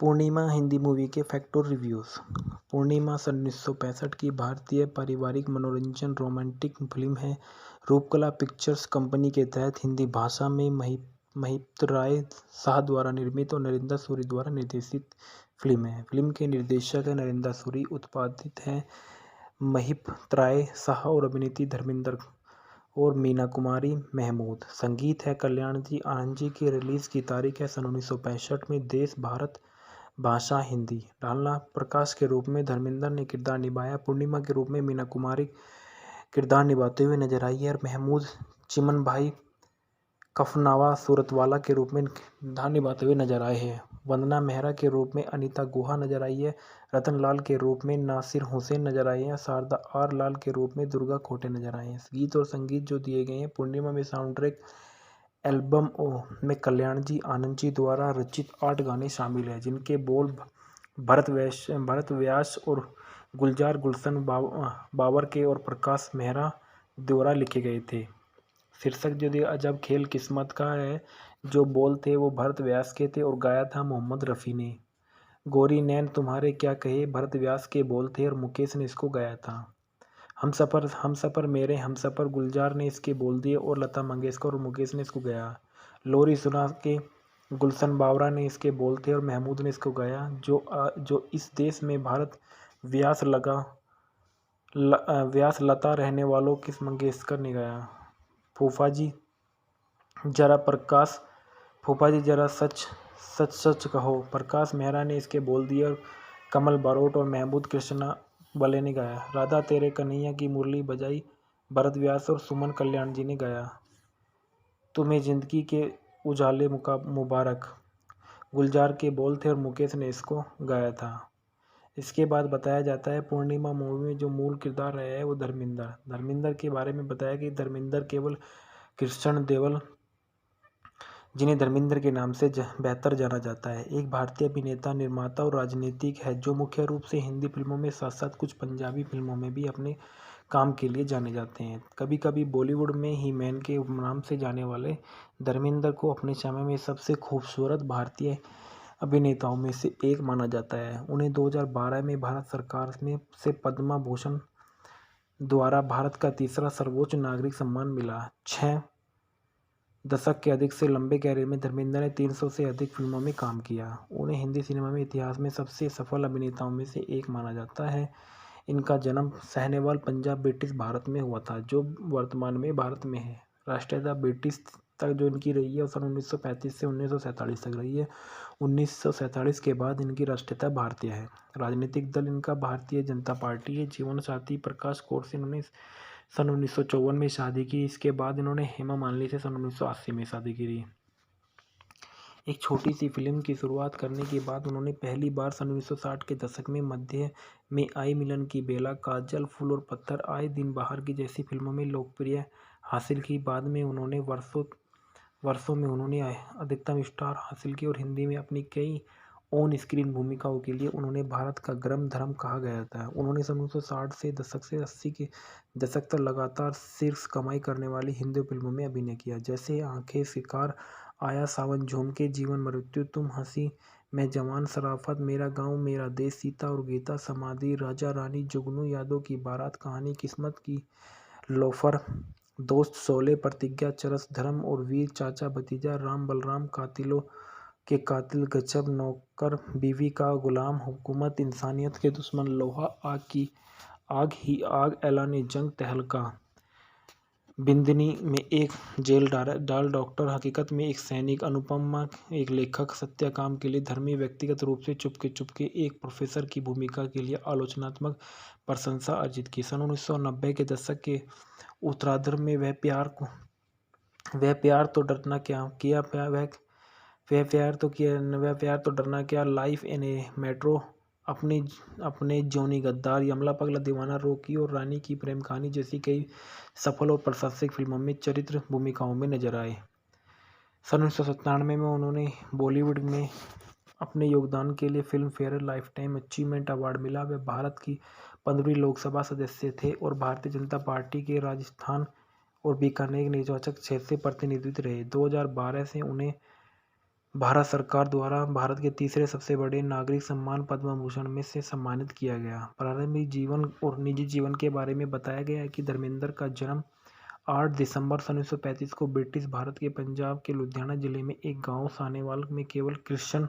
पूर्णिमा Hindi movie के fact और reviews. पूर्णिमा सन 1965 की भारतीय पारिवारिक मनोरंजन रोमांटिक फिल्म है। रूपकला पिक्चर्स कंपनी के तहत हिंदी भाषा में महिप राय शाह द्वारा निर्मित और नरेंद्र सूरी द्वारा निर्देशित फिल्म है। फिल्म के निर्देशक है नरेंद्र सूरी, उत्पादित है महिप राय शाह और अभिनेत्री धर्मेंद्र और मीना कुमारी महमूद। संगीत है कल्याण जी आनंद जी की। रिलीज़ की तारीख है सन 1965 में। देश भारत, भाषा हिंदी। डालना प्रकाश के रूप में धर्मेंद्र ने किरदार निभाया। पूर्णिमा के रूप में मीना कुमारी किरदार निभाते हुए नजर आई है और महमूद चिमन भाई कफनावा सूरतवाला के रूप में किरदार निभाते हुए नजर आए हैं। वंदना मेहरा के रूप में अनीता गुहा नजर आई है। रतन लाल के रूप में नासिर हुसैन नजर आए हैं। शारदा आर लाल के रूप में दुर्गा खोटे नजर आए हैं। गीत और संगीत जो दिए गए हैं पूर्णिमा में साउंड ट्रैक एल्बम में कल्याण जी आनंद जी द्वारा रचित 8 गाने शामिल हैं, जिनके बोल भरत व्यास और गुलजार गुलशन बाबर के और प्रकाश मेहरा द्वारा लिखे गए थे। शीर्षक जो दिया अजब खेल किस्मत का है, जो बोल थे वो भरत व्यास के थे और गाया था मोहम्मद रफ़ी ने। गोरी नैन तुम्हारे क्या कहे भरत व्यास के बोल थे और मुकेश ने इसको गाया था। हम सफ़र मेरे हम सफ़र गुलजार ने इसके बोल दिए और लता मंगेशकर और मुकेश ने इसको गाया। लोरी सुना के गुलशन बावरा ने इसके बोल थे और महमूद ने इसको गाया। जो इस देश में भारत व्यास लता रहने वालों किस मंगेशकर ने गाया। फूफा जी जरा सच सच कहो प्रकाश मेहरा ने इसके बोल दिए और कमल बारोट और महमूद कृष्णा बले ने गाया। राधा तेरे कन्हैया की मुरली बजाई भरत व्यास और सुमन कल्याण जी ने गाया। तुम्हें जिंदगी के उजाले मुबारक गुलजार के बोल थे और मुकेश ने इसको गाया था। इसके बाद बताया जाता है पूर्णिमा मूवी में जो मूल किरदार रहा है वो धर्मेंद्र के बारे में बताया कि धर्मेंद्र केवल कृष्ण देवल, जिन्हें धर्मेंद्र के नाम से बेहतर जाना जाता है, एक भारतीय अभिनेता, निर्माता और राजनीतिक है जो मुख्य रूप से हिंदी फिल्मों में साथ साथ कुछ पंजाबी फिल्मों में भी अपने काम के लिए जाने जाते हैं। कभी कभी बॉलीवुड में ही मैन के नाम से जाने वाले धर्मेंद्र को अपने समय में सबसे खूबसूरत भारतीय अभिनेताओं में से एक माना जाता है। उन्हें 2012 में भारत सरकार से पद्म भूषण द्वारा भारत का तीसरा सर्वोच्च नागरिक सम्मान मिला। 6 दशक के अधिक से लंबे कैरियर में धर्मेंद्र ने 300 से अधिक फिल्मों में काम किया। उन्हें हिंदी सिनेमा में इतिहास में सबसे सफल अभिनेताओं में से एक माना जाता है। इनका जन्म साहिवाल पंजाब ब्रिटिश भारत में हुआ था, जो वर्तमान में भारत में है। राष्ट्रीयता ब्रिटिश तक जो इनकी रही है वो सन 1935 से 1947 तक रही है। 1947 के बाद इनकी राष्ट्रीयता भारतीय है। राजनीतिक दल इनका भारतीय जनता पार्टी है। जीवन साथी प्रकाश कौर से इन्होंने सन 1954 में शादी की। इसके बाद इन्होंने हेमा मालिनी से सन 1980 में शादी की। एक छोटी सी फिल्म की शुरुआत करने के बाद उन्होंने पहली बार सन 1960 के दशक में मध्य में आई मिलन की बेला, काजल, फूल और पत्थर, आए दिन बाहर की जैसी फिल्मों में लोकप्रिय हासिल की। बाद में उन्होंने वर्षों में उन्होंने अधिकतम स्टार हासिल की और हिंदी में अपनी कई ऑन स्क्रीन भूमिकाओं के लिए उन्होंने भारत का गर्म धर्म कहा गया था। उन्होंने सन 1960 से दशक से 80 के दशक तक लगातार शीर्ष कमाई करने वाली हिंदी फिल्मों में अभिनय किया, जैसे आंखें, शिकार, आया सावन, झुमके, जीवन मृत्यु, तुम हंसी, मैं जवान, शराफत, मेरा गांव मेरा देश, सीता और गीता, समाधि, राजा रानी, जुगनू, यादों की बारात, कहानी, किस्मत की, लोफर, दोस्त, शोले, प्रतिज्ञा, चरस, धर्म और वीर, चाचा भतीजा, राम बलराम, कातिलों के कातिल, गजब, नौकर, बीवी का गुलाम, हुकूमत, इंसानियत के दुश्मन, लोहा, आग ही आग, ऐलान जंग, तहलका, बिंदनी में एक जेल डाल डॉक्टर, हकीकत में एक सैनिक, अनुपमा एक लेखक, सत्याकाम के लिए धर्मी, व्यक्तिगत रूप से चुपके एक प्रोफेसर की भूमिका के लिए आलोचनात्मक प्रशंसा अर्जित की। सन 1990 के दशक के उत्तरार्ध में वह प्यार तो डरना क्या, लाइफ इन ए मेट्रो, अपने जॉनी गद्दार, यमला पगला दीवाना, रोकी और रानी की प्रेम कहानी जैसी कई सफल और प्रशंसित फिल्मों में चरित्र भूमिकाओं में नजर आए। सन 1997 में उन्होंने बॉलीवुड में अपने योगदान के लिए film fair life time achievement award मिला। वे भारत की 15वीं लोकसभा सदस्य थे और भारतीय जनता पार्टी के राजस्थान और बीकानेर निर्वाचक क्षेत्र से प्रतिनिधित्व रहे। 2012 से उन्हें भारत सरकार द्वारा भारत के तीसरे सबसे बड़े नागरिक सम्मान पद्म भूषण में से सम्मानित किया गया। प्रारंभिक जीवन और निजी जीवन के बारे में बताया गया है कि धर्मेंद्र का जन्म 8 दिसंबर 1935 को ब्रिटिश भारत के पंजाब के लुधियाना जिले में एक गांव सानेवाल में केवल कृष्ण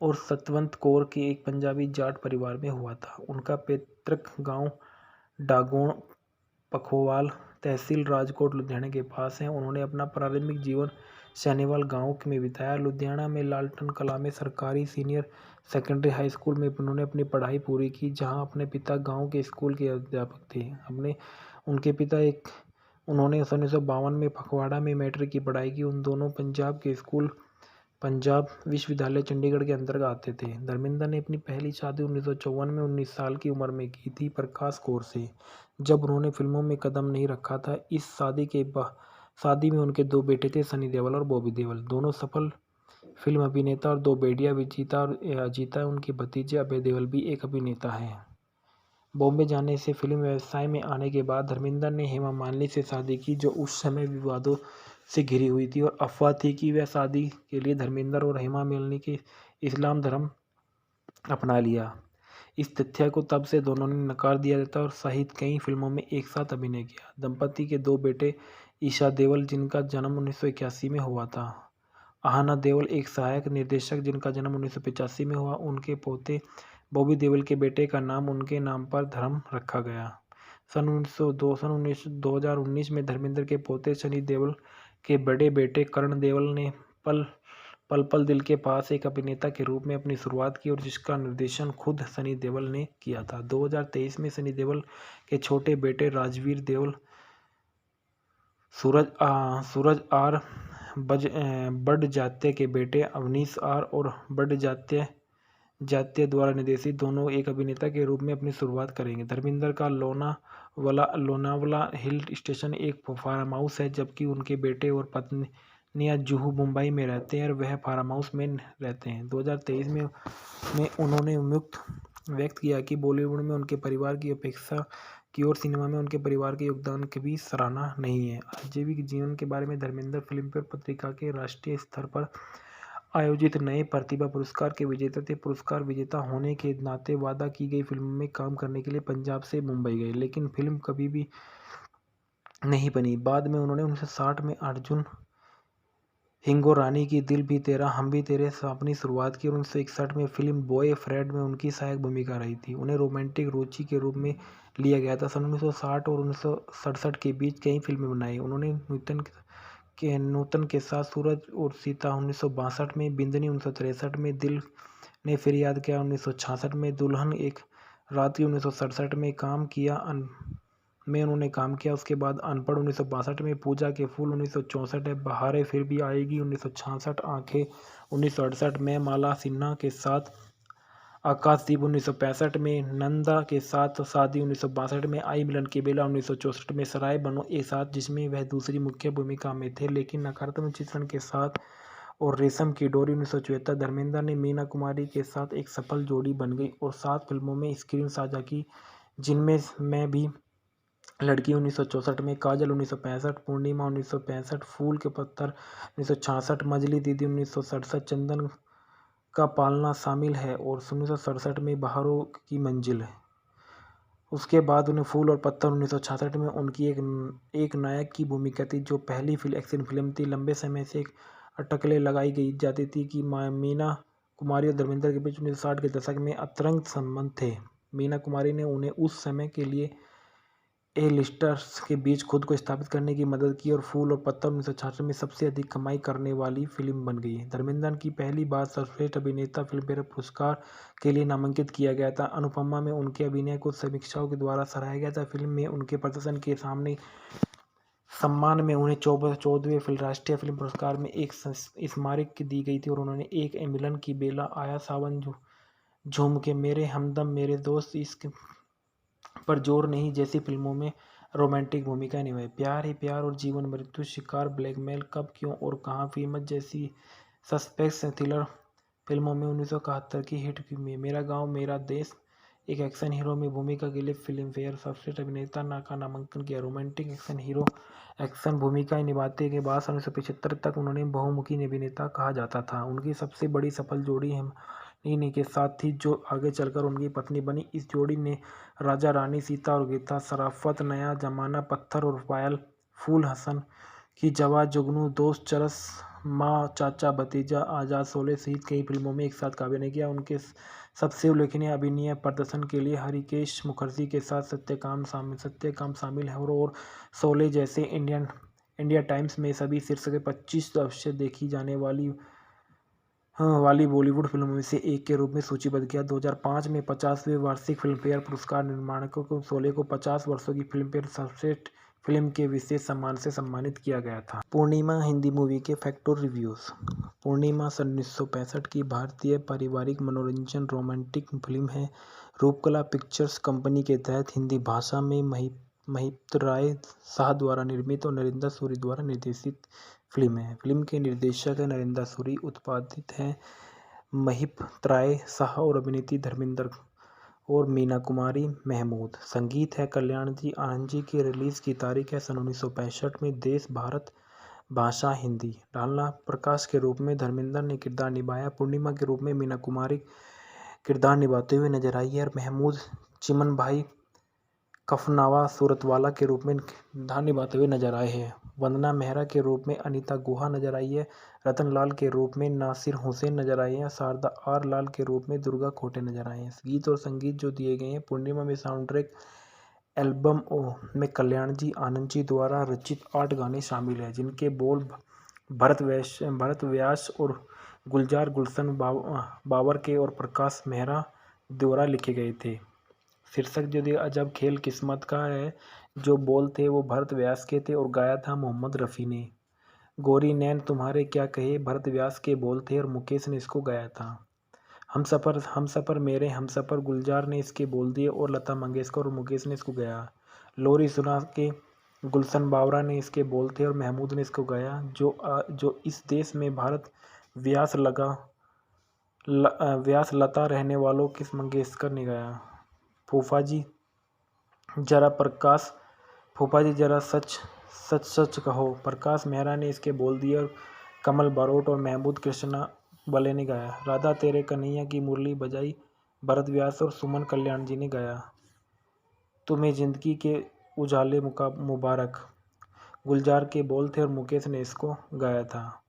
और सतवंत कौर के एक पंजाबी जाट परिवार में हुआ था। उनका पैतृक गांव डागोण पखोवाल, तहसील राजकोट, लुधियाना के पास है। उन्होंने अपना प्रारंभिक जीवन सानेवाल गांव में बिताया। लुधियाना में लालटन कला में सरकारी सीनियर सेकेंडरी हाई स्कूल में उन्होंने अपनी पढ़ाई पूरी की, जहां अपने पिता गांव के स्कूल के अध्यापक थे। उनके पिता उन्होंने 1952 में फगवाड़ा में मैट्रिक की पढ़ाई की। उन दोनों पंजाब के स्कूल पंजाब विश्वविद्यालय चंडीगढ़ के अंतर्गत आते थे। धर्मेंद्र ने अपनी पहली शादी 1954 में 19 साल की उम्र में की थी, प्रकाश कौर से, जब उन्होंने फिल्मों में कदम नहीं रखा था। इस शादी में उनके 2 बेटे थे, सनी देओल और बॉबी देओल, दोनों सफल फिल्म अभिनेता, और 2 बेटियां विजीता और अजीता। उनके भतीजे अभय देओल भी एक अभिनेता हैं। बॉम्बे जाने से फिल्म व्यवसाय में आने के बाद धर्मेंद्र ने हेमा मालिनी से शादी की, जो उस समय विवादों से घिरी हुई थी और अफवाह थी कि वह शादी के लिए धर्मेंद्र और हेमा मालिनी के इस्लाम धर्म अपना लिया। इस तथ्य को तब से दोनों ने नकार दिया था और सहित कई फिल्मों में एक साथ अभिनय किया। दंपति के 2 बेटे ईशा देओल, जिनका जन्म 1981 में हुआ था, आहना देओल, एक सहायक निर्देशक, जिनका जन्म 1985 में हुआ। उनके पोते बॉबी देओल के बेटे का नाम उनके नाम पर धर्म रखा गया। सन 2019 में धर्मेंद्र के पोते सनी देओल के बड़े बेटे करण देओल ने पल पल दिल के पास एक अभिनेता के रूप में अपनी शुरुआत की, और जिसका निर्देशन खुद सनी देओल ने किया था। 2023 में सनी देओल के छोटे बेटे राजवीर देओल, सूरज आर बड़जात्या के बेटे अवनीश आर और बड़जात्या द्वारा निर्देशित दोनों एक अभिनेता के रूप में अपनी शुरुआत करेंगे। धर्मेंद्र का लोनावला हिल स्टेशन एक फार्म हाउस है, जबकि उनके बेटे और पत्नियां जुहू, मुंबई में रहते हैं और वह फार्म हाउस में रहते हैं। 2023 में उन्होंने व्यक्त किया कि बॉलीवुड में उनके परिवार की अपेक्षा की और सिनेमा में उनके परिवार के योगदान की भी सराहना नहीं है। आजीविक जीवन के बारे में धर्मेंद्र फिल्मफेयर पत्रिका के राष्ट्रीय स्तर पर आयोजित नए प्रतिभा पुरस्कार के विजेता थे। पुरस्कार विजेता होने के नाते वादा की गई फिल्मों में काम करने के लिए पंजाब से मुंबई गए, लेकिन फिल्म कभी भी नहीं बनी। बाद में उन्होंने 1960 में अर्जुन हिंगोरानी की दिल भी तेरा हम भी तेरे से अपनी शुरुआत की और 1961 में फिल्म बॉय फ्रेंड में उनकी सहायक भूमिका रही थी। उन्हें रोमांटिक रुचि के रूप में लिया गया था। सन 1960 और 1967 के बीच कई फिल्में बनाई। उन्होंने नूतन के साथ सूरज और सीता 1962 में, बिंदनी 1963 में, दिल ने फिर याद किया 1966 में, दुल्हन एक रात 1967 में उन्होंने काम किया। उसके बाद अनपढ़ 1962 में, पूजा के फूल 1964 है, बहारें फिर भी आएगी 1966, आंखें 1968 में, माला सिन्हा के साथ आकाशदीप 1965 में, नंदा के साथ शादी 1962 में, आई मिलन की बेला 1964 में, सराय बनो एक साथ, जिसमें वह दूसरी मुख्य भूमिका में थे लेकिन नकारात्मक चित्रण के साथ, और रेशम की डोरी 1974। धर्मेंद्र ने मीना कुमारी के साथ एक सफल जोड़ी बन गई और 7 फिल्मों में स्क्रीन साझा की, जिनमें मैं भी लड़की 1964 में, काजल 1965, पूर्णिमा 1965, फूल के पत्थर 1966, मजली दीदी 1967, चंदन का पालना शामिल है और 1967 में बहारों की मंजिल है। उसके बाद उन्हें फूल और पत्थर 1966 में उनकी एक नायक की भूमिका थी, जो पहली एक्शन फिल्म थी। लंबे समय से एक अटकलें लगाई गई जाती थी कि मीना कुमारी और धर्मेंद्र के बीच 1960 के दशक में अंतरंग संबंध थे। मीना कुमारी ने उन्हें उस समय के लिए ए-लिस्टर्स के बीच खुद को स्थापित करने की मदद की और फूल और पत्थर 1966 में सबसे अधिक कमाई करने वाली फिल्म बन गई। धर्मेंद्र की पहली बार सर्वश्रेष्ठ अभिनेता फिल्मफेयर पुरस्कार के लिए नामांकित किया गया था। अनुपमा में उनके अभिनय को समीक्षकों के द्वारा सराहा गया था। फिल्म में उनके प्रदर्शन के सम्मान में उन्हें 14वें राष्ट्रीय फिल्म पुरस्कार में एक स्मारक दी गई थी और उन्होंने एक मिलन की बेला, आया सावन झूम के, मेरे हमदम, मेरे दोस्त, इश्क पर जोर नहीं जैसी फिल्मों में रोमांटिक भूमिका निभाई। प्यार ही प्यार और जीवन मृत्यु, शिकार, ब्लैकमेल, कब, क्यों और कहाँ, फीमत जैसी सस्पेंस थ्रिलर फिल्मों में 1971 की हिट फिल्म मेरा गांव मेरा देश एक एक्शन हीरो में भूमिका के लिए फिल्म फेयर सर्वश्रेष्ठ अभिनेता का नामांकन किया। रोमांटिक एक्शन हीरो एक्शन भूमिकाएं निभाते के बाद 1975 तक उन्होंने बहुमुखी अभिनेता कहा जाता था। उनकी सबसे बड़ी सफल जोड़ी हिमानी के साथ थी, जो आगे चलकर उनकी पत्नी बनी। इस जोड़ी ने राजा रानी, सीता और गीता, शराफत, नया जमाना, पत्थर और पायल, फूल हसन की जवा, जुगनू, दोस्त, चरस, माँ, चाचा भतीजा, आजाद, शोले सहित कई फिल्मों में एक साथ अभिनय किया। उनके सबसे उल्लेखनीय अभिनय प्रदर्शन के लिए हरिकेश मुखर्जी के साथ सत्यकाम शामिल है और शोले जैसे इंडिया टाइम्स में सभी शीर्ष के 25 सबसे देखी जाने वाली बॉलीवुड फिल्मों में से एक के रूप में सूचीबद्ध किया। 2005 में 50वें वार्षिक फिल्मफेयर पुरस्कार निर्माणकों को शोले को 50 वर्षों की फिल्मफेयर सर्वश्रेष्ठ फिल्म के विशेष सम्मान से सम्मानित किया गया था। पूर्णिमा हिंदी मूवी के फैक्ट और रिव्यूज। पूर्णिमा 1965 की भारतीय पारिवारिक मनोरंजन रोमांटिक फिल्म है। रूपकला पिक्चर्स कंपनी के तहत हिंदी भाषा में महिप राय शाह द्वारा निर्मित और नरेंद्र सूरी द्वारा निर्देशित फिल्म है। फिल्म के निर्देशक है नरेंद्र सूरी, उत्पादित है महिप राय शाह और अभिनेत्री धर्मेंद्र और मीना कुमारी महमूद। संगीत है कल्याण जी आनंद जी की। रिलीज की तारीख है 1965 में। देश भारत, भाषा हिंदी। डालना प्रकाश के रूप में धर्मेंद्र ने किरदार निभाया। पूर्णिमा के रूप में मीना कुमारी किरदार निभाते हुए नजर आई है और महमूद चिमन भाई कफनावा सूरतवाला के रूप में किरदार निभाते हुए नजर आए हैं। वंदना मेहरा के रूप में अनीता गुहा नजर आई है। रतन लाल के रूप में नासिर हुसैन नजर आए हैं। शारदा आर लाल के रूप में दुर्गा खोटे नजर आए हैं। गीत और संगीत जो दिए गए हैं, पूर्णिमा में साउंड ट्रैक एल्बम में कल्याण जी आनंद जी द्वारा रचित 8 गाने शामिल हैं, जिनके बोल भरत व्यास और गुलजार गुलशन बाबर के और प्रकाश मेहरा द्वारा लिखे गए थे। शीर्षक जो दिया अजब खेल किस्मत का है, जो बोल थे वो भरत व्यास के थे और गाया था मोहम्मद रफ़ी ने। गोरी नैन तुम्हारे क्या कहे भरत व्यास के बोल थे और मुकेश ने इसको गाया था। हम सफ़र मेरे हम सफ़र गुलजार ने इसके बोल दिए और लता मंगेशकर और मुकेश ने इसको गाया। लोरी सुना के गुलशन बावरा ने इसके बोल थे और महमूद ने इसको गाया। जो इस देश में भारत व्यास लता रहने वालों किस मंगेशकर ने गाया। फूफा जी जरा सच कहो प्रकाश मेहरा ने इसके बोल दिए और कमल बारोट और महमूद कृष्णा बले ने गाया। राधा तेरे कन्हैया की मुरली बजाई भरत व्यास और सुमन कल्याण जी ने गाया। तुम्हें जिंदगी के उजाले मुबारक गुलजार के बोल थे और मुकेश ने इसको गाया था।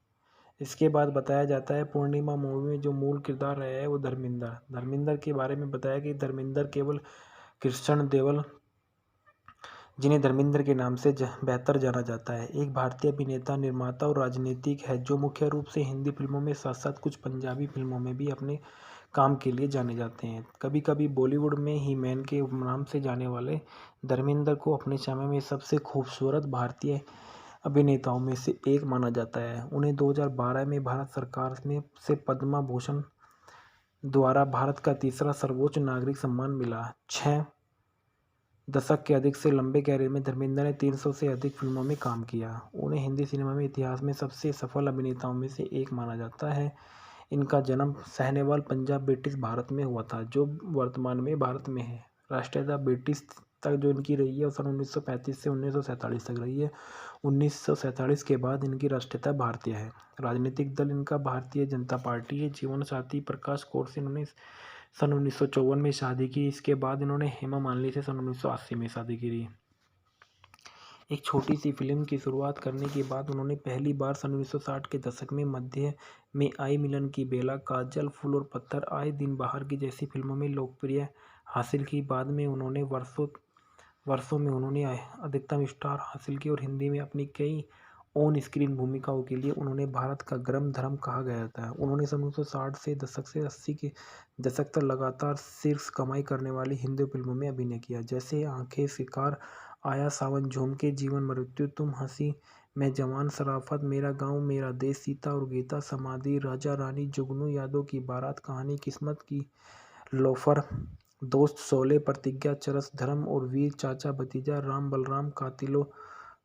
इसके बाद बताया जाता है पूर्णिमा मूवी में जो मूल किरदार रहा है वो धर्मेंद्र के बारे में बताया कि धर्मेंद्र केवल कृष्ण देवल, जिन्हें धर्मेंद्र के नाम से बेहतर जाना जाता है, एक भारतीय अभिनेता, निर्माता और राजनीतिक है जो मुख्य रूप से हिंदी फिल्मों में साथ साथ कुछ पंजाबी फिल्मों में भी अपने काम के लिए जाने जाते हैं। कभी कभी बॉलीवुड में ही मैन के नाम से जाने वाले धर्मेंद्र को अपने समय में सबसे खूबसूरत भारतीय अभिनेताओं में से एक माना जाता है। उन्हें 2012 में भारत सरकार से पद्म भूषण द्वारा भारत का तीसरा सर्वोच्च नागरिक सम्मान मिला। 6 दशक के अधिक से लंबे कैरियर में धर्मेंद्र ने 300 से अधिक फिल्मों में काम किया। उन्हें हिंदी सिनेमा में इतिहास में सबसे सफल अभिनेताओं में से एक माना जाता है। इनका जन्म साहिवाल, पंजाब, ब्रिटिश भारत में हुआ था, जो वर्तमान में भारत में है। राष्ट्रीयता ब्रिटिश तक जो इनकी रही है वो सन 1935 से 1947 तक रही है। 1947 के बाद इनकी राष्ट्रीयता भारतीय है। राजनीतिक दल इनका भारतीय जनता पार्टी है। जीवन साथी प्रकाश कौर से इन्होंने सन 1954 में शादी की। इसके बाद इन्होंने हेमा मालिनी से सन 1980 में शादी की। एक छोटी सी फिल्म की शुरुआत करने के बाद उन्होंने पहली बार सन 1960 के दशक में मध्य में आई मिलन की बेला, काजल, फूल और पत्थर, आए दिन बाहर की जैसी फिल्मों में लोकप्रिय हासिल की। बाद में उन्होंने वर्षों में उन्होंने अधिकतम स्टार हासिल की और हिंदी में अपनी कई ऑन स्क्रीन भूमिकाओं के लिए उन्होंने भारत का गर्म धर्म कहा गया था। उन्होंने सन 1960 से दशक से 80 के दशक तक लगातार शीर्ष कमाई करने वाली हिंदी फिल्मों में अभिनय किया, जैसे आंखें, शिकार, आया सावन, झूम के, जीवन मृत्यु, तुम हंसी मैं जवान, शराफत, मेरा गांव मेरा देश, सीता और गीता, समाधि, राजा रानी, जुगनू, यादों की बारात, कहानी किस्मत की, लोफर, दोस्त, शोले, प्रतिज्ञा, चरस, धर्म और वीर, चाचा भतीजा, राम बलराम, कातिलों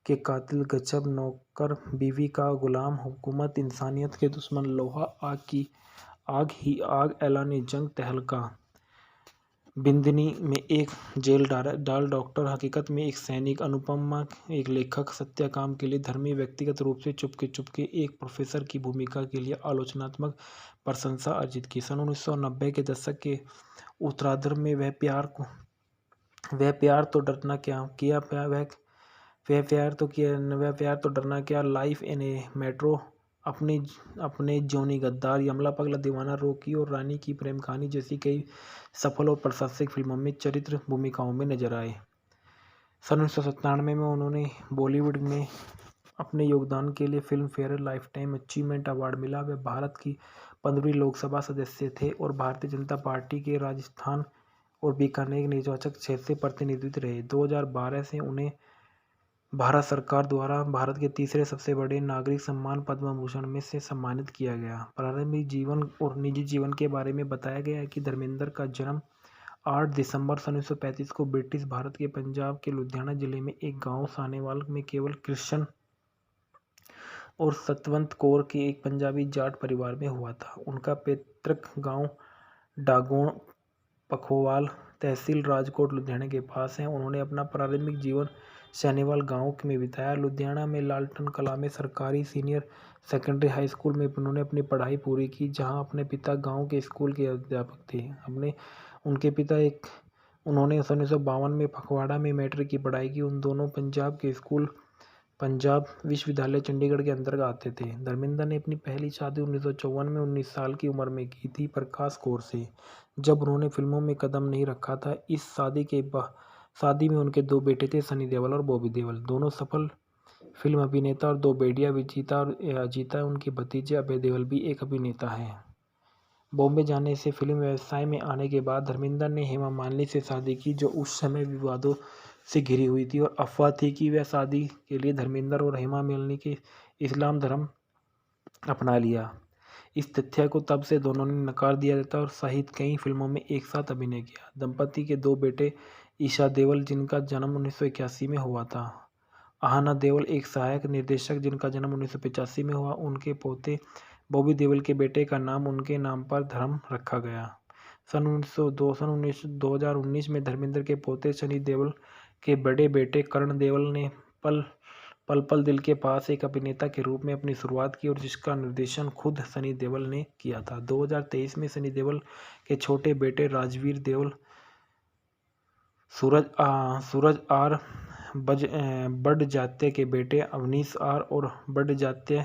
के कातिल, गजब, नौकर, बीवी का गुलाम, हुकूमत, इंसानियत के दुश्मन, लोहा, आग ही आग, ऐलान जंग, तहलका, बिंदनी में एक जेल डाल डॉक्टर, हकीकत में एक सैनिक, अनुपमा एक लेखक, सत्याकाम के लिए धर्मी, व्यक्तिगत रूप से चुपके चुपके एक प्रोफेसर की भूमिका के लिए आलोचनात्मक प्रशंसा अर्जित की। सन 1990 के दशक के उत्तरार्ध में वह प्यार तो डरना क्या किया, वह प्यार तो डरना क्या, लाइफ इन ए मेट्रो, अपने जॉनी गद्दार, यमला पगला दीवाना, रॉकी और रानी की प्रेम कहानी जैसी कई सफल और प्रशंसित फिल्मों में चरित्र भूमिकाओं में नजर आए। सन 1997 में उन्होंने बॉलीवुड में अपने योगदान के लिए film fair life time achievement award मिला। वे भारत की 15वीं लोकसभा सदस्य थे और भारतीय जनता पार्टी के राजस्थान और बीकानेर निर्वाचक क्षेत्र से प्रतिनिधित्व रहे। 2012 से उन्हें भारत सरकार द्वारा भारत के तीसरे सबसे बड़े नागरिक सम्मान पद्म भूषण में से सम्मानित किया गया। प्रारंभिक जीवन और निजी जीवन के बारे में बताया गया है कि धर्मेंद्र का जन्म 8 दिसंबर सन 1935 को ब्रिटिश भारत के पंजाब के लुधियाना जिले में एक गांव सानेवाल में केवल कृष्ण और सतवंत कौर के एक पंजाबी जाट परिवार में हुआ था। उनका पैतृक गांव डागोण पखोवाल, तहसील राजकोट, लुधियाना के पास है। उन्होंने अपना प्रारंभिक जीवन सानेवाल गांव में बिताया। लुधियाना में लालटन कला में सरकारी सीनियर सेकेंडरी हाई स्कूल में उन्होंने अपनी पढ़ाई पूरी की, जहां अपने पिता गांव के स्कूल के अध्यापक थे। उनके पिता उन्होंने 1952 में फगवाड़ा में मैट्रिक की पढ़ाई की। उन दोनों पंजाब के स्कूल पंजाब विश्वविद्यालय चंडीगढ़ के अंतर्गत आते थे। धर्मेंद्र ने अपनी पहली शादी 1954 में 19 साल की उम्र में की थी, प्रकाश कौर से, जब उन्होंने फिल्मों में कदम नहीं रखा था। इस शादी में उनके 2 बेटे थे, सनी देओल और बॉबी देओल, दोनों सफल फिल्म अभिनेता, और 2 बेटियां विजीता और अजीता। उनके भतीजे अभय देओल भी एक अभिनेता हैं। बॉम्बे जाने से फिल्म व्यवसाय में आने के बाद धर्मेंद्र ने हेमा मालिनी से शादी की, जो उस समय विवादों से घिरी हुई थी और अफवाह थी कि वह शादी के लिए धर्मेंद्र और हेमा मालिनी के इस्लाम धर्म अपना लिया। इस तथ्य को तब से दोनों ने नकार दिया था और सहित कई फिल्मों में एक साथ अभिनय किया। दंपति के 2 बेटे ईशा देओल, जिनका जन्म 1981 में हुआ था, आहना देओल एक सहायक निर्देशक, जिनका जन्म 1985 में हुआ। उनके पोते बॉबी देओल के बेटे का नाम उनके नाम पर धर्म रखा गया। सन 2019 में धर्मेंद्र के पोते सनी देओल के बड़े बेटे करण देओल ने पल पल दिल के पास एक अभिनेता के रूप में अपनी शुरुआत की, और जिसका निर्देशन खुद सनी देओल ने किया था। 2023 में सनी देओल के छोटे बेटे राजवीर देओल, सूरज आर बड़जात्या के बेटे अवनीश आर और बड़जात्या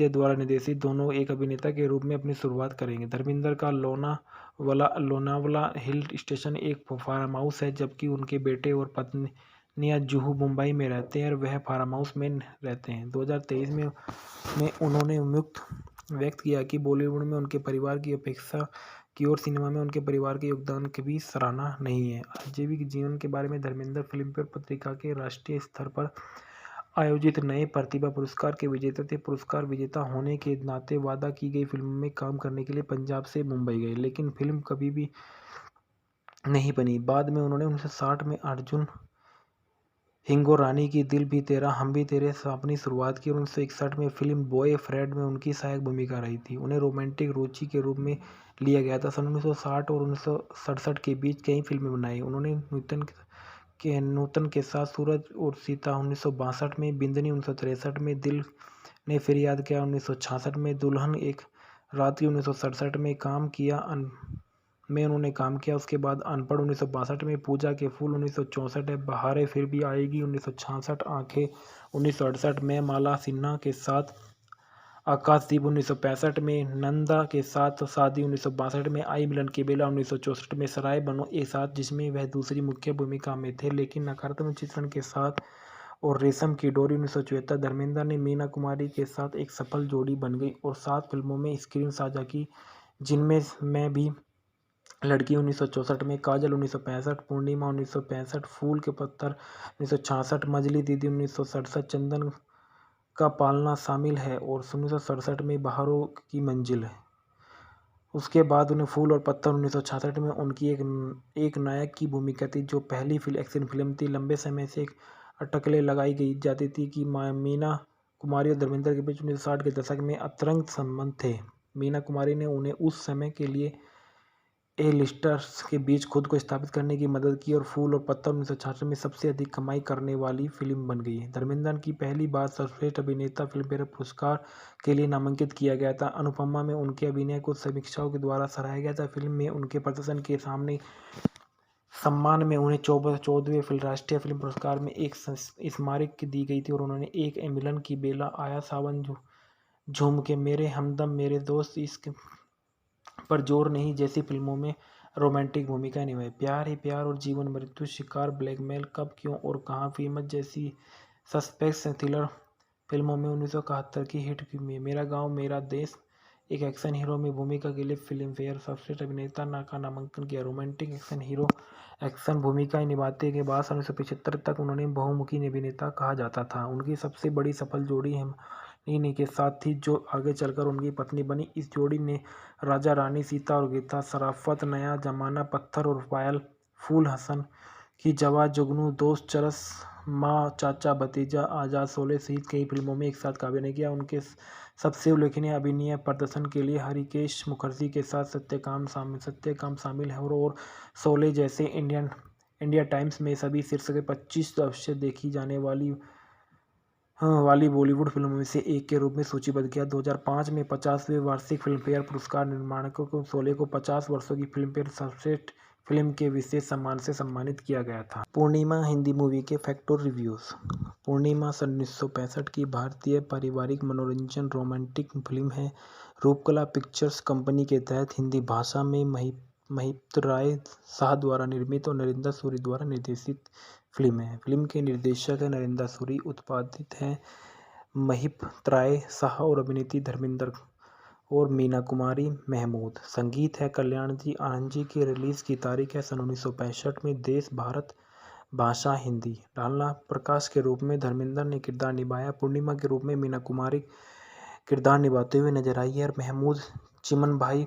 द्वारा निर्देशित दोनों एक अभिनेता के रूप में अपनी शुरुआत करेंगे। धर्मेंद्र का लोनावला हिल स्टेशन एक फार्म हाउस है, जबकि उनके बेटे और पत्नियां जुहू मुंबई में रहते हैं और वह फार्म हाउस में रहते हैं। 2023 में उन्होंने व्यक्त किया कि बॉलीवुड में उनके परिवार की अपेक्षा की और सिनेमा में उनके परिवार के योगदान की भी सराहना नहीं है। आजीविक जीवन के बारे में धर्मेंद्र फिल्मफेयर पत्रिका के राष्ट्रीय स्तर पर आयोजित नए प्रतिभा पुरस्कार के विजेता थे। पुरस्कार विजेता होने के नाते वादा की गई फिल्मों में काम करने के लिए पंजाब से मुंबई गए, लेकिन फिल्म कभी भी नहीं बनी। बाद में उन्होंने 1960 में अर्जुन हिंगो रानी की दिल भी तेरा हम भी तेरे से अपनी शुरुआत की और 1961 में फिल्म बॉय फ्रेड में उनकी सहायक भूमिका रही थी। उन्हें रोमांटिक रुचि के रूप में लिया गया था। सन 1960 और 1967 के बीच कई फिल्में बनाई। उन्होंने नूतन के साथ सूरज और सीता 1962 में, बिंदनी 1963 में, दिल ने फिर याद किया 1966 में, दुल्हन एक रात की 1967 में उन्होंने काम किया। उसके बाद अनपढ़ 1962 में, पूजा के फूल 1964 है, बहारें फिर भी आएगी 1966, आंखें 1968 में, माला सिन्हा के साथ आकाशदीप 1965 में, नंदा के साथ शादी 1962 में, आई मिलन की बेला 1964 में, सराय बनो एक साथ जिसमें वह दूसरी मुख्य भूमिका में थे लेकिन नकारात्मक चित्रण के साथ, और रेशम की डोरी 1974। धर्मेंद्र ने मीना कुमारी के साथ एक सफल जोड़ी बन गई और 7 फिल्मों में स्क्रीन साझा की, जिनमें मैं भी लड़की 1964 में, काजल 1965, पूर्णिमा 1965, फूल के पत्थर 1966, मजली दीदी 1967, चंदन का पालना शामिल है और 1967 में बहारों की मंजिल है। उसके बाद उन्हें फूल और पत्थर 1966 में उनकी एक नायक की भूमिका थी, जो पहली एक्शन फिल्म थी। लंबे समय से अटकलें लगाई जाती थी कि मीना कुमारी और धर्मेंद्र के बीच 1960 के दशक में अंतरंग संबंध थे। मीना कुमारी ने उन्हें उस समय के लिए ए लिस्टर्स के बीच खुद को स्थापित करने की मदद की और फूल और पत्थर 1966 में सबसे अधिक कमाई करने वाली फिल्म बन गई। धर्मेंद्र की पहली बार सर्वश्रेष्ठ अभिनेता फिल्मफेयर पुरस्कार के लिए नामांकित किया गया था। अनुपमा में उनके अभिनय को समीक्षकों के द्वारा सराहा गया था। फिल्म में उनके प्रदर्शन के सम्मान में उन्हें 14वें राष्ट्रीय फिल्म पुरस्कार में एक स्मारक दी गई थी और उन्होंने एक मिलन की बेला, आया सावन झूम के, मेरे हमदम, मेरे दोस्त, इश्क पर जोर नहीं जैसी फिल्मों में रोमांटिक भूमिका निभाई। प्यार ही प्यार और जीवन मृत्यु, शिकार, ब्लैकमेल, कब, क्यों और कहाँ, फीमत जैसी सस्पेंस थ्रिलर फिल्मों में 1971 की हिट फिल्म है। मेरा गांव मेरा देश एक एक्शन हीरो में भूमिका के लिए फिल्म फेयर सर्वश्रेष्ठ अभिनेता का नामांकन किया। रोमांटिक एक्शन हीरो एक्शन भूमिकाएं निभाते के बाद 1975 तक उन्होंने बहुमुखी अभिनेता कहा जाता था। उनकी सबसे बड़ी सफल जोड़ी हिमानी के साथ थी, जो आगे चलकर उनकी पत्नी बनी। इस जोड़ी ने राजा रानी, सीता और गीता, शराफत, नया जमाना, पत्थर और पायल, फूल, हसन की जवाब, जुगनू, दोस्त, चरस, माँ, चाचा, भतीजा, आजाद, शोले सहित कई फिल्मों में एक साथ अभिनय किया। उनके सबसे उल्लेखनीय अभिनय प्रदर्शन के लिए हरिकेश मुखर्जी के साथ सत्यकाम शामिल है और शोले जैसे इंडिया टाइम्स में सभी शीर्ष के 25 सबसे देखी जाने वाली बॉलीवुड फिल्मों में से एक के रूप में सूचीबद्ध किया। 2005 में 50वें वार्षिक फिल्मफेयर पुरस्कार निर्माणकों को शोले को 50 वर्षों की फिल्मफेयर सर्वश्रेष्ठ फिल्म के विशेष सम्मान से सम्मानित किया गया था। पूर्णिमा हिंदी मूवी के फैक्ट और रिव्यूज। पूर्णिमा 1965 की भारतीय पारिवारिक मनोरंजन रोमांटिक फिल्म है। रूपकला पिक्चर्स कंपनी के तहत हिंदी भाषा में महिप राय शाह द्वारा निर्मित और नरेंद्र सूरी द्वारा निर्देशित फिल्म है। फिल्म के निर्देशक है नरेंद्र सूरी, उत्पादित है महिप राय शाह और अभिनेत्री धर्मेंद्र और मीना कुमारी महमूद। संगीत है कल्याण जी आनंद जी की। रिलीज की तारीख है सन 1965 में। देश भारत, भाषा हिंदी। डालना प्रकाश के रूप में धर्मेंद्र ने किरदार निभाया। पूर्णिमा के रूप में मीना कुमारी किरदार निभाते हुए नजर आई है और महमूद चिमन भाई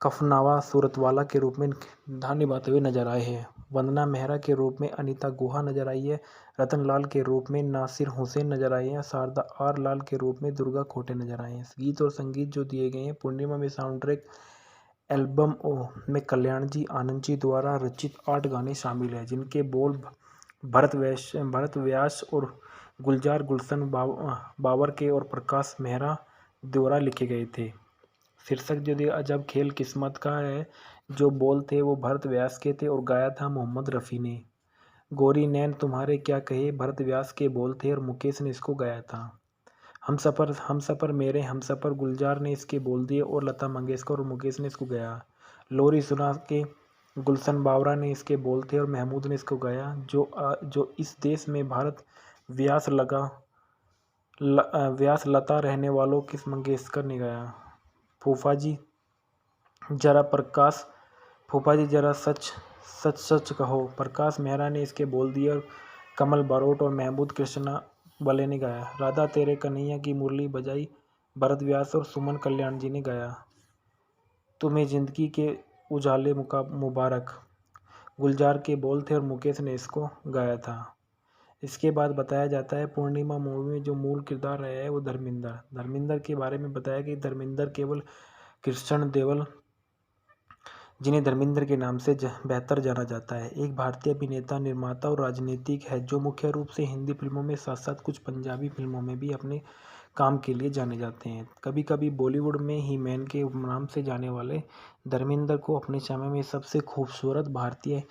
कफनावा सूरतवाला के रूप में किरदार निभाते हुए नजर आए हैं। वंदना मेहरा के रूप में अनीता गुहा नजर आई है। रतन लाल के रूप में नासिर हुसैन नजर आए हैं। शारदा आर लाल के रूप में दुर्गा खोटे नजर आए हैं। गीत और संगीत जो दिए गए हैं, पूर्णिमा में साउंड ट्रैक एल्बम में कल्याण जी आनंद जी द्वारा रचित 8 गाने शामिल हैं, जिनके बोल भरत व्यास और गुलजार गुलशन बावर के और प्रकाश मेहरा द्वारा लिखे गए थे। शीर्षक जो दिया अजब खेल किस्मत का है, जो बोल थे वो भरत व्यास के थे और गाया था मोहम्मद रफ़ी ने। गोरी नैन तुम्हारे क्या कहे भरत व्यास के बोल थे और मुकेश ने इसको गाया था। हम सफ़र मेरे हम सफ़र गुलजार ने इसके बोल दिए और लता मंगेशकर और मुकेश ने इसको गाया। लोरी सुना के गुलशन बावरा ने इसके बोल थे और महमूद ने इसको गाया। जो इस देश में भारत व्यास लता रहने वालों किस मंगेशकर ने गाया। फूफा जी जरा सच सच कहो, प्रकाश मेहरा ने इसके बोल दिए और कमल बारोट और महमूद कृष्णा बले ने गाया। राधा तेरे कन्हैया की मुरली बजाई भरत व्यास और सुमन कल्याण जी ने गाया। तुम्हें जिंदगी के उजाले मुबारक गुलजार के बोल थे और मुकेश ने इसको गाया था। इसके बाद बताया जाता है पूर्णिमा मूवी में जो मूल किरदार रहा है वो धर्मेंद्र के बारे में बताया कि धर्मेंद्र केवल कृष्ण देवल, जिन्हें धर्मेंद्र के नाम से बेहतर जाना जाता है, एक भारतीय अभिनेता, निर्माता और राजनीतिक है जो मुख्य रूप से हिंदी फिल्मों में साथ साथ कुछ पंजाबी फिल्मों में भी अपने काम के लिए जाने जाते हैं। कभी कभी बॉलीवुड में ही मैन के नाम से जाने वाले धर्मेंद्र को अपने समय में सबसे खूबसूरत भारतीय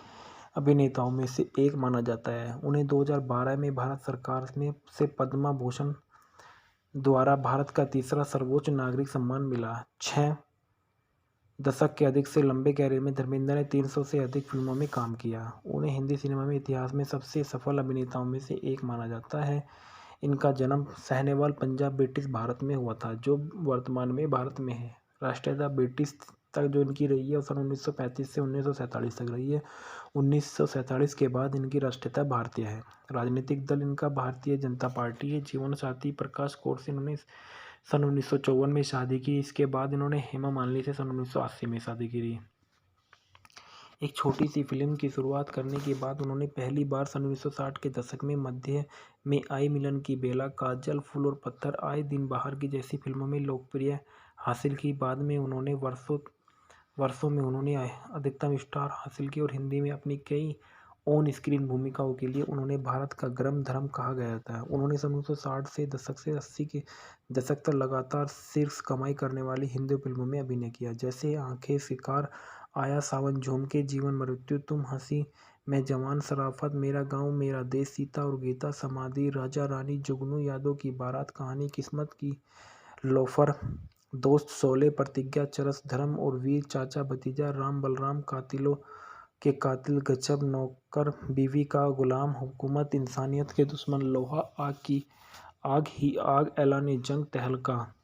अभिनेताओं में से एक माना जाता है। उन्हें 2012 में भारत सरकार से पद्म भूषण द्वारा भारत का तीसरा सर्वोच्च नागरिक सम्मान मिला। 6 दशक के अधिक से लंबे कैरियर में धर्मेंद्र ने 300 से अधिक फिल्मों में काम किया। उन्हें हिंदी सिनेमा में इतिहास में सबसे सफल अभिनेताओं में से एक माना जाता है। इनका जन्म साहिवाल, पंजाब, ब्रिटिश भारत में हुआ था, जो वर्तमान में भारत में है। राष्ट्रीयता ब्रिटिश तक जो इनकी रही है वो सन 1935 से 1947 तक रही है। 1947 के बाद इनकी राष्ट्रीयता भारतीय है। राजनीतिक दल इनका भारतीय जनता पार्टी है। जीवन साथी प्रकाश कौर से इन्होंने सन 1954 में शादी की। इसके बाद इन्होंने हेमा मालिनी से सन 1980 में शादी की। एक छोटी सी फिल्म की शुरुआत करने के बाद उन्होंने पहली बार सन 1960 के दशक में मध्य में आई मिलन की बेला, काजल, फूल और पत्थर, आए दिन बाहर की जैसी फिल्मों में लोकप्रिय हासिल की। बाद में उन्होंने वर्षों में उन्होंने अधिकतम स्टार हासिल किए और हिंदी में अपनी कई ऑन स्क्रीन भूमिकाओं के लिए उन्हें भारत का गरम धर्म कहा गया था। उन्होंने सन 1960 से दशक से 80 के दशक तक लगातार शीर्ष कमाई करने वाली हिंदी फिल्मों में अभिनय किया, जैसे आंखें, शिकार, आया सावन, झुमके, जीवन मृत्यु, तुम हंसी, मैं जवान, शराफत, मेरा गांव मेरा देश, सीता और गीता, समाधि, राजा रानी, जुगनू, यादों की बारात, कहानी, किस्मत की, लोफर, दोस्त, शोले, प्रतिज्ञा, चरस, धर्म और वीर, चाचा भतीजा, राम बलराम, कातिलों के कातिल, गजब, नौकर, बीवी का गुलाम, हुकूमत, इंसानियत के दुश्मन, लोहा, आग की आग ही आग, ऐलान जंग, तहलका,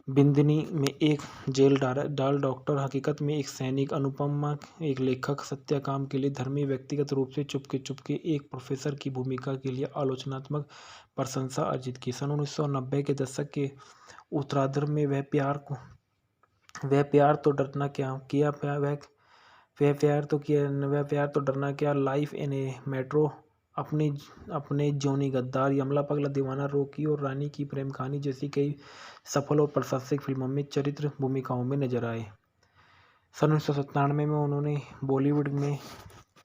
बिंदनी में एक जेल डाल डॉक्टर, हकीकत में एक सैनिक, अनुपमा एक लेखक, सत्याकाम के लिए धर्मी, व्यक्तिगत रूप से चुपके चुपके एक प्रोफेसर की भूमिका के लिए आलोचनात्मक प्रशंसा अर्जित की। सन 1990 के दशक के उत्तरार्ध में वह प्यार तो डरना क्या किया, वह प्यार तो डरना क्या, लाइफ इन ए मेट्रो, अपने जॉनी गद्दार, यमला पगला दीवाना, रॉकी और रानी की प्रेम कहानी जैसी कई सफल और प्रशंसित फिल्मों में चरित्र भूमिकाओं में नजर आए। सन 1997 में उन्होंने बॉलीवुड में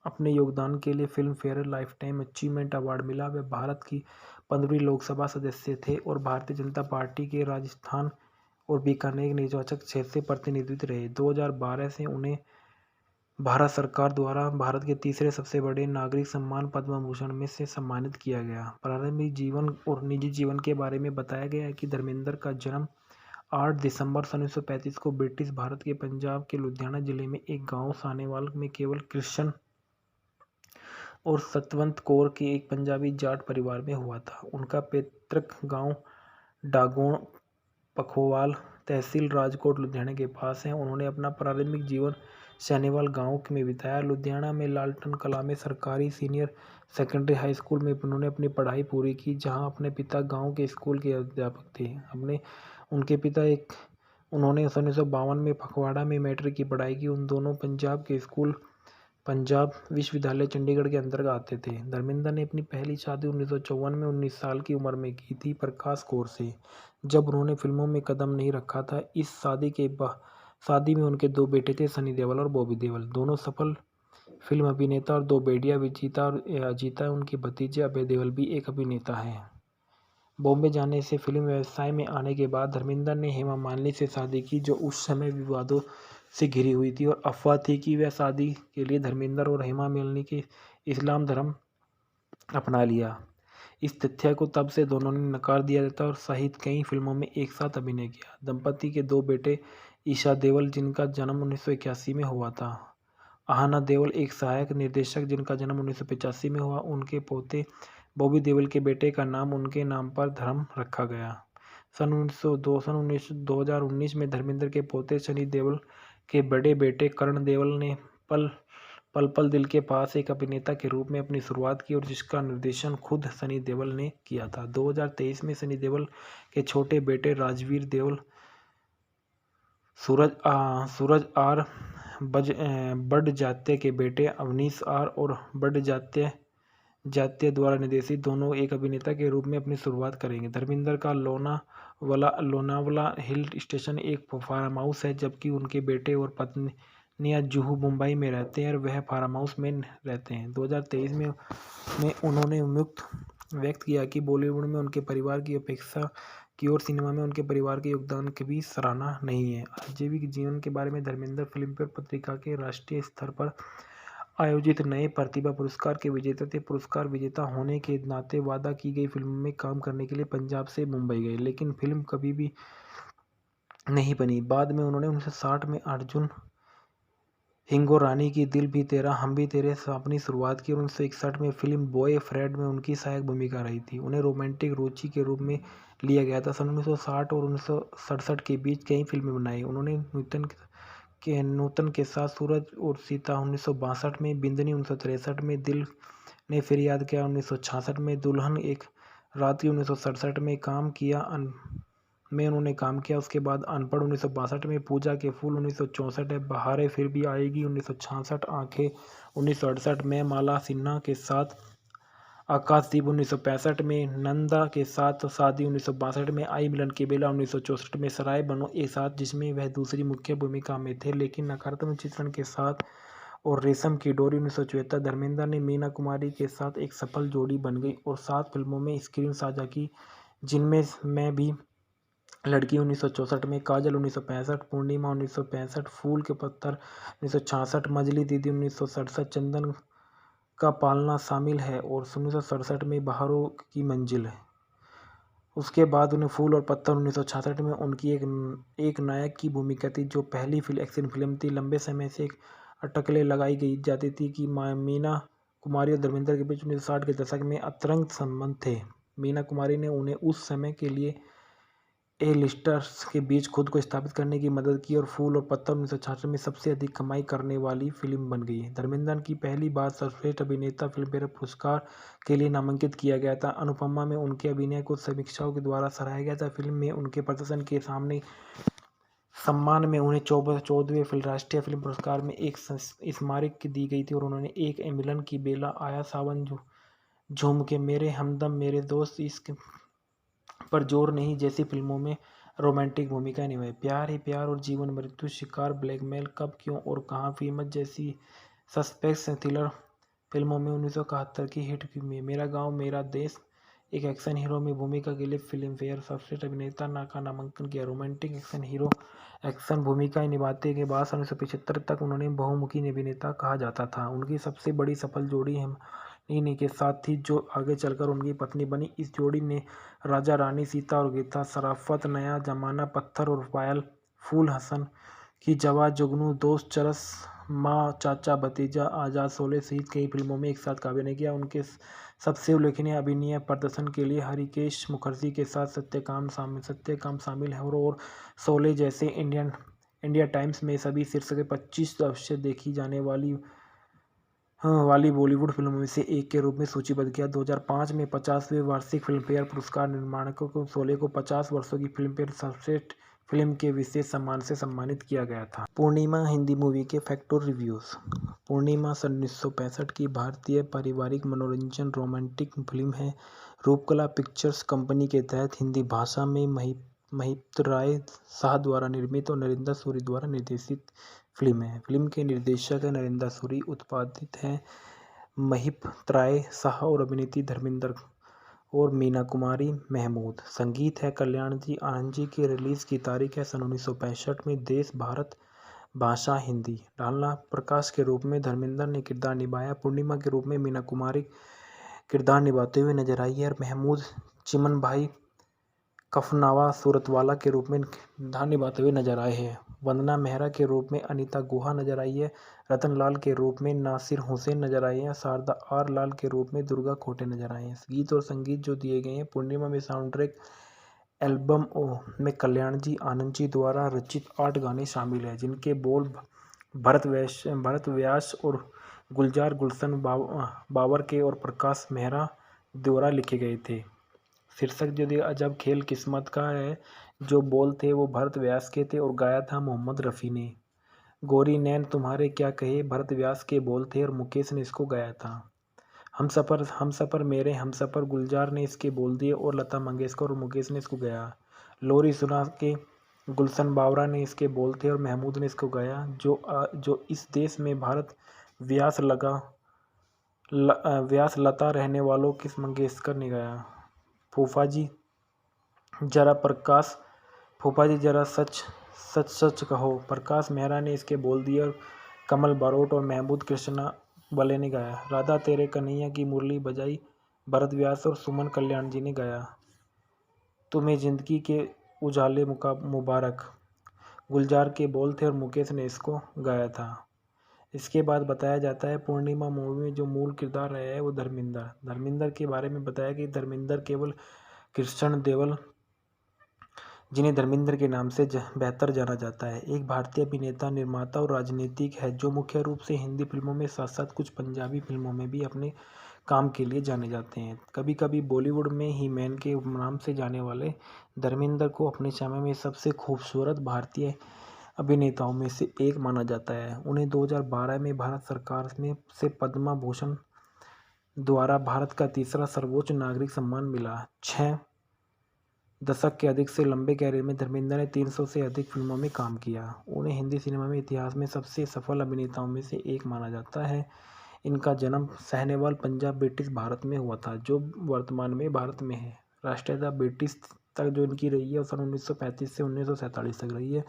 अपने योगदान के लिए film fair life time achievement award मिला। वे भारत की 15वीं लोकसभा सदस्य थे और भारतीय जनता पार्टी के राजस्थान और बीकानेर निर्वाचक क्षेत्र से प्रतिनिधित्व रहे। 2012 से उन्हें भारत सरकार द्वारा भारत के तीसरे सबसे बड़े नागरिक सम्मान पद्म भूषण में से सम्मानित किया गया। प्रारंभिक जीवन और निजी जीवन के बारे में बताया गया है कि धर्मेंद्र का जन्म 8 दिसंबर सन 1935 को ब्रिटिश भारत के पंजाब के लुधियाना जिले में एक गांव सानेवाल में केवल कृष्ण और सतवंत कौर के एक पंजाबी जाट परिवार में हुआ था। उनका पैतृक गांव डागोण पखोवाल, तहसील राजकोट, लुधियाना के पास है। उन्होंने अपना प्रारंभिक जीवन सानेवाल गांव में बिताया। लुधियाना में लालटन कला में सरकारी सीनियर सेकेंडरी हाई स्कूल में उन्होंने अपनी पढ़ाई पूरी की, जहां अपने पिता गांव के स्कूल के अध्यापक थे। उनके पिता उन्होंने सन 1952 में फगवाड़ा में मैट्रिक की पढ़ाई की। उन दोनों पंजाब के स्कूल पंजाब विश्वविद्यालय चंडीगढ़ के अंतर्गत आते थे। धर्मेंद्र ने अपनी पहली शादी 1954 में 19 साल की उम्र में की थी, प्रकाश कौर से, जब उन्होंने फिल्मों में कदम नहीं रखा था। इस शादी में उनके 2 बेटे थे, सनी देओल और बॉबी देओल, दोनों सफल फिल्म अभिनेता, और 2 बेटियां विजिता और अजीता। उनके भतीजे अभय देओल भी एक अभिनेता हैं। बॉम्बे जाने से फिल्म व्यवसाय में आने के बाद धर्मेंद्र ने हेमा मालिनी से शादी की, जो उस समय विवादों से घिरी हुई थी और अफवाह थी कि वह शादी के लिए धर्मेंद्र और हेमा मालिनी के इस्लाम धर्म अपना लिया। इस तथ्य को तब से दोनों ने नकार दिया था और सहित कई फिल्मों में एक साथ अभिनय किया। दंपति के 2 बेटे ईशा देओल, जिनका जन्म 1981 में हुआ था, आहना देओल एक सहायक निर्देशक, जिनका जन्म 1985 में हुआ। उनके पोते बॉबी देओल के बेटे का नाम उनके नाम पर धर्म रखा गया। सन 2019 में धर्मेंद्र के पोते सनी देओल के बड़े बेटे करण देओल ने पल पल दिल के पास एक अभिनेता के रूप में अपनी शुरुआत की, और जिसका निर्देशन खुद सनी देओल ने किया था। 2023 में सनी देओल के छोटे बेटे राजवीर देओल, सूरज आर बड़जात्या के बेटे अवनीश आर और बड़जात्या द्वारा निर्देशित दोनों एक अभिनेता के रूप में अपनी शुरुआत करेंगे। धर्मेंद्र का लोनावला हिल स्टेशन एक फार्म हाउस है, जबकि उनके बेटे और पत्नियां जुहू मुंबई में रहते हैं और वह फार्म हाउस में रहते हैं। 2023 में उन्होंने व्यक्त किया कि बॉलीवुड में उनके परिवार की अपेक्षा की और सिनेमा में उनके परिवार के योगदान की भी सराहना नहीं है। आजीविक जीवन के बारे में धर्मेंद्र फिल्मफेयर पत्रिका के राष्ट्रीय स्तर पर आयोजित नए प्रतिभा पुरस्कार के विजेता थे। पुरस्कार विजेता होने के नाते वादा की गई फिल्मों में काम करने के लिए पंजाब से मुंबई गए, लेकिन फिल्म कभी भी नहीं बनी। बाद में उन्होंने 1960 में अर्जुन हिंगो रानी की दिल भी तेरा हम भी तेरे से अपनी शुरुआत की और 1961 में फिल्म बॉय फ्रेड में उनकी सहायक भूमिका रही थी। उन्हें रोमांटिक रुचि के रूप में लिया गया था। सन 1960 और 1967 के बीच कई फिल्में बनाई। उन्होंने नूतन के साथ सूरज और सीता 1962 में, बिंदनी 1963 में, दिल ने फिर याद किया 1966 में, दुल्हन एक रात्रि 1967 में उन्होंने काम किया। उसके बाद अनपढ़ 1962 में, पूजा के फूल 1964 है, बहारें फिर भी आएगी 1966, आंखें 1968 में, माला सिन्हा के साथ आकाशदीप 1965 में, नंदा के साथ शादी 1962 में, आई मिलन की बेला 1964 में, सराय बनो एक साथ जिसमें वह दूसरी मुख्य भूमिका में थे लेकिन नकारात्मक चित्रण के साथ, और रेशम की डोरी 1974। धर्मेंद्र ने मीना कुमारी के साथ एक सफल जोड़ी बन गई और 7 फिल्मों में स्क्रीन साझा की, जिनमें मैं भी लड़की 1964 में, काजल 1965, पूर्णिमा 1965, फूल के पत्थर 1966, मजली दीदी 1967, चंदन का पालना शामिल है और 1967 में बहारों की मंजिल है। उसके बाद उन्हें फूल और पत्थर 1966 में उनकी एक नायक की भूमिका थी जो पहली एक्शन फिल्म थी। लंबे समय से अटकलें लगाई गई जाती थी कि मीना कुमारी और धर्मेंद्र के बीच 1960 के दशक में अंतरंग संबंध थे। मीना कुमारी ने उन्हें उस समय के लिए ए लिस्टर्स के बीच खुद को स्थापित करने की मदद की और फूल और पत्थर 1966 में सबसे अधिक कमाई करने वाली फिल्म बन गई। धर्मेंद्र की पहली बार सर्वश्रेष्ठ अभिनेता फिल्मफेयर पुरस्कार के लिए नामांकित किया गया था। अनुपमा में उनके अभिनय को समीक्षकों के द्वारा सराहा गया था। फिल्म में उनके प्रदर्शन के सम्मान में उन्हें 14वें राष्ट्रीय फिल्म पुरस्कार में एक स्मारक दी गई थी और उन्होंने एक मिलन की बेला, आया सावन झूम के, मेरे हमदम, मेरे दोस्त, इश्क पर जोर नहीं जैसी फिल्मों में रोमांटिक भूमिका निभाई। प्यार है प्यार और जीवन मृत्यु, शिकार, ब्लैकमेल, कब, क्यों और कहाँ, फीमत जैसी सस्पेंस थ्रिलर फिल्मों में 1971 की हिट फिल्म मेरा गांव मेरा देश, एक एक्शन हीरो में भूमिका के लिए फिल्म फेयर सर्वश्रेष्ठ अभिनेता का नामांकन किया। रोमांटिक एक्शन हीरो एक्शन भूमिकाएं निभाते के बाद 1975 तक उन्होंने बहुमुखी अभिनेता कहा जाता था। उनकी सबसे बड़ी सफल जोड़ी हिमानी के साथ थी जो आगे चलकर उनकी पत्नी बनी। इस जोड़ी ने राजा रानी, सीता और गीता, शराफत, नया जमाना, पत्थर और पायल, फूल, हसन की जवा, जुगनू, दोस्त, चरस, माँ, चाचा, भतीजा, आजाद, शोले सहित कई फिल्मों में एक साथ अभिनय किया। उनके सबसे उल्लेखनीय अभिनय प्रदर्शन के लिए हरिकेश मुखर्जी के साथ सत्यकाम शामिल है और शोले जैसे इंडिया टाइम्स में सभी शीर्षक 25 अवश्य देखी जाने वाली बॉलीवुड फिल्मों में से एक के रूप में सूचीबद्ध किया। 2005 में 50वें वार्षिक फिल्मफेयर पुरस्कार निर्माणकों को शोले को 50 वर्षों की फिल्मफेयर सर्वश्रेष्ठ फिल्म के विशेष सम्मान से सम्मानित किया गया था। पूर्णिमा हिंदी मूवी के फैक्ट और रिव्यूज़। पूर्णिमा 1965 की भारतीय पारिवारिक मनोरंजन रोमांटिक फिल्म है। रूपकला पिक्चर्स कंपनी के तहत हिंदी भाषा में महिप राय शाह द्वारा निर्मित और नरेंद्र सूरी द्वारा निर्देशित फिल्म है। फिल्म के निर्देशक है नरेंद्र सूरी, उत्पादित है महिप राय शाह और अभिनेत्री धर्मेंद्र और मीना कुमारी महमूद। संगीत है कल्याण जी आनंद जी की। रिलीज की तारीख है सन 1965 में। देश भारत, भाषा हिंदी। डालना प्रकाश के रूप में धर्मेंद्र ने किरदार निभाया। पूर्णिमा के रूप में मीना कुमारी किरदार निभाते हुए नजर आई है और महमूद चिमन भाई कफनावा सूरतवाला के रूप में किरदार निभाते हुए नजर आए हैं। वंदना मेहरा के रूप में अनीता गुहा नजर आई है। रतन लाल के रूप में नासिर हुसैन नजर आए हैं। शारदा आर लाल के रूप में दुर्गा खोटे नजर आए हैं। गीत और संगीत जो दिए गए हैं, पूर्णिमा में साउंड ट्रैक एल्बम में कल्याण जी आनंद जी द्वारा रचित 8 गाने शामिल हैं जिनके बोल भरत व्यास और गुलजार गुलशन बाबर के और प्रकाश मेहरा द्वारा लिखे गए थे। शीर्षक जो दिया अजब खेल किस्मत का है, जो बोल थे वो भरत व्यास के थे और गाया था मोहम्मद रफ़ी ने। गोरी नैन तुम्हारे क्या कहे भरत व्यास के बोल थे और मुकेश ने इसको गाया था। हम सफ़र मेरे हम सफ़र गुलजार ने इसके बोल दिए और लता मंगेशकर और मुकेश ने इसको गाया। लोरी सुना के गुलशन बावरा ने इसके बोल थे और महमूद ने इसको गाया। जो इस देश में भारत व्यास लता रहने वालों किस मंगेशकर ने गाया। फूफा जी जरा सच कहो, प्रकाश मेहरा ने इसके बोल दिए और कमल बारोट और महमूद कृष्णा बले ने गाया। राधा तेरे कन्हैया की मुरली बजाई भरत व्यास और सुमन कल्याण जी ने गाया। तुम्हें जिंदगी के उजाले मुबारक गुलजार के बोल थे और मुकेश ने इसको गाया था। इसके बाद बताया जाता है पूर्णिमा मूवी में जो मूल किरदार रहा है वो धर्मेंद्र के बारे में बताया कि धर्मेंद्र केवल कृष्ण देवल, जिन्हें धर्मेंद्र के नाम से बेहतर जाना जाता है, एक भारतीय अभिनेता, निर्माता और राजनीतिक है जो मुख्य रूप से हिंदी फिल्मों में साथ साथ कुछ पंजाबी फिल्मों में भी अपने काम के लिए जाने जाते हैं। कभी कभी बॉलीवुड में ही मैन के नाम से जाने वाले धर्मेंद्र को अपने समय में सबसे खूबसूरत भारतीय अभिनेताओं में से एक माना जाता है। उन्हें 2012 में भारत सरकार से पद्म भूषण द्वारा भारत का तीसरा सर्वोच्च नागरिक सम्मान मिला। 6 दशक के अधिक से लंबे कैरियर में धर्मेंद्र ने 300 से अधिक फिल्मों में काम किया। उन्हें हिंदी सिनेमा में इतिहास में सबसे सफल अभिनेताओं में से एक माना जाता है। इनका जन्म साहिनेवाल, पंजाब, ब्रिटिश भारत में हुआ था, जो वर्तमान में भारत में है। राष्ट्रीयता ब्रिटिश तक जो इनकी रही है वो सन 1935 से 1947 तक रही है।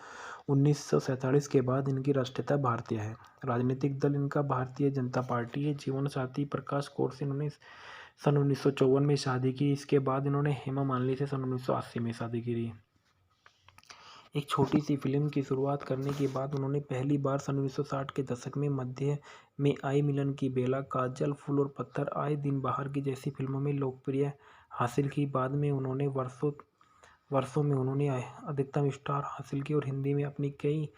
1947 के बाद इनकी राष्ट्रीयता भारतीय है। राजनीतिक दल इनका भारतीय जनता पार्टी है। जीवन साथी प्रकाश कौर से इन्होंने सन 1954 में शादी की। इसके बाद इन्होंने हेमा मालिनी से सन 1980 में शादी की। एक छोटी सी फिल्म की शुरुआत करने के बाद उन्होंने पहली बार सन 1960 के दशक में मध्य में आई मिलन की बेला, काजल, फूल और पत्थर, आए दिन बाहर की जैसी फिल्मों में लोकप्रिय हासिल की। बाद में उन्होंने वर्षों में उन्होंने अधिकतम स्टार हासिल की और हिंदी में अपनी कई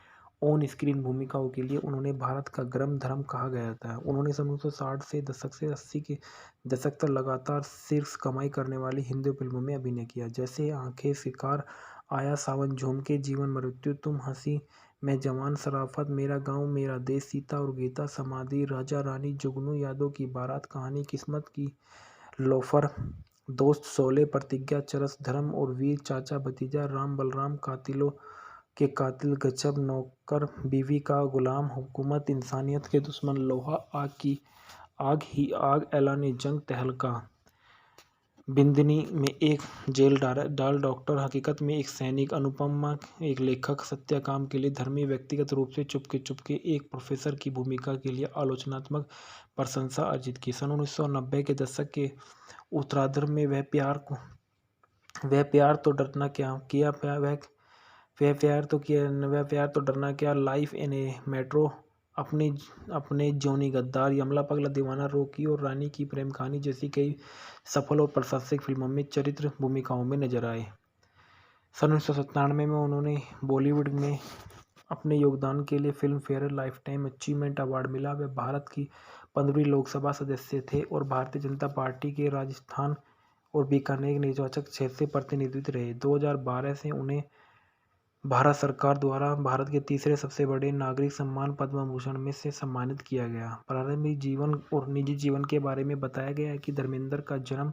ऑन स्क्रीन भूमिकाओं के लिए उन्होंने भारत का गर्म धर्म कहा गया था। उन्होंने सन 1960 से दशक से 80 के दशक तक लगातार शीर्ष कमाई करने वाली हिंदी फिल्मों में अभिनय किया, जैसे आंखें, शिकार, आया सावन, झुमके, जीवन मृत्यु, तुम हंसी, मैं जवान, शराफत, मेरा गांव मेरा देश, सीता और गीता, समाधि, राजा रानी, जुगनू, यादों की बारात, कहानी, किस्मत की, लोफर, दोस्त, शोले, प्रतिज्ञा, चरस, धर्म और वीर, चाचा भतीजा, राम बलराम, कातिलों के कातिल, गजब, नौकर, बीवी का गुलाम, हुकूमत, इंसानियत के दुश्मन, लोहा, आग ही आग, ऐलान जंग, तहलका, बिंदनी में एक जेल डाल डॉक्टर, हकीकत में एक सैनिक, अनुपमा एक लेखक, सत्याकाम के लिए धर्मी, व्यक्तिगत रूप से चुपके चुपके एक प्रोफेसर की भूमिका के लिए आलोचनात्मक प्रशंसा अर्जित की। सन 1990 के दशक के उत्तरार्ध में वह प्यार तो डरना क्या, लाइफ इन ए मेट्रो, अपने जॉनी गद्दार, यमला पगला दीवाना, रॉकी और रानी की प्रेम कहानी जैसी कई सफल और प्रशंसित फिल्मों में चरित्र भूमिकाओं में नजर आए। सन 1997 में उन्होंने बॉलीवुड में अपने योगदान के लिए film fair lifetime achievement award मिला। वे भारत की 15वीं लोकसभा सदस्य थे और भारतीय जनता पार्टी के राजस्थान और बीकानेर निर्वाचक क्षेत्र से प्रतिनिधित्व रहे। 2012 से उन्हें भारत सरकार द्वारा भारत के तीसरे सबसे बड़े नागरिक सम्मान पद्म भूषण में से सम्मानित किया गया। प्रारंभिक जीवन और निजी जीवन के बारे में बताया गया है कि धर्मेंद्र का जन्म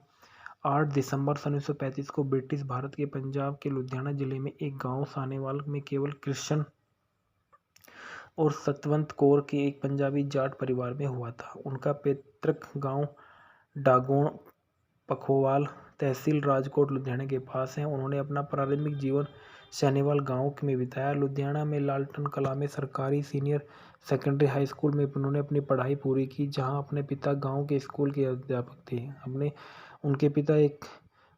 8 दिसंबर सन 1935 को ब्रिटिश भारत के पंजाब के लुधियाना जिले में एक गांव सानेवाल में केवल कृष्ण और सतवंत कौर के एक पंजाबी जाट परिवार में हुआ था। उनका पैतृक गांव डागोण, पखोवाल, तहसील राजकोट, लुधियाना के पास है। उन्होंने अपना प्रारंभिक जीवन सानेवाल गांव में बिताया। लुधियाना में लालटन कला में सरकारी सीनियर सेकेंडरी हाई स्कूल में उन्होंने अपनी पढ़ाई पूरी की, जहां अपने पिता गांव के स्कूल के अध्यापक थे। उनके पिता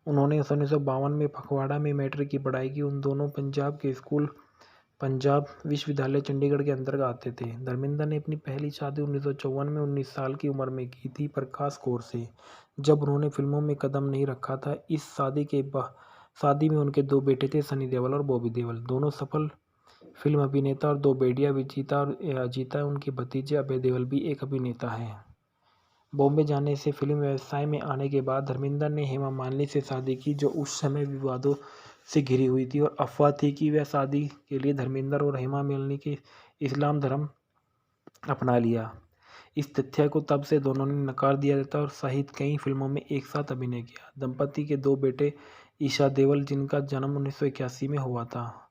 उन्होंने 1952 में फगवाड़ा में मैट्रिक की पढ़ाई की। उन दोनों पंजाब के स्कूल पंजाब विश्वविद्यालय चंडीगढ़ के अंतर्गत आते थे। धर्मेंद्र ने अपनी पहली शादी 1954 में 19 साल की उम्र में की थी, प्रकाश कौर से, जब उन्होंने फिल्मों में कदम नहीं रखा था। इस शादी में उनके 2 बेटे थे, सनी देओल और बॉबी देओल, दोनों सफल फिल्म अभिनेता और 2 बेटियां विजीता और अजीता। उनके भतीजे अभय देओल भी एक अभिनेता हैं। बॉम्बे जाने से फिल्म व्यवसाय में आने के बाद धर्मेंद्र ने हेमा मालिनी से शादी की, जो उस समय विवादों से घिरी हुई थी और अफवाह थी कि वह शादी के लिए धर्मेंद्र और हेमा मालिनी के इस्लाम धर्म अपना लिया। इस तथ्य को तब से दोनों ने नकार दिया जाता और सहित कई फिल्मों में एक साथ अभिनय किया। दंपति के 2 बेटे ईशा देओल, जिनका जन्म 1981 में हुआ था,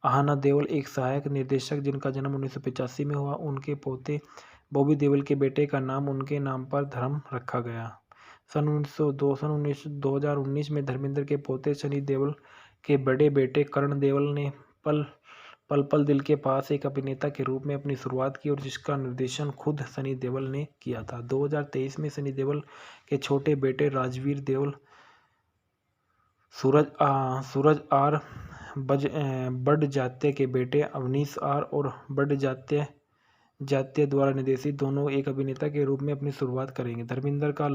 आहना देओल एक सहायक निर्देशक, जिनका जन्म 1985 में हुआ। उनके पोते बॉबी देओल के बेटे का नाम उनके नाम पर धर्म रखा गया। सन 2019 में धर्मेंद्र के पोते सनी देओल के बड़े बेटे करण देओल ने पल पल दिल के पास एक अभिनेता के रूप में अपनी शुरुआत की और जिसका निर्देशन खुद सनी देओल ने किया था। 2023 में सनी देओल के छोटे बेटे राजवीर देओल, सूरज आर बड जात्य के बेटे अवनीश आर और बड जात्य द्वारा निर्देशित दोनों एक अभिनेता के रूप में अपनी शुरुआत करेंगे। धर्मेंद्र का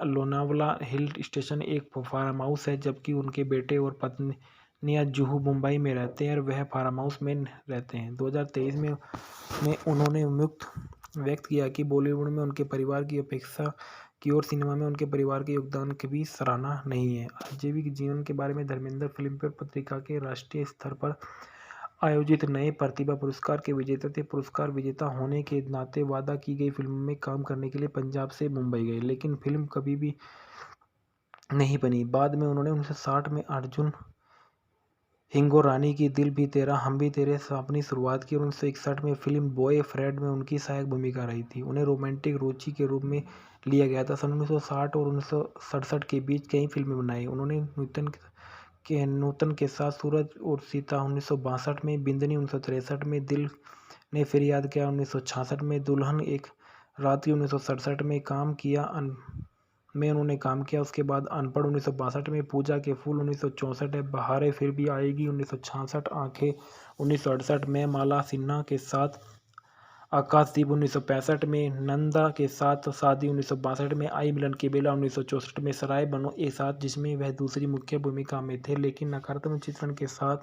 लोनावला हिल स्टेशन एक फार्म हाउस है, जबकि उनके बेटे और पत्नियां जुहू, मुंबई में रहते हैं और वह फार्म हाउस में रहते हैं। 2023 में उन्होंने व्यक्त किया कि बॉलीवुड में उनके परिवार की अपेक्षा की और सिनेमा में उनके परिवार के योगदान की भी सराहना नहीं है। आजीविक जीवन के बारे में धर्मेंद्र फिल्मफेयर पत्रिका के राष्ट्रीय स्तर पर आयोजित नए प्रतिभा पुरस्कार के विजेता थे। पुरस्कार विजेता होने के नाते वादा की गई फिल्मों में काम करने के लिए पंजाब से मुंबई गए, लेकिन फिल्म कभी भी नहीं बनी। बाद में उन्होंने 1960 में अर्जुन हिंगोरानी की दिल भी तेरा हम भी तेरे से अपनी शुरुआत की और 1961 में फिल्म बॉय फ्रेड में उनकी सहायक भूमिका रही थी। उन्हें रोमांटिक रुचि के रूप में लिया गया था। सन 1960 और 1967 के बीच कई फिल्में बनाई उन्होंने। नूतन के साथ सूरज और सीता 1962 में, बिंदनी 1963 में, दिल ने फिर याद किया 1966 में, दुल्हन एक रात्रि 1967 में उन्होंने काम किया। उसके बाद अनपढ़ 1962 में, पूजा के फूल 1964 है, बहारें फिर भी आएगी 1966, आंखें 1968 में, माला सिन्हा के साथ आकाशदीप 1965 में, नंदा के साथ शादी 1962 में, आई मिलन की बेला 1964 में, सराय बनो ए साथ जिसमें वह दूसरी मुख्य भूमिका में थे लेकिन नकारात्मक चित्रण के साथ,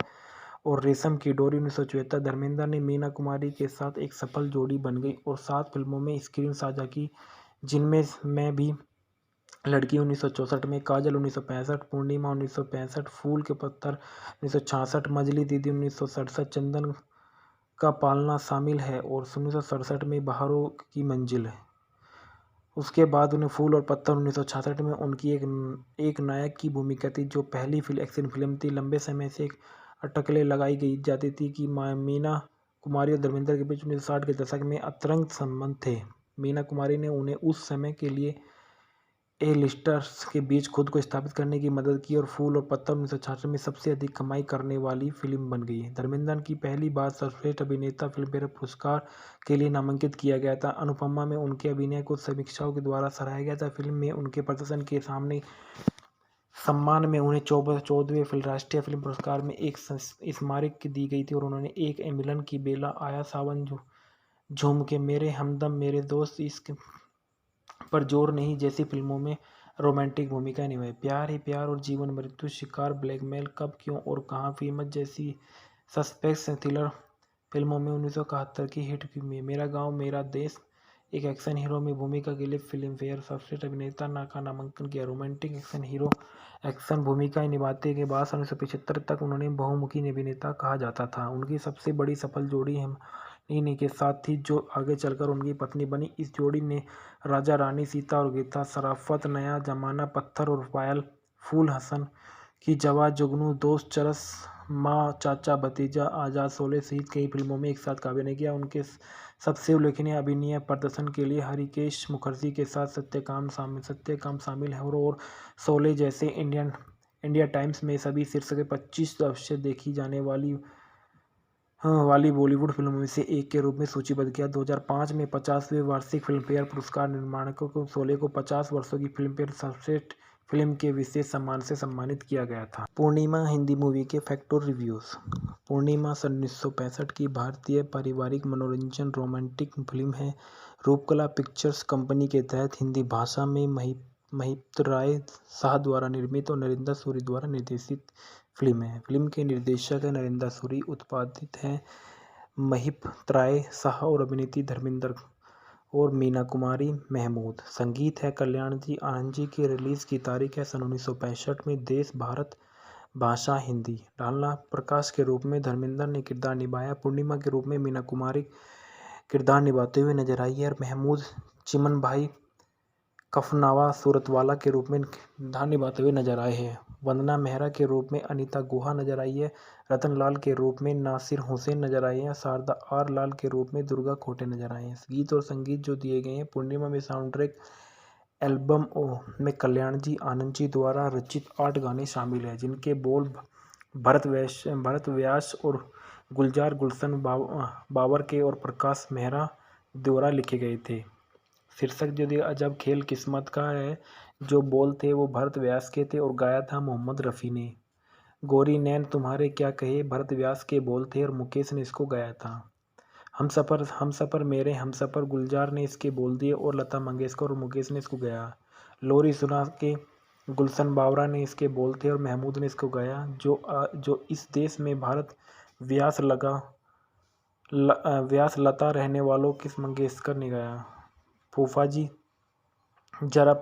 और रेशम की डोरी 1974। धर्मेंद्र ने मीना कुमारी के साथ एक सफल जोड़ी बन गई और 7 फिल्मों में स्क्रीन साझा की, जिनमें मैं भी लड़की 1964 में, काजल 1965, पूर्णिमा 1965, फूल के पत्थर 1966, मजली दीदी 1967, चंदन का पालना शामिल है और 1967 में बहारों की मंजिल है। उसके बाद उन्हें फूल और पत्थर 1966 में उनकी एक नायक की भूमिका थी, जो पहली एक्शन फिल्म थी। लंबे समय से अटकलें लगाई गई जाती थी कि मीना कुमारी और धर्मेंद्र के बीच 1960 के दशक में अंतरंग संबंध थे। मीना कुमारी ने उन्हें उस समय के लिए ए लिस्टर्स के बीच खुद को स्थापित करने की मदद की और फूल और पत्थर 1966 में सबसे अधिक कमाई करने वाली फिल्म बन गई। धर्मेंद्र की पहली बार सर्वश्रेष्ठ अभिनेता फिल्मफेयर पुरस्कार के लिए नामांकित किया गया था। अनुपमा में उनके अभिनय को समीक्षकों के द्वारा सराहा गया था। फिल्म में उनके प्रदर्शन के सम्मान में उन्हें 14वें राष्ट्रीय फिल्म पुरस्कार में एक स्मारक दी गई थी और उन्होंने एक मिलन की बेला, आया सावन झूम के, मेरे हमदम, मेरे दोस्त, इश्क पर जोर नहीं जैसी फिल्मों में रोमांटिक भूमिका निभाई। प्यार ही प्यार और जीवन मृत्यु, शिकार, ब्लैकमेल, कब, क्यों और कहाँ, फीमत जैसी सस्पेंस थ्रिलर फिल्मों में 1971 की हिट फिल्म मेरा गांव मेरा देश, एक एक्शन हीरो में भूमिका के लिए फिल्मफेयर सर्वश्रेष्ठ अभिनेता का नामांकन किया। रोमांटिक एक्शन हीरो एक्शन भूमिकाएं निभाते के बाद 1975 तक उन्होंने बहुमुखी अभिनेता कहा जाता था। उनकी सबसे बड़ी सफल जोड़ी हिमानी के साथ थी, जो आगे चलकर उनकी पत्नी बनी। इस जोड़ी ने राजा रानी, सीता और गीता, शराफत, नया जमाना, पत्थर और पायल, फूल, हसन की जवा, जुगनू, दोस्त, चरस, माँ, चाचा, भतीजा, आजाद, शोले सहित कई फिल्मों में एक साथ अभिनय किया। उनके सबसे उल्लेखनीय अभिनय प्रदर्शन के लिए हरिकेश मुखर्जी के साथ सत्यकाम शामिल है और शोले जैसे इंडिया टाइम्स में सभी शीर्षक 25 अवश्य देखी जाने वाली बॉलीवुड फिल्मों में से एक के रूप में सूचीबद्ध किया। 2005 में 50वें वार्षिक फिल्मफेयर पुरस्कार निर्माणकों को शोले को 50 वर्षों की फिल्मफेयर सर्वश्रेष्ठ फिल्म के विशेष सम्मान से सम्मानित किया गया था। पूर्णिमा हिंदी मूवी के फैक्ट और रिव्यूज। पूर्णिमा सन 1965 की भारतीय पारिवारिक मनोरंजन रोमांटिक फिल्म है। रूपकला पिक्चर्स कंपनी के तहत हिंदी भाषा में महिप राय शाह द्वारा निर्मित और नरेंद्र सूरी द्वारा निर्देशित फिल्म है। फिल्म के निर्देशक है नरेंद्र सूरी, उत्पादित है महिप राय शाह और अभिनेत्री धर्मेंद्र और मीना कुमारी महमूद। संगीत है कल्याण जी आनंद जी की। रिलीज की तारीख है सन 1965 में। देश भारत, भाषा हिंदी। डालना प्रकाश के रूप में धर्मेंद्र ने किरदार निभाया। पूर्णिमा के रूप में मीना कुमारी किरदार निभाते हुए नजर आई है और महमूद चिमन भाई कफनावा सूरतवाला के रूप में किरदार निभाते हुए नजर आए हैं। वंदना मेहरा के रूप में अनीता गुहा नजर आई है। रतन लाल के रूप में नासिर हुसैन नजर आए हैं। शारदा आर लाल के रूप में दुर्गा खोटे नजर आए हैं। गीत और संगीत जो दिए गए हैं, पूर्णिमा में साउंड ट्रैक एल्बम में कल्याण जी आनंद जी द्वारा रचित 8 गाने शामिल हैं, जिनके बोल भरत व्यास और गुलजार गुलशन बाबर के और प्रकाश मेहरा द्वारा लिखे गए थे। शीर्षक जो दिया अजब खेल किस्मत का है, जो बोल थे वो भरत व्यास के थे और गाया था मोहम्मद रफ़ी ने। गोरी नैन तुम्हारे क्या कहे भरत व्यास के बोल थे और मुकेश ने इसको गाया था। हम सफ़र मेरे हम सफ़र गुलजार ने इसके बोल दिए और लता मंगेशकर और मुकेश ने इसको गाया। लोरी सुना के गुलशन बावरा ने इसके बोल थे और महमूद ने इसको गाया। जो इस देश में भारत व्यास लता रहने वालों किस मंगेशकर ने गाया। फूफा जी जरा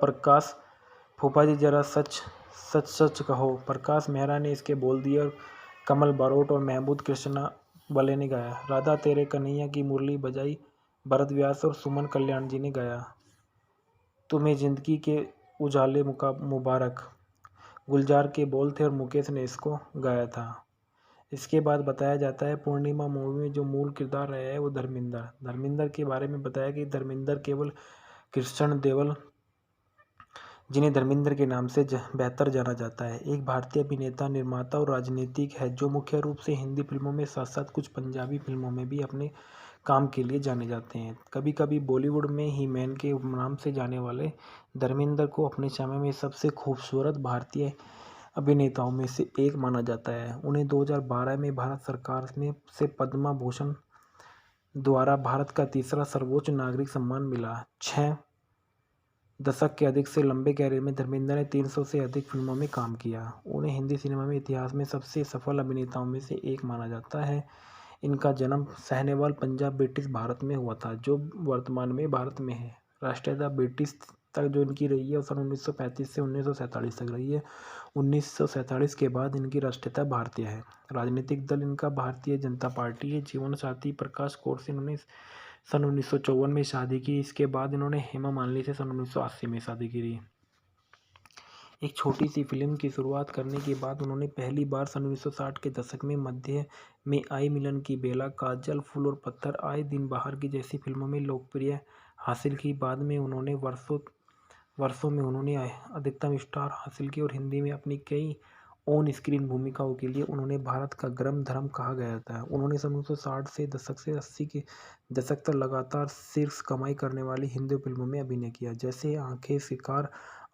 सच कहो, प्रकाश मेहरा ने इसके बोल दिए और कमल बारोट और महमूद कृष्णा बले ने गाया। राधा तेरे कन्हैया की मुरली बजाई भरत व्यास और सुमन कल्याण जी ने गाया। तुम्हें जिंदगी के उजाले मुबारक गुलजार के बोल थे और मुकेश ने इसको गाया था। इसके बाद बताया जाता है पूर्णिमा मूवी में जो मूल किरदार रहा है वो धर्मिंदर के बारे में बताया कि धर्मिंदर केवल कृष्ण देवल जिन्हें धर्मिंदर के नाम से बेहतर जाना जाता है, एक भारतीय अभिनेता, निर्माता और राजनीतिक है जो मुख्य रूप से हिंदी फिल्मों में साथ साथ कुछ पंजाबी फिल्मों में भी अपने काम के लिए जाने जाते हैं। कभी कभी बॉलीवुड में ही मैन के नाम से जाने वाले धर्मिंदर को अपने समय में सबसे खूबसूरत भारतीय अभिनेताओं में से एक माना जाता है। उन्हें 2012 में भारत सरकार से पद्म भूषण द्वारा भारत का तीसरा सर्वोच्च नागरिक सम्मान मिला। 6 दशक के अधिक से लंबे कैरियर में धर्मेंद्र ने 300 से अधिक फिल्मों में काम किया। उन्हें हिंदी सिनेमा में इतिहास में सबसे सफल अभिनेताओं में से एक माना जाता है। इनका जन्म साहिनेवाल, पंजाब, ब्रिटिश भारत में हुआ था, जो वर्तमान में भारत में है। राष्ट्रीयता ब्रिटिश तक जो इनकी रही है वो सन 1935 से 1947 तक रही है। 1947 के बाद इनकी राष्ट्रीयता भारतीय है। राजनीतिक दल इनका भारतीय जनता पार्टी है। जीवन साथी प्रकाश कौर से इन्होंने सन 1954 में शादी की। इसके बाद इन्होंने हेमा मालिनी से सन 1980 में शादी की। एक छोटी सी फिल्म की शुरुआत करने के बाद उन्होंने पहली बार सन 1960 के दशक में मध्य में आई मिलन की बेला, काजल, फूल और पत्थर, आए दिन बाहर की जैसी फिल्मों में लोकप्रिय हासिल की। बाद में उन्होंने वर्षों में उन्होंने अधिकतम स्टार हासिल की और हिंदी में अपनी कई ऑन स्क्रीन भूमिकाओं के लिए उन्होंने भारत का गर्म धर्म कहा गया था। उन्होंने सन 1960 से दशक से 80 के दशक तक लगातार शीर्ष कमाई करने वाली हिंदी फिल्मों में अभिनय किया, जैसे आंखें, शिकार,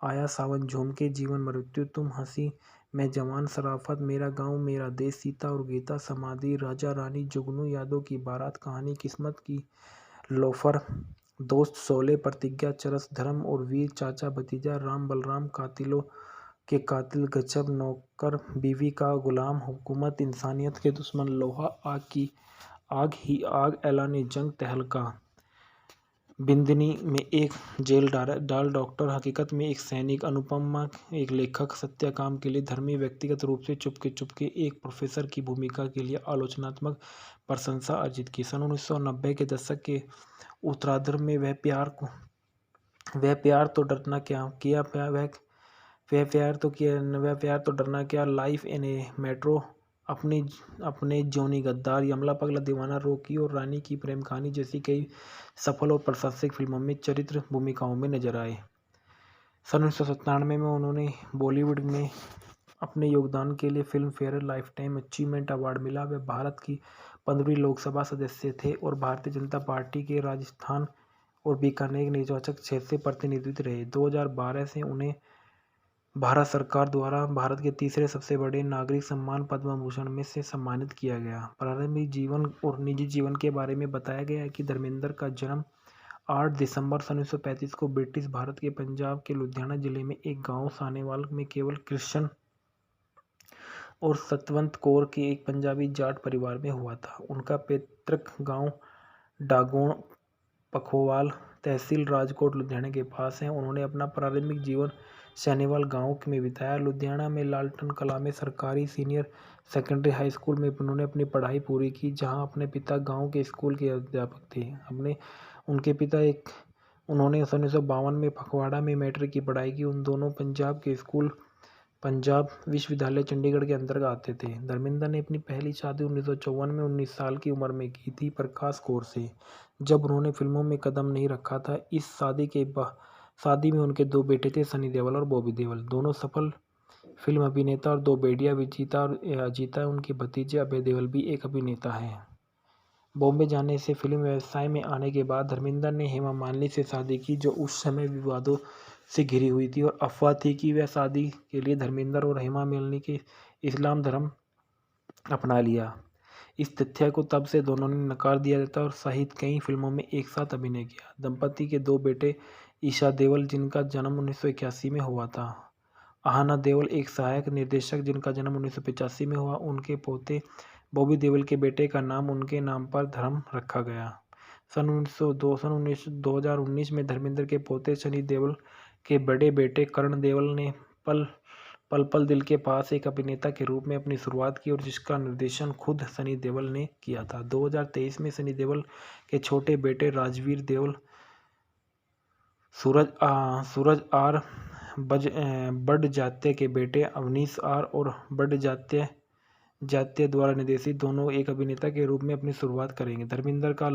आया सावन, झूमके, जीवन मृत्यु, तुम हंसी, मैं जवान, शराफत, मेरा गांव मेरा देश, सीता और गीता, समाधि, राजा रानी, जुगनू, यादों की बारात, कहानी, किस्मत की, लोफर, दोस्त, शोले, प्रतिज्ञा, चरस, धर्म और वीर, चाचा भतीजा, राम बलराम, कातिलों के कातिल, गजब, नौकर, बीवी का गुलाम, हुकूमत, इंसानियत के दुश्मन, लोहा, आग की आग ही आग, ऐलान जंग, तहलका, बिंदनी में एक जेल डाल डॉक्टर, हकीकत में एक सैनिक, अनुपमा एक लेखक, सत्याकाम के लिए धर्मी, व्यक्तिगत रूप से चुपके चुपके एक प्रोफेसर की भूमिका के लिए आलोचनात्मक प्रशंसा अर्जित की। सन 1990 के दशक के उत्तरार्ध में वह प्यार तो डरना क्या किया, वह प्यार तो डरना क्या, लाइफ इन ए मेट्रो, अपने जॉनी गद्दार, यमला पगला दीवाना, रोकी और रानी की प्रेम कहानी जैसी कई सफल और प्रशंसित फिल्मों में चरित्र भूमिकाओं में नजर आए। सन 1997 में उन्होंने बॉलीवुड में अपने योगदान के लिए film fair life time achievement award मिला। वे भारत की 15वीं लोकसभा सदस्य थे और भारतीय जनता पार्टी के राजस्थान और बीकानेर निर्वाचक क्षेत्र से प्रतिनिधित्व रहे। 2012 से उन्हें भारत सरकार द्वारा भारत के तीसरे सबसे बड़े नागरिक सम्मान पद्म भूषण में से सम्मानित किया गया। प्रारंभिक जीवन और निजी जीवन के बारे में बताया गया है कि धर्मेंद्र का जन्म 8 दिसंबर सन 1935 को ब्रिटिश भारत के पंजाब के लुधियाना जिले में एक गांव सानेवाल में केवल कृष्ण और सतवंत कौर के एक पंजाबी जाट परिवार में हुआ था। उनका पैतृक गांव डागोण पखोवाल, तहसील राजकोट, लुधियाना के पास है। उन्होंने अपना प्रारंभिक जीवन सानेवाल गांव में बिताया। लुधियाना में लालटन कला में सरकारी सीनियर सेकेंडरी हाई स्कूल में उन्होंने अपनी पढ़ाई पूरी की, जहां अपने पिता गांव के स्कूल के अध्यापक थे। उनके पिता उन्होंने 1952 में फगवाड़ा में मैट्रिक की पढ़ाई की। उन दोनों पंजाब के स्कूल पंजाब विश्वविद्यालय चंडीगढ़ के अंतर्गत आते थे। धर्मेंद्र ने अपनी पहली शादी 1954 में 19 साल की उम्र में की थी प्रकाश कौर से, जब उन्होंने फिल्मों में कदम नहीं रखा था। इस शादी में उनके 2 बेटे थे, सनी देओल और बॉबी देओल, दोनों सफल फिल्म अभिनेता, और 2 बेटियां विजीता और अजीता। उनके भतीजे अभय देओल भी एक अभिनेता हैं। बॉम्बे जाने से फिल्म व्यवसाय में आने के बाद धर्मेंद्र ने हेमा मालिनी से शादी की, जो उस समय विवादों से घिरी हुई थी और अफवाह थी कि वह शादी के लिए धर्मेंद्र और हेमा मालिनी के इस्लाम धर्म अपना लिया। इस तथ्य को तब से दोनों ने नकार दिया जाता और सहित कई फिल्मों में एक साथ अभिनय किया। दंपति के 2 बेटे, ईशा देओल जिनका जन्म 1981 में हुआ था, आहना देओल एक सहायक निर्देशक जिनका जन्म 1985 में हुआ। उनके पोते बॉबी देओल के बेटे का नाम उनके नाम पर धर्म रखा गया। सन 2019 में धर्मेंद्र के पोते सनी देओल के बड़े बेटे करण देओल ने पल पल पल दिल के पास एक अभिनेता के रूप में अपनी शुरुआत की और जिसका निर्देशन खुद सनी देओल ने किया था। 2023 में सनी देओल के छोटे बेटे राजवीर देओल, सूरज आर बड़जात्या के बेटे अवनीश आर और बड़जात्या द्वारा निर्देशित दोनों एक अभिनेता के रूप में अपनी शुरुआत करेंगे। धर्मेंद्र का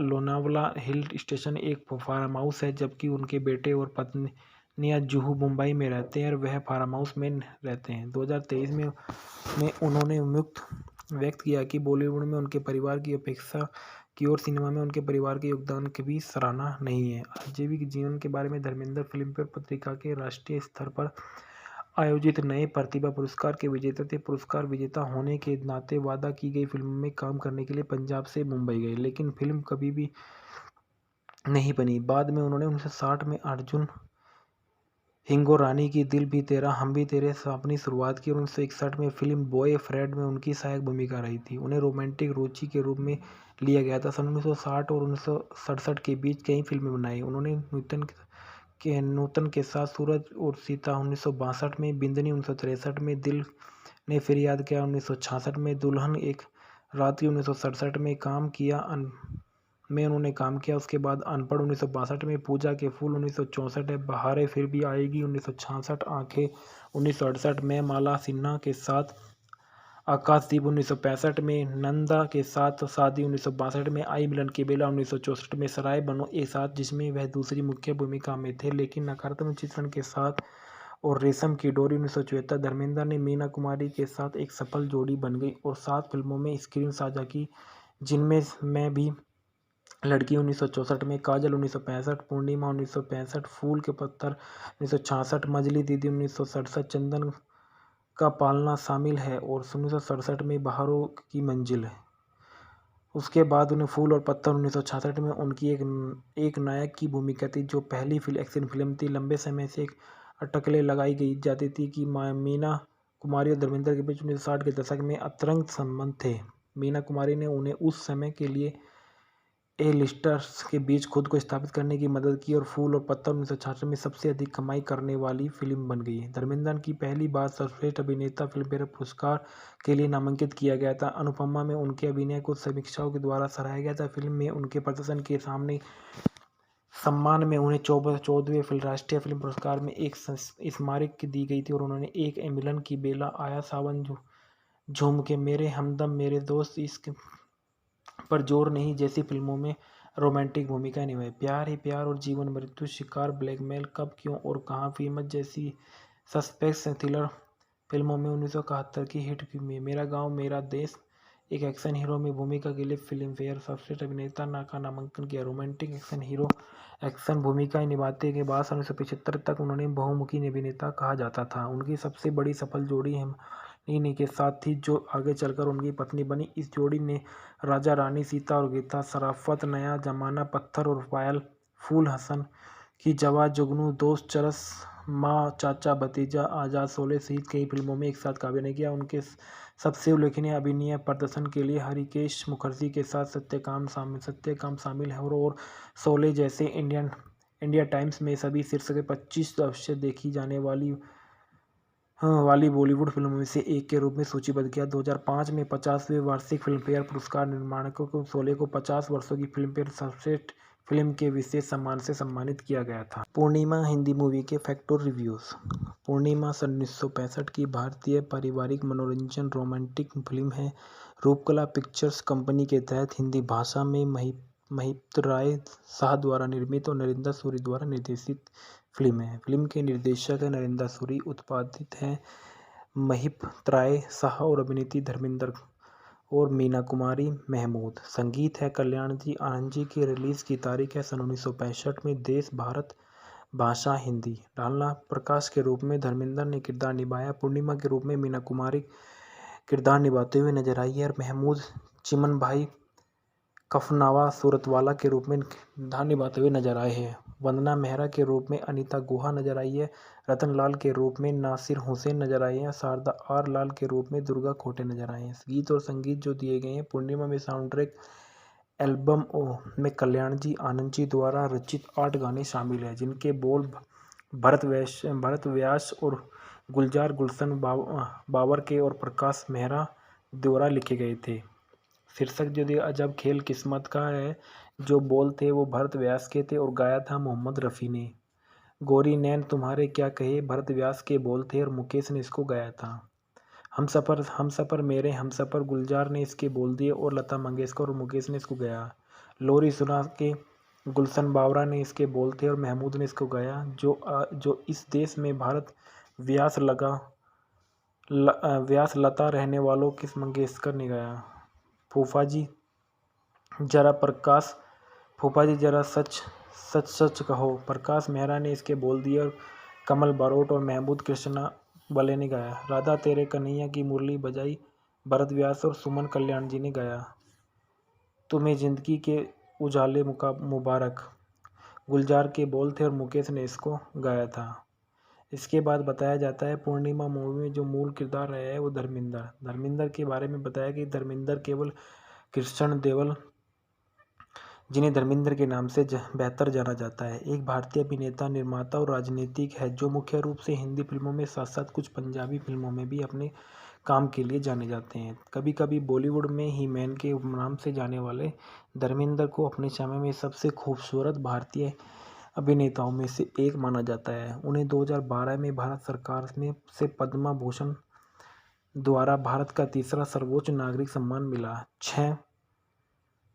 लोनावला हिल स्टेशन एक फार्म हाउस है, जबकि उनके बेटे और पत्नियां जुहू मुंबई में रहते हैं और वह फार्म हाउस में रहते हैं। 2023 में उन्होंने व्यक्त किया कि बॉलीवुड में उनके परिवार की अपेक्षा की और सिनेमा में उनके परिवार के योगदान की भी सराहना नहीं है। आजीविक जीवन के बारे में धर्मेंद्र फिल्मफेयर पत्रिका के राष्ट्रीय स्तर पर आयोजित नए प्रतिभा पुरस्कार के विजेता थे। पुरस्कार विजेता होने के नाते वादा की गई फिल्मों में काम करने के लिए पंजाब से मुंबई गए, लेकिन फिल्म कभी भी नहीं बनी। बाद में उन्होंने 1960 में अर्जुन हिंगोरानी की दिल भी तेरा हम भी तेरे से अपनी शुरुआत की और 1961 में फिल्म बॉय फ्रेंड में उनकी सहायक भूमिका रही थी। उन्हें रोमांटिक रुचि के रूप में लिया गया था। सन 1960 और 1967 के बीच कई फिल्में बनाई। उन्होंने नूतन के साथ सूरज और सीता 1962 में, बिंदनी 1963 में, दिल ने फिर याद किया 1966 में, दुल्हन एक रात्रि 1967 में उन्होंने काम किया। उसके बाद अनपढ़ 1962 में, पूजा के फूल 1964 है, बहारें फिर भी आएगी 1966, आंखें 1968 में, माला सिन्हा के साथ आकाशदीप 1965 में, नंदा के साथ शादी 1962 में, आई मिलन की बेला 1964 में, सराय बनो एक साथ जिसमें वह दूसरी मुख्य भूमिका में थे लेकिन नकारात्मक चित्रण के साथ, और रेशम की डोरी 1974। धर्मेंद्र ने मीना कुमारी के साथ एक सफल जोड़ी बन गई और 7 फिल्मों में स्क्रीन साझा की, जिनमें मैं भी लड़की 1964 में, काजल 1965, पूर्णिमा 1965, फूल के पत्थर 1966, मजली दीदी 1967, चंदन का पालना शामिल है और 1967 में बहारों की मंजिल है। उसके बाद उन्हें फूल और पत्थर 1966 में उनकी एक नायक की भूमिका थी, जो पहली एक्शन फिल्म थी। लंबे समय से एक अटकलें लगाई गई जाती थी कि मीना कुमारी और धर्मेंद्र के बीच 1960 के दशक में अंतरंग संबंध थे। मीना कुमारी ने उन्हें उस समय के लिए ए-लिस्टर्स के बीच खुद को स्थापित करने की मदद की और फूल और पत्थर 1966 में सबसे अधिक कमाई करने वाली फिल्म बन गई। धर्मेंद्र की पहली बार सर्वश्रेष्ठ अभिनेता फिल्मफेयर पुरस्कार के लिए नामांकित किया गया था। अनुपमा में उनके अभिनय को समीक्षकों के द्वारा सराहा गया था। फिल्म में उनके प्रदर्शन के सम्मान में उन्हें 14वें राष्ट्रीय फिल्म पुरस्कार में एक स्मारक दी गई थी और उन्होंने एक मिलन की बेला, आया सावन झूम के, मेरे हमदम, मेरे दोस्त, इश्क पर जोर नहीं जैसी फिल्मों में रोमांटिक भूमिका निभाई। प्यार ही प्यार और जीवन मृत्यु, शिकार, ब्लैकमेल, कब, क्यों और कहाँ, फीमत जैसी सस्पेंस थ्रिलर फिल्मों में 1971 की हिट फिल्म मेरा गांव मेरा देश एक एक्शन हीरो में भूमिका के लिए फिल्मफेयर सर्वश्रेष्ठ अभिनेता का नामांकन किया। रोमांटिक एक्शन भूमिकाएं निभाते के बाद 1975 तक उन्होंने बहुमुखी अभिनेता कहा जाता था। उनकी सबसे बड़ी सफल जोड़ी हिमानी के साथ थी, जो आगे चलकर उनकी पत्नी बनी। इस जोड़ी ने राजा रानी, सीता और गीता, शराफत, नया जमाना, पत्थर और पायल, फूल, हसन की जवा, जुगनू, दोस्त, चरस, माँ, चाचा, भतीजा, आजाद, शोले सहित कई फिल्मों में एक साथ अभिनय किया। उनके सबसे उल्लेखनीय अभिनय प्रदर्शन के लिए हरिकेश मुखर्जी के साथ सत्यकाम शामिल है और शोले जैसे इंडिया टाइम्स में सभी शीर्ष के 25 अवश्य देखी जाने वाली बॉलीवुड फिल्मों में से एक के रूप में सूचीबद्ध किया। 2005 में 50वें वार्षिक फिल्मफेयर पुरस्कार निर्माणकों को शोले को 50 वर्षों की फिल्मफेयर सर्वश्रेष्ठ फिल्म के विशेष सम्मान से सम्मानित किया गया था। पूर्णिमा हिंदी मूवी के फैक्ट और रिव्यूज़। पूर्णिमा सन 1965 की भारतीय पारिवारिक मनोरंजन रोमांटिक फिल्म है। रूपकला पिक्चर्स कंपनी के तहत हिंदी भाषा में महिप्त राय शाह द्वारा निर्मित और नरेंद्र सूरी द्वारा निर्देशित फिल्म है। फिल्म के निर्देशक है नरेंद्र सूरी, उत्पादित है महिप्त राय शाह और अभिनेत्री धर्मेंद्र और मीना कुमारी महमूद। संगीत है कल्याण जी आनंद जी की। रिलीज की तारीख है सन 1965 में। देश भारत, भाषा हिंदी। डालना प्रकाश के रूप में धर्मेंद्र ने किरदार निभाया। पूर्णिमा के रूप में मीना कुमारी किरदार निभाते हुए नजर आई है और महमूद चिमन भाई कफनावा सूरतवाला के रूप में किरदार निभाते हुए नजर आए हैं। वंदना मेहरा के रूप में अनीता गुहा नजर आई है। रतन लाल के रूप में नासिर हुसैन नजर आए हैं। शारदा आर लाल के रूप में दुर्गा खोटे नजर आए हैं। गीत और संगीत जो दिए गए हैं, पूर्णिमा में साउंड ट्रैक एल्बम में कल्याण जी आनंद जी द्वारा रचित 8 गाने शामिल हैं, जिनके बोल भरत व्यास और गुलजार गुलशन बाबर के और प्रकाश मेहरा द्वारा लिखे गए थे। शीर्षक जो दिया अजब खेल किस्मत का है। जो बोल थे वो भरत व्यास के थे और गाया था मोहम्मद रफ़ी ने। गोरी नैन तुम्हारे क्या कहे भरत व्यास के बोल थे और मुकेश ने इसको गाया था। हम सफ़र मेरे हम सफ़र गुलजार ने इसके बोल दिए और लता मंगेशकर और मुकेश ने इसको गाया। लोरी सुना के गुलशन बावरा ने इसके बोल थे और महमूद ने इसको गाया। जो इस देश में भारत व्यास व्यास लता रहने वालों किस मंगेशकर ने गाया। फूफा जी जरा प्रकाश फूफा जी जरा सच सच सच कहो प्रकाश मेहरा ने इसके बोल दिए और कमल बारोट और महमूद कृष्णा बले ने गाया। राधा तेरे कन्हैया की मुरली बजाई भरत व्यास और सुमन कल्याण जी ने गाया। तुम्हें जिंदगी के उजाले मुबारक गुलजार के बोल थे और मुकेश ने इसको गाया था। इसके बाद बताया जाता है पूर्णिमा मूवी में जो मूल किरदार रहा है वो धर्मिंदर के बारे में बताया कि धर्मिंदर केवल कृष्ण देवल जिन्हें धर्मिंदर के नाम से बेहतर जाना जाता है एक भारतीय अभिनेता निर्माता और राजनीतिक है जो मुख्य रूप से हिंदी फिल्मों में साथ साथ कुछ पंजाबी फिल्मों में भी अपने काम के लिए जाने जाते हैं। कभी कभी बॉलीवुड में ही मैन के नाम से जाने वाले धर्मिंदर को अपने समय में सबसे खूबसूरत भारतीय अभिनेताओं में से एक माना जाता है। उन्हें 2012 में भारत सरकार में से पद्म भूषण द्वारा भारत का तीसरा सर्वोच्च नागरिक सम्मान मिला। 6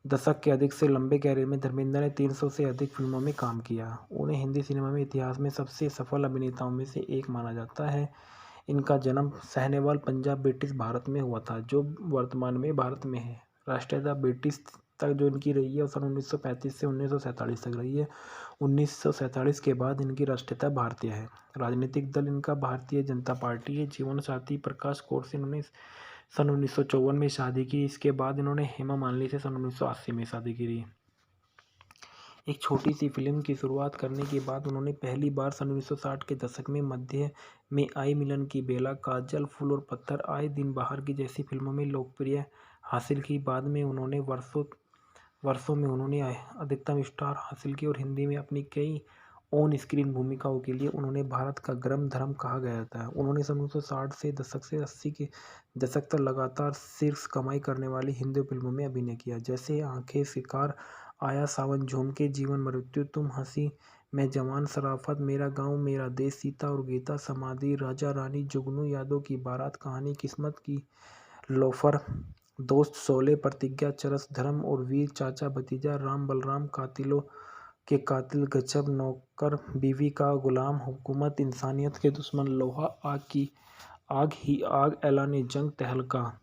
दशक के अधिक से लंबे कैरियर में धर्मेंद्र ने 300 से अधिक फिल्मों में काम किया। उन्हें हिंदी सिनेमा में इतिहास में सबसे सफल अभिनेताओं में से एक माना जाता है। इनका जन्म साहिवाल पंजाब ब्रिटिश भारत में हुआ था जो वर्तमान में भारत में है। राष्ट्रीयता ब्रिटिश तक जो इनकी रही है वो सन 1935 से 1947 तक रही है। 1947 के बाद इनकी राष्ट्रीयता भारतीय है। राजनीतिक दल इनका भारतीय जनता पार्टी है। जीवन साथी प्रकाश कौर से इन्होंने सन 1954 में शादी की। इसके बाद इन्होंने हेमा मालिनी से सन 1980 में शादी की। एक छोटी सी फिल्म की शुरुआत करने के बाद उन्होंने पहली बार सन 1960 के दशक में मध्य में आई मिलन की बेला, काजल, फूल और पत्थर, आए दिन बाहर की जैसी फिल्मों में लोकप्रिय हासिल की। बाद में उन्होंने वर्षों में उन्होंने अधिकतम स्टार हासिल की और हिंदी में अपनी कई ऑन स्क्रीन भूमिकाओं के लिए उन्होंने भारत का गर्म धर्म कहा गया था। उन्होंने सन 1960 से दशक से 80 के दशक तक लगातार शीर्ष कमाई करने वाली हिंदी फिल्मों में अभिनय किया जैसे आंखें, शिकार, आया सावन, झूमके, जीवन मृत्यु, तुम हंसी, मैं जवान, शराफत, मेरा गांव मेरा देश, सीता और गीता, समाधि, राजा रानी, जुगनू, यादों की बारात, कहानी, किस्मत की, लोफर, दोस्त, शोले, प्रतिज्ञा, चरस, धर्म और वीर, चाचा भतीजा, राम बलराम, कातिलों के कातिल, गजब, नौकर, बीवी का गुलाम, हुकूमत, इंसानियत के दुश्मन, लोहा, आग ही आग, ऐलान जंग, तहलका,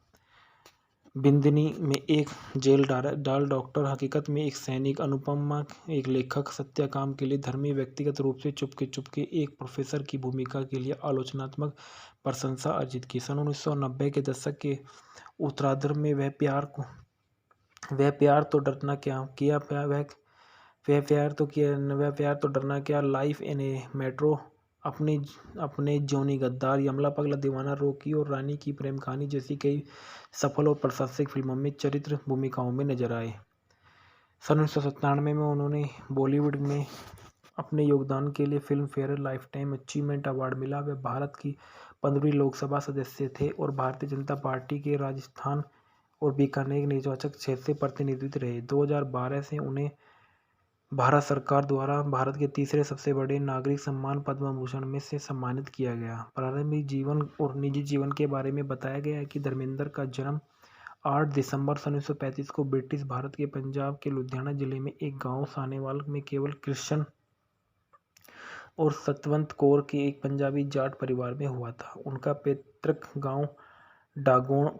बिंदनी में एक जेल डाल डॉक्टर, हकीकत में एक सैनिक, अनुपमा एक लेखक, सत्याकाम के लिए धर्मी, व्यक्तिगत रूप से चुपके चुपके एक प्रोफेसर की भूमिका के लिए आलोचनात्मक प्रशंसा अर्जित की। सन 1990 के दशक के उत्तरार्ध में वह प्यार तो डरना क्या किया वह प्यार तो डरना क्या, लाइफ इन ए मेट्रो, अपने जॉनी गद्दार, यमला पगला दीवाना, रोकी और रानी की प्रेम कहानी जैसी कई सफल और प्रशंसित फिल्मों में चरित्र भूमिकाओं में नजर आए। सन 1997 में उन्होंने बॉलीवुड में अपने योगदान के लिए film fair life time achievement award मिला। वे भारत की 15वीं लोकसभा सदस्य थे और भारतीय जनता पार्टी के राजस्थान और बीकानेर निर्वाचक क्षेत्र से प्रतिनिधित्व रहे। 2012 से उन्हें भारत सरकार द्वारा भारत के तीसरे सबसे बड़े नागरिक सम्मान पद्म भूषण में से सम्मानित किया गया। प्रारंभिक जीवन और निजी जीवन के बारे में बताया गया है कि धर्मेंद्र का जन्म 8 दिसंबर सन 1935 को ब्रिटिश भारत के पंजाब के लुधियाना जिले में एक गांव सानेवाल में केवल कृष्ण और सतवंत कौर के एक पंजाबी जाट परिवार में हुआ था। उनका पैतृक गांव डागोण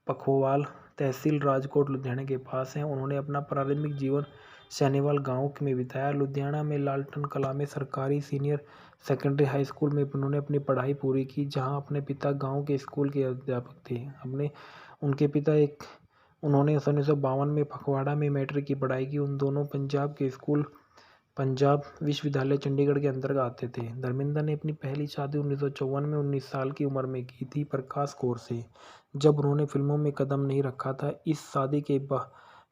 पखोवाल, तहसील राजकोट, लुधियाना के पास है। उन्होंने अपना प्रारंभिक जीवन सानेवाल गांव में बिताया। लुधियाना में लालटन कला में सरकारी सीनियर सेकेंडरी हाई स्कूल में उन्होंने अपनी पढ़ाई पूरी की, जहां अपने पिता गांव के स्कूल के अध्यापक थे। उनके पिता उन्होंने 1952 में फगवाड़ा में मैट्रिक की पढ़ाई की। उन दोनों पंजाब के स्कूल पंजाब विश्वविद्यालय चंडीगढ़ के अंतर्गत आते थे। धर्मेंद्र ने अपनी पहली शादी 1954 में 19 साल की उम्र में की थी प्रकाश कौर से, जब उन्होंने फिल्मों में कदम नहीं रखा था। इस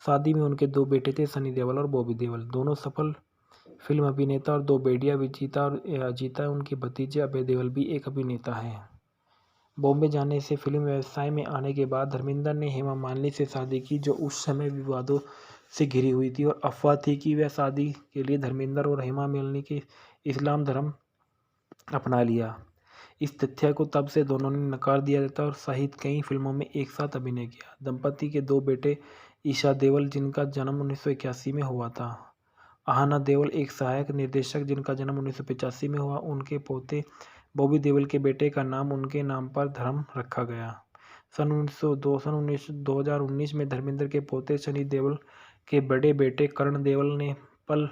शादी में उनके 2 बेटे थे, सनी देओल और बॉबी देओल। दोनों सफल फिल्म अभिनेता और 2 बेटियां विजेता और अजीता, उनके भतीजे अभय देओल भी एक अभिनेता हैं। बॉम्बे जाने से फिल्म व्यवसाय में आने के बाद धर्मेंद्र ने हेमा मालिनी से शादी की, जो उस समय विवादों से घिरी हुई थी और अफवाह थी कि वह शादी के लिए धर्मेंद्र और हेमा मालिनी के इस्लाम धर्म अपना लिया। इस तथ्य को तब से दोनों ने नकार दिया था और सहित कई फिल्मों में एक साथ अभिनय किया। दंपति के 2 बेटे ईशा देओल, जिनका जन्म 1981 में हुआ था, आहना देओल एक सहायक निर्देशक, जिनका जन्म 1985 में हुआ। उनके पोते बॉबी देओल के बेटे का नाम उनके नाम पर धर्म रखा गया। सन 2019 में धर्मेंद्र के पोते सनी देओल के बड़े बेटे करण देओल ने पल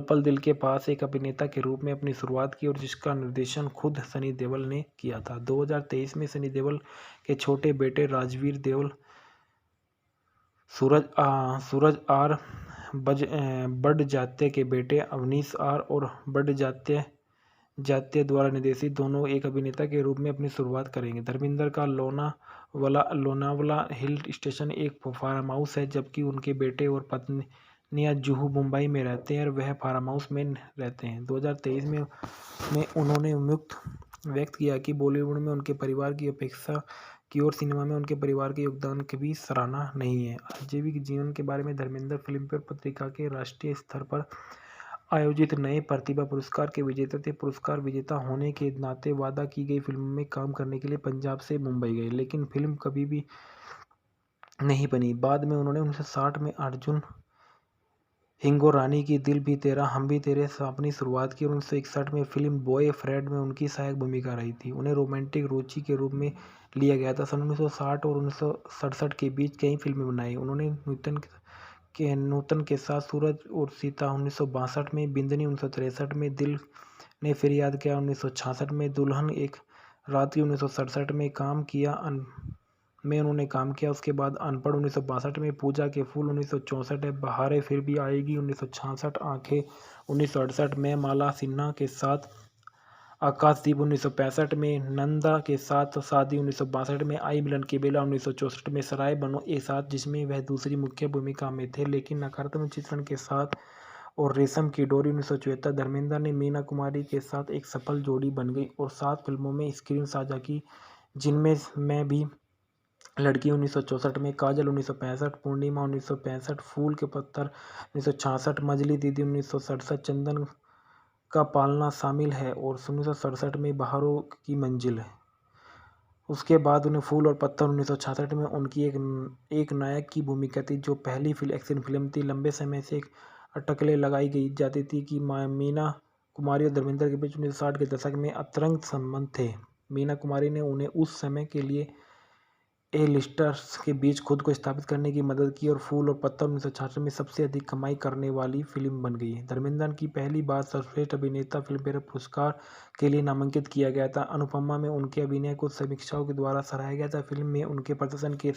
पल दिल के पास एक अभिनेता के रूप में अपनी शुरुआत की और जिसका निर्देशन खुद सनी देओल ने किया था। 2023 में सनी देओल के छोटे बेटे राजवीर देओल, सूरज आर बड़जात्या के बेटे अवनीश आर और बड़जात्या द्वारा निर्देशित दोनों एक अभिनेता के रूप में अपनी शुरुआत करेंगे। धर्मेंद्र का लोनावला हिल स्टेशन एक फार्म हाउस है, जबकि उनके बेटे और पत्नियां जुहू, मुंबई में रहते हैं और वह फार्म हाउस में रहते हैं। 2023 में उन्होंने व्यक्त किया कि बॉलीवुड में उनके परिवार की अपेक्षा की और सिनेमा में उनके परिवार के योगदान की भी सराहना नहीं है। आजीविक जीवन के बारे में धर्मेंद्र फिल्मफेयर पत्रिका के राष्ट्रीय स्तर पर आयोजित नए प्रतिभा पुरस्कार के विजेता थे। पुरस्कार विजेता होने के नाते वादा की गई फिल्मों में काम करने के लिए पंजाब से मुंबई गए, लेकिन फिल्म कभी भी नहीं बनी। बाद में उन्होंने 1960 में अर्जुन हिंगोरानी की दिल भी तेरा हम भी तेरे से अपनी शुरुआत की और 1961 में फिल्म बॉय फ्रेंड में उनकी सहायक भूमिका रही थी। उन्हें रोमांटिक रुचि के रूप में लिया गया था। सन 1960 और 1967 के बीच कई फिल्में बनाई। उन्होंने नूतन के साथ सूरज और सीता 1962 में, बिंदनी 1963 में, दिल ने फिर याद किया 1966 में, दुल्हन एक रात की 1967 में उन्होंने काम किया। उसके बाद अनपढ़ 1962 में, पूजा के फूल 1964 है, बहारें फिर भी आएगी 1966, आंखें 1968 में, माला सिन्हा के साथ आकाशदीप 1965 में, नंदा के साथ शादी 1962 में, आई मिलन की बेला 1964 में, सराय बनो एक साथ जिसमें वह दूसरी मुख्य भूमिका में थे लेकिन नकारात्मक चित्रण के साथ, और रेशम की डोरी 1974। धर्मेंद्र ने मीना कुमारी के साथ एक सफल जोड़ी बन गई और 7 फिल्मों में स्क्रीन साझा की, जिनमें मैं भी लड़की 1964 में, काजल 1965, पूर्णिमा 1965, फूल के पत्थर 1966, मजली दीदी 1967, चंदन का पालना शामिल है और 1967 में बहारों की मंजिल है। उसके बाद उन्हें फूल और पत्थर 1966 में उनकी एक नायक की भूमिका थी, जो पहली एक्शन फिल्म थी। लंबे समय से अटकलें लगाई गई जाती थी कि मीना कुमारी और धर्मेंद्र के बीच 1960 के दशक में अंतरंग संबंध थे। मीना कुमारी ने उन्हें उस समय के लिए ए-लिस्टर्स के बीच खुद को स्थापित करने की मदद की और फूल और पत्थर 1966 में सबसे अधिक कमाई करने वाली फिल्म बन गई। धर्मेंद्र की पहली बार सर्वश्रेष्ठ अभिनेता फिल्मफेयर पुरस्कार के लिए नामांकित किया गया था। अनुपमा में उनके अभिनय को समीक्षकों के द्वारा सराहा गया था। फिल्म में उनके प्रदर्शन के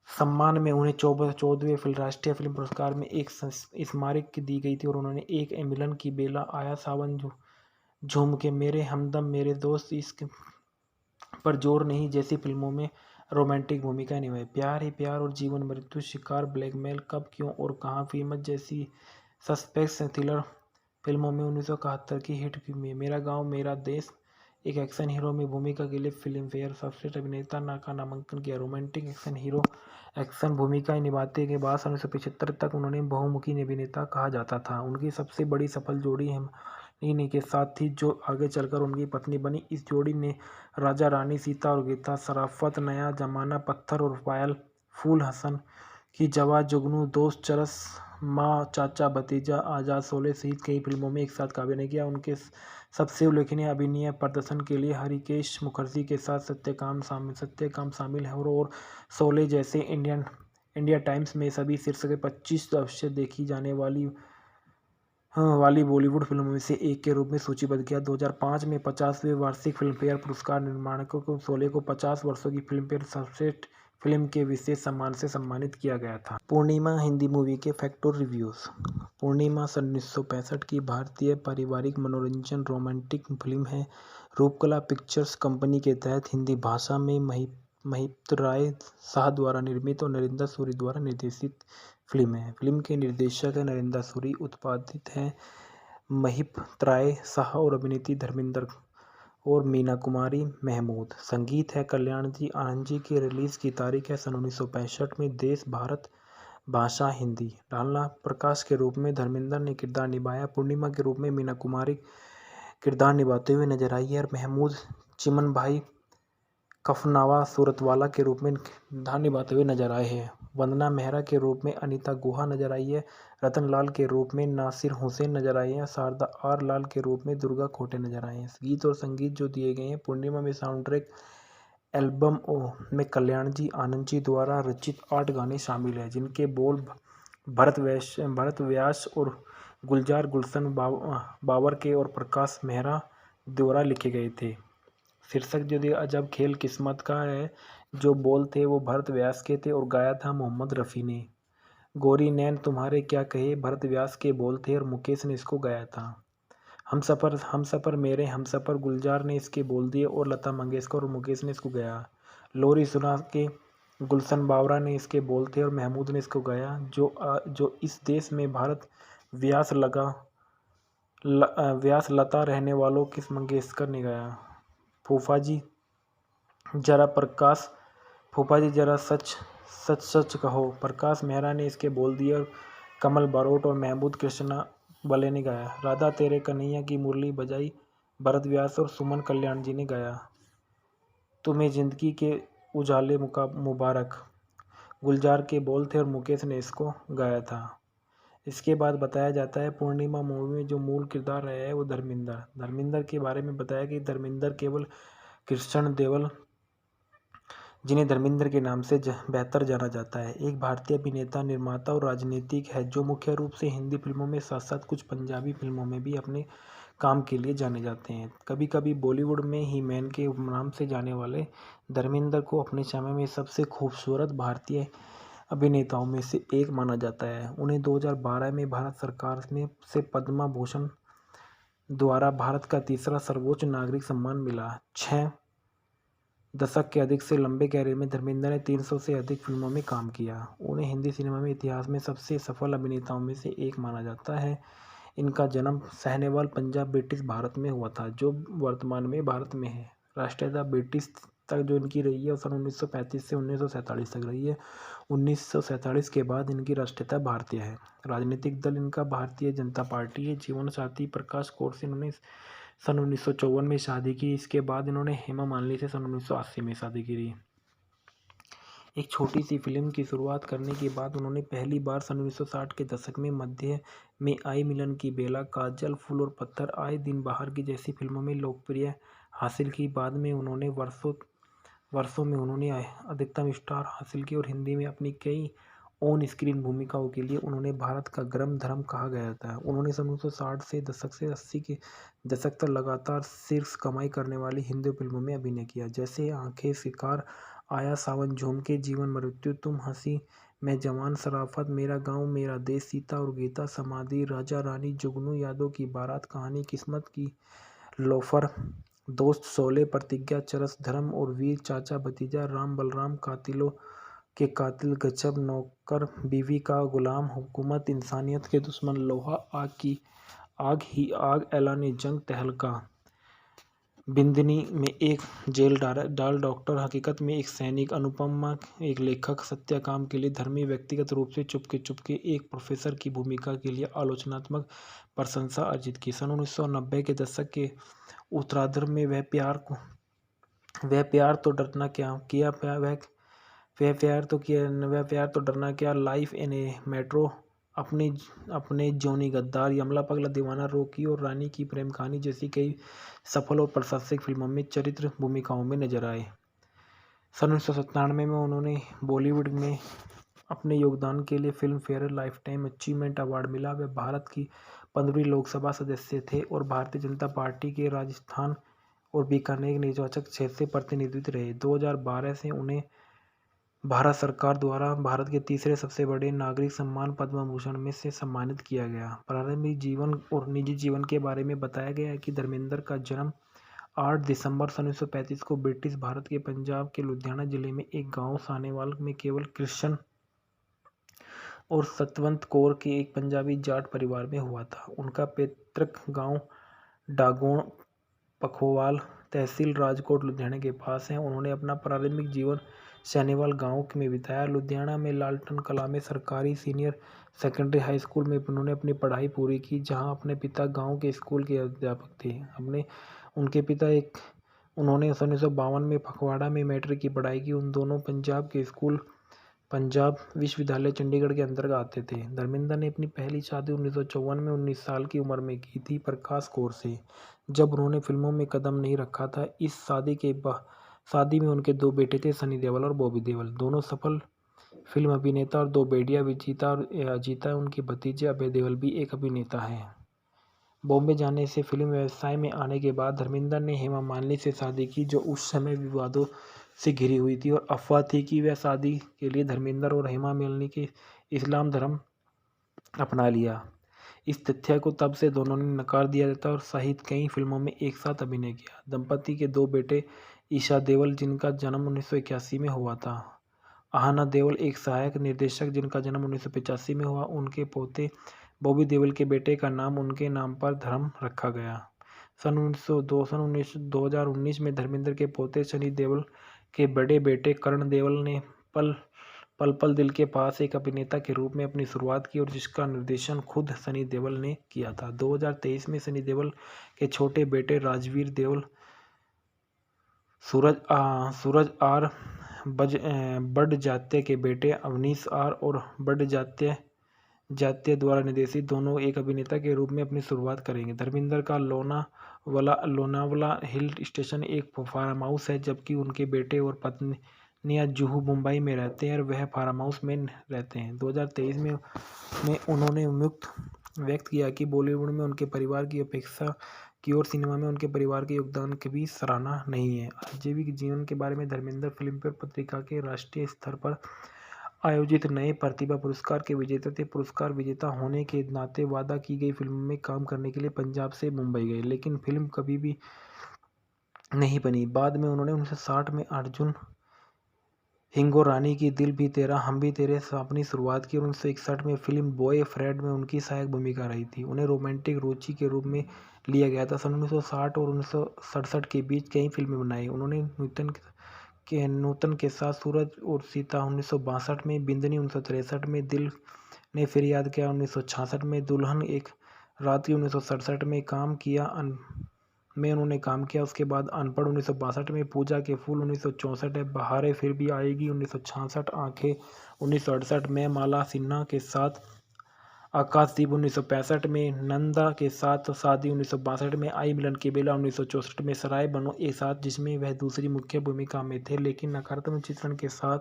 सम्मान में उन्हें 14वें राष्ट्रीय फिल्म पुरस्कार में एक स्मारक दी गई थी और उन्होंने एक मिलन की बेला, आया सावन झूम के, मेरे हमदम, मेरे दोस्त, इश्क पर जोर नहीं जैसी फिल्मों में रोमांटिक भूमिका निभाई। प्यार ही प्यार और जीवन मृत्यु, शिकार, ब्लैकमेल, कब, क्यों और कहाँ, फीमत जैसी सस्पेंस थ्रिलर फिल्मों में 1971 की हिट फिल्म मेरा गांव मेरा देश एक एक्शन हीरो में भूमिका के लिए फिल्मफेयर सर्वश्रेष्ठ अभिनेता का नामांकन किया। रोमांटिक एक्शन हीरो एक्शन भूमिकाएं निभाते के बाद 1975 तक उन्होंने बहुमुखी अभिनेता कहा जाता था। उनकी सबसे बड़ी सफल जोड़ी हिमानी के साथ थी, जो आगे चलकर उनकी पत्नी बनी। इस जोड़ी ने राजा रानी, सीता और गीता, शराफत, नया जमाना, पत्थर और पायल, फूल, हसन की जवा, जुगनू, दोस्त, चरस, माँ, चाचा, भतीजा, आजाद, शोले सहित कई फिल्मों में एक साथ अभिनय किया। उनके सबसे उल्लेखनीय अभिनय प्रदर्शन के लिए हरिकेश मुखर्जी के साथ सत्यकाम शामिल है और शोले जैसे इंडिया टाइम्स में सभी शीर्ष 25 सबसे देखी जाने वाली बॉलीवुड फिल्मों में से एक के रूप में सूचीबद्ध किया। 2005 में 50वें वार्षिक फिल्मफेयर पुरस्कार निर्माणकों को शोले को 50 वर्षों की फिल्मफेयर सर्वश्रेष्ठ फिल्म के विशेष सम्मान से सम्मानित किया गया था। पूर्णिमा हिंदी मूवी के फैक्ट और रिव्यूज़। पूर्णिमा सन 1965 की भारतीय पारिवारिक मनोरंजन रोमांटिक फिल्म है। रूपकला पिक्चर्स कंपनी के तहत हिंदी भाषा में महिप राय शाह द्वारा निर्मित और नरेंद्र सूरी द्वारा निर्देशित फिल्म है। फिल्म के निर्देशक है नरेंद्र सूरी, उत्पादित है महिप राय शाह और अभिनेत्री धर्मेंद्र और मीना कुमारी महमूद। संगीत है कल्याण जी आनंद जी की। रिलीज की तारीख है सन 1965 में। देश भारत, भाषा हिंदी। डालना प्रकाश के रूप में धर्मेंद्र ने किरदार निभाया। पूर्णिमा के रूप में मीना कुमारी किरदार निभाते हुए नजर आई है और महमूद चिमन भाई कफनावा सूरतवाला के रूप में किरदार निभाते हुए नजर आए हैं। वंदना मेहरा के रूप में अनीता गुहा नजर आई है। रतन लाल के रूप में नासिर हुसैन नजर आए हैं। शारदा आर लाल के रूप में दुर्गा खोटे नजर आए हैं। गीत और संगीत जो दिए गए हैं, पूर्णिमा में साउंड ट्रैक एल्बम में कल्याण जी आनंद जी द्वारा रचित 8 गाने शामिल हैं, जिनके बोल भरत व्यास और गुलजार गुलशन बाबर के और प्रकाश मेहरा द्वारा लिखे गए थे। शीर्षक जो दिया अजब खेल किस्मत का है, जो बोल थे वो भरत व्यास के थे और गाया था मोहम्मद रफ़ी ने। गोरी नैन तुम्हारे क्या कहे भरत व्यास के बोल थे और मुकेश ने इसको गाया था। हम सफ़र मेरे हम सफ़र गुलजार ने इसके बोल दिए और लता मंगेशकर और मुकेश ने इसको गाया। लोरी सुना के गुलशन बावरा ने इसके बोल थे और महमूद ने इसको गाया। जो इस देश में भारत व्यास लता रहने वालों किस मंगेशकर ने गाया। फूफा जी जरा सच सच कहो प्रकाश मेहरा ने इसके बोल दिए और कमल बारोट और महमूद कृष्णा बले ने गाया। राधा तेरे कन्हैया की मुरली बजाई भरत व्यास और सुमन कल्याण जी ने गाया। तुम्हें जिंदगी के उजाले मुबारक गुलजार के बोल थे और मुकेश ने इसको गाया था। इसके बाद बताया जाता है पूर्णिमा मूवी में जो मूल किरदार रहा है वो धर्मेंद्र के बारे में बताया कि धर्मेंद्र केवल कृष्ण देवल, जिन्हें धर्मेंद्र के नाम से बेहतर जाना जाता है, एक भारतीय अभिनेता, निर्माता और राजनीतिक है जो मुख्य रूप से हिंदी फिल्मों में साथ साथ कुछ पंजाबी फिल्मों में भी अपने काम के लिए जाने जाते हैं। कभी कभी बॉलीवुड में ही मैन के नाम से जाने वाले धर्मेंद्र को अपने समय में सबसे खूबसूरत भारतीय अभिनेताओं में से एक माना जाता है। उन्हें 2012 में भारत सरकार से पद्म भूषण द्वारा भारत का तीसरा सर्वोच्च नागरिक सम्मान मिला। 6 दशक के अधिक से लंबे कैरियर में धर्मेंद्र ने 300 से अधिक फिल्मों में काम किया। उन्हें हिंदी सिनेमा में इतिहास में सबसे सफल अभिनेताओं में से एक माना जाता है। इनका जन्म साहिनेवाल, पंजाब, ब्रिटिश भारत में हुआ था, जो वर्तमान में भारत में है। राष्ट्रीयता ब्रिटिश तक जो इनकी रही है वो सन 1935 से 1947 तक रही है। 1947 के बाद इनकी राष्ट्रीयता भारतीय है। राजनीतिक दल इनका भारतीय जनता पार्टी है। जीवन साथी प्रकाश कौर से इन्होंने सन 1954 में शादी की। इसके बाद इन्होंने हेमा मालिनी से सन 1980 में शादी की। एक छोटी सी फिल्म की शुरुआत करने के बाद उन्होंने पहली बार सन 1960 के दशक में मध्य में आई मिलन की बेला, काजल, फूल और पत्थर, आए दिन बाहर की जैसी फिल्मों में लोकप्रिय हासिल की। बाद में उन्होंने वर्षों में उन्होंने अधिकतम स्टार हासिल की और हिंदी में अपनी कई ऑन स्क्रीन भूमिकाओं के लिए उन्होंने भारत का गर्म धर्म कहा गया था। उन्होंने सन 1960 से दशक से 80 के दशक तक लगातार शीर्ष कमाई करने वाली हिंदी फिल्मों में अभिनय किया, जैसे आंखें, शिकार, आया सावन, झूम के, जीवन मृत्यु, तुम हंसी, मैं जवान, शराफत, मेरा गांव मेरा देश, सीता और गीता, समाधि, राजा रानी, जुगनू, यादों की बारात, कहानी, किस्मत की, लोफर, दोस्त, शोले, प्रतिज्ञा, चरस, धर्म और वीर, चाचा भतीजा, राम बलराम, कातिलों के कातिल, गजब, नौकर, बीवी का गुलाम, हुकूमत, इंसानियत के दुश्मन, लोहा, आग ही आग, ऐलान जंग, तहलका, बिंदनी में एक जेल डाल डॉक्टर, हकीकत में एक सैनिक, अनुपमा एक लेखक, सत्याकाम के लिए धर्मी, व्यक्तिगत रूप से चुपके एक प्रोफेसर की भूमिका के लिए आलोचनात्मक प्रशंसा अर्जित की। सन 1990 के दशक के उत्तरार्ध में वह प्यार तो डरना क्या, लाइफ इन ए मेट्रो, अपने जॉनी गद्दार, यमला पगला दीवाना, रॉकी और रानी की प्रेम कहानी जैसी कई सफल और प्रशंसित फिल्मों में चरित्र भूमिकाओं में नजर आए। सन 1997 में उन्होंने बॉलीवुड में अपने योगदान के लिए film fair life time achievement award मिला। वे भारत की 15वीं लोकसभा सदस्य थे और भारतीय जनता पार्टी के राजस्थान और बीकानेर निर्वाचक क्षेत्र से प्रतिनिधित्व रहे। 2012 से उन्हें भारत सरकार द्वारा भारत के तीसरे सबसे बड़े नागरिक सम्मान पद्म भूषण में से सम्मानित किया गया। प्रारंभिक जीवन और निजी जीवन के बारे में बताया गया है कि धर्मेंद्र का जन्म 8 दिसंबर सन 1935 को ब्रिटिश भारत के पंजाब के लुधियाना जिले में एक गांव सानेवाल में केवल कृष्ण और सतवंत कौर के एक पंजाबी जाट परिवार में हुआ था। उनका पैतृक गांव डागोण पखोवाल, तहसील राजकोट, लुधियाना के पास है। उन्होंने अपना प्रारंभिक जीवन सानेवाल गांव में बिताया। लुधियाना में लालटन कला में सरकारी सीनियर सेकेंडरी हाई स्कूल में उन्होंने अपनी पढ़ाई पूरी की, जहां अपने पिता गांव के स्कूल के अध्यापक थे। उनके पिता उन्होंने 1952 में फगवाड़ा में मैट्रिक की पढ़ाई की। उन दोनों पंजाब के स्कूल पंजाब विश्वविद्यालय चंडीगढ़ के अंतर्गत आते थे। धर्मेंद्र ने अपनी पहली शादी 1954 में 19 साल की उम्र में की थी प्रकाश कौर से, जब उन्होंने फिल्मों में कदम नहीं रखा था। इस शादी में उनके 2 बेटे थे, सनी देओल और बॉबी देओल, दोनों सफल फिल्म अभिनेता, और 2 बेटियां विजीता और अजीता। उनके भतीजे अभय देओल भी एक अभिनेता हैं। बॉम्बे जाने से फिल्म व्यवसाय में आने के बाद धर्मेंद्र ने हेमा मालिनी से शादी की, जो उस समय विवादों से घिरी हुई थी और अफवाह थी कि वह शादी के लिए धर्मेंद्र और हेमा मालिनी के इस्लाम धर्म अपना लिया। इस तथ्य को तब से दोनों ने नकार दिया था और सहित कई फिल्मों में एक साथ अभिनय किया। दंपति के 2 बेटे ईशा देओल, जिनका जन्म 1981 में हुआ था, आहना देओल एक सहायक निर्देशक, जिनका जन्म 1985 में हुआ। उनके पोते बॉबी देओल के बेटे का नाम उनके नाम पर धर्म रखा गया। सन 2019 में धर्मेंद्र के पोते सनी देओल के बड़े बेटे करण देओल ने पल पल दिल के पास एक अभिनेता के रूप में अपनी शुरुआत की, और जिसका निर्देशन खुद सनी देओल ने किया था। 2023 में सनी देओल के छोटे बेटे राजवीर देओल, सूरज आर बड़जात्या के बेटे अवनीश आर और बड़जात्या द्वारा निर्देशित दोनों एक अभिनेता के रूप में अपनी शुरुआत करेंगे। धर्मेंद्र का लोनावला हिल स्टेशन एक फार्म हाउस है, जबकि उनके बेटे और पत्नियां जुहू मुंबई में रहते हैं और वह फार्म हाउस में रहते हैं। 2023 में उन्होंने व्यक्त किया कि बॉलीवुड में उनके परिवार की अपेक्षा की और सिनेमा में उनके परिवार के योगदान की भी सराहना नहीं है। आजीविक जीवन के बारे में धर्मेंद्र फिल्मफेयर पत्रिका के राष्ट्रीय स्तर पर आयोजित नए प्रतिभा पुरस्कार के विजेता थे। पुरस्कार विजेता होने के नाते वादा की गई फिल्मों में काम करने के लिए पंजाब से मुंबई गए, लेकिन फिल्म कभी भी नहीं बनी। बाद में उन्होंने 1960 में अर्जुन हिंगोरानी की दिल भी तेरा हम भी तेरे से अपनी शुरुआत की और 1961 में फिल्म बॉय फ्रेड में उनकी सहायक भूमिका रही थी। उन्हें रोमांटिक रुचि के रूप में लिया गया था। सन 1960 और 1967 के बीच कई फिल्में बनाई। उन्होंने नूतन के साथ सूरज और सीता 1962 में, बिंदनी 1963 में, दिल ने फिर याद किया 1966 में, दुल्हन एक रात की 1967 में उन्होंने काम किया। उसके बाद अनपढ़ 1962 में, पूजा के फूल 1964 है, बहारें फिर भी आएगी 1966, आंखें 1968 में, माला सिन्हा के साथ आकाशदीप 1965 में, नंदा के साथ शादी 1962 में, आई मिलन की बेला 1964 में, सराय बनो एक साथ जिसमें वह दूसरी मुख्य भूमिका में थे लेकिन नकारात्मक चित्रण के साथ,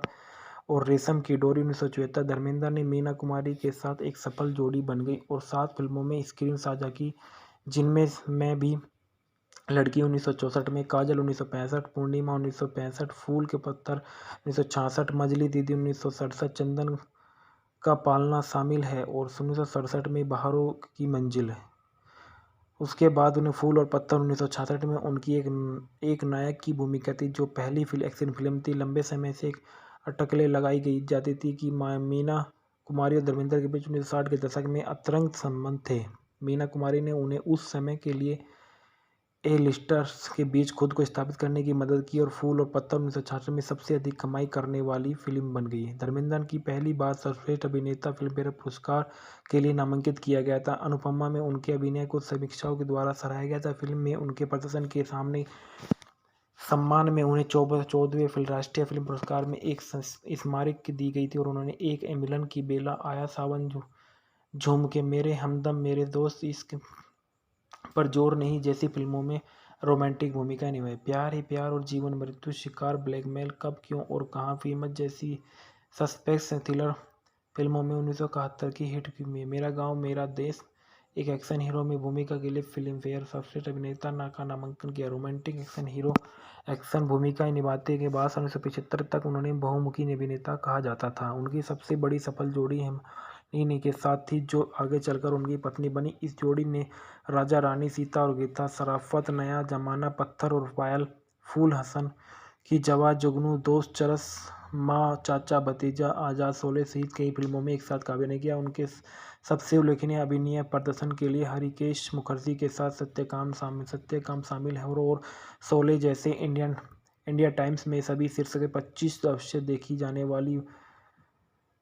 और रेशम की डोरी 1974। धर्मेंद्र ने मीना कुमारी के साथ एक सफल जोड़ी बन गई और 7 फिल्मों में स्क्रीन साझा की, जिनमें मैं भी लड़की 1964 में, काजल 1965, पूर्णिमा 1965, फूल के पत्थर 1966, मजली दीदी 1967, चंदन का पालना शामिल है और 1967 में बहारों की मंजिल है। उसके बाद उन्हें फूल और पत्थर 1966 में उनकी एक नायक की भूमिका थी, जो पहली एक्शन फिल्म थी। लंबे समय से अटकलें लगाई जाती थी कि मीना कुमारी और धर्मेंद्र के बीच 1960 के दशक में अंतरंग संबंध थे। मीना कुमारी ने उन्हें उस समय के लिए ए-लिस्टर्स के बीच खुद को स्थापित करने की मदद की और फूल और पत्थर 1966 में सबसे अधिक कमाई करने वाली फिल्म बन गई। धर्मेंद्र की पहली बार सर्वश्रेष्ठ अभिनेता फिल्मफेयर पुरस्कार के लिए नामांकित किया गया था। अनुपमा में उनके अभिनय को समीक्षकों के द्वारा सराहा गया था। फिल्म में उनके प्रदर्शन के सम्मान में उन्हें 14वें राष्ट्रीय फिल्म पुरस्कार में एक स्मारक दी गई थी और उन्होंने एक मिलन की बेला, आया सावन झूम के, मेरे हमदम, मेरे दोस्त, इश्क पर जोर नहीं जैसी फिल्मों में रोमांटिक भूमिका निभाई। प्यार ही प्यार और जीवन मृत्यु, शिकार, ब्लैकमेल, कब, क्यों और कहाँ, फीमत जैसी सस्पेंस थ्रिलर फिल्मों में 1971 की हिट फिल्म मेरा गांव मेरा देश एक एक्शन हीरो में भूमिका के लिए फिल्मफेयर सर्वश्रेष्ठ अभिनेता का नामांकन किया। रोमांटिक एक्शन हीरो एक्शन भूमिकाएं निभाते के बाद 1975 तक उन्होंने बहुमुखी अभिनेता कहा जाता था। उनकी सबसे बड़ी सफल जोड़ी इन्हीं के साथ ही जो आगे चलकर उनकी पत्नी बनी। इस जोड़ी ने राजा रानी, सीता और गीता, शराफत, नया जमाना, पत्थर और पायल, फूल हसन की जवा, जुगनू, दोस्त, चरस, माँ, चाचा, भतीजा, आजाद, शोले सहित कई फिल्मों में एक साथ अभिनय किया। उनके सबसे उल्लेखनीय अभिनय प्रदर्शन के लिए हरिकेश मुखर्जी के साथ सत्यकाम शामिल है और शोले जैसे इंडिया टाइम्स में सभी शीर्ष के 25 अवश्य देखी जाने वाली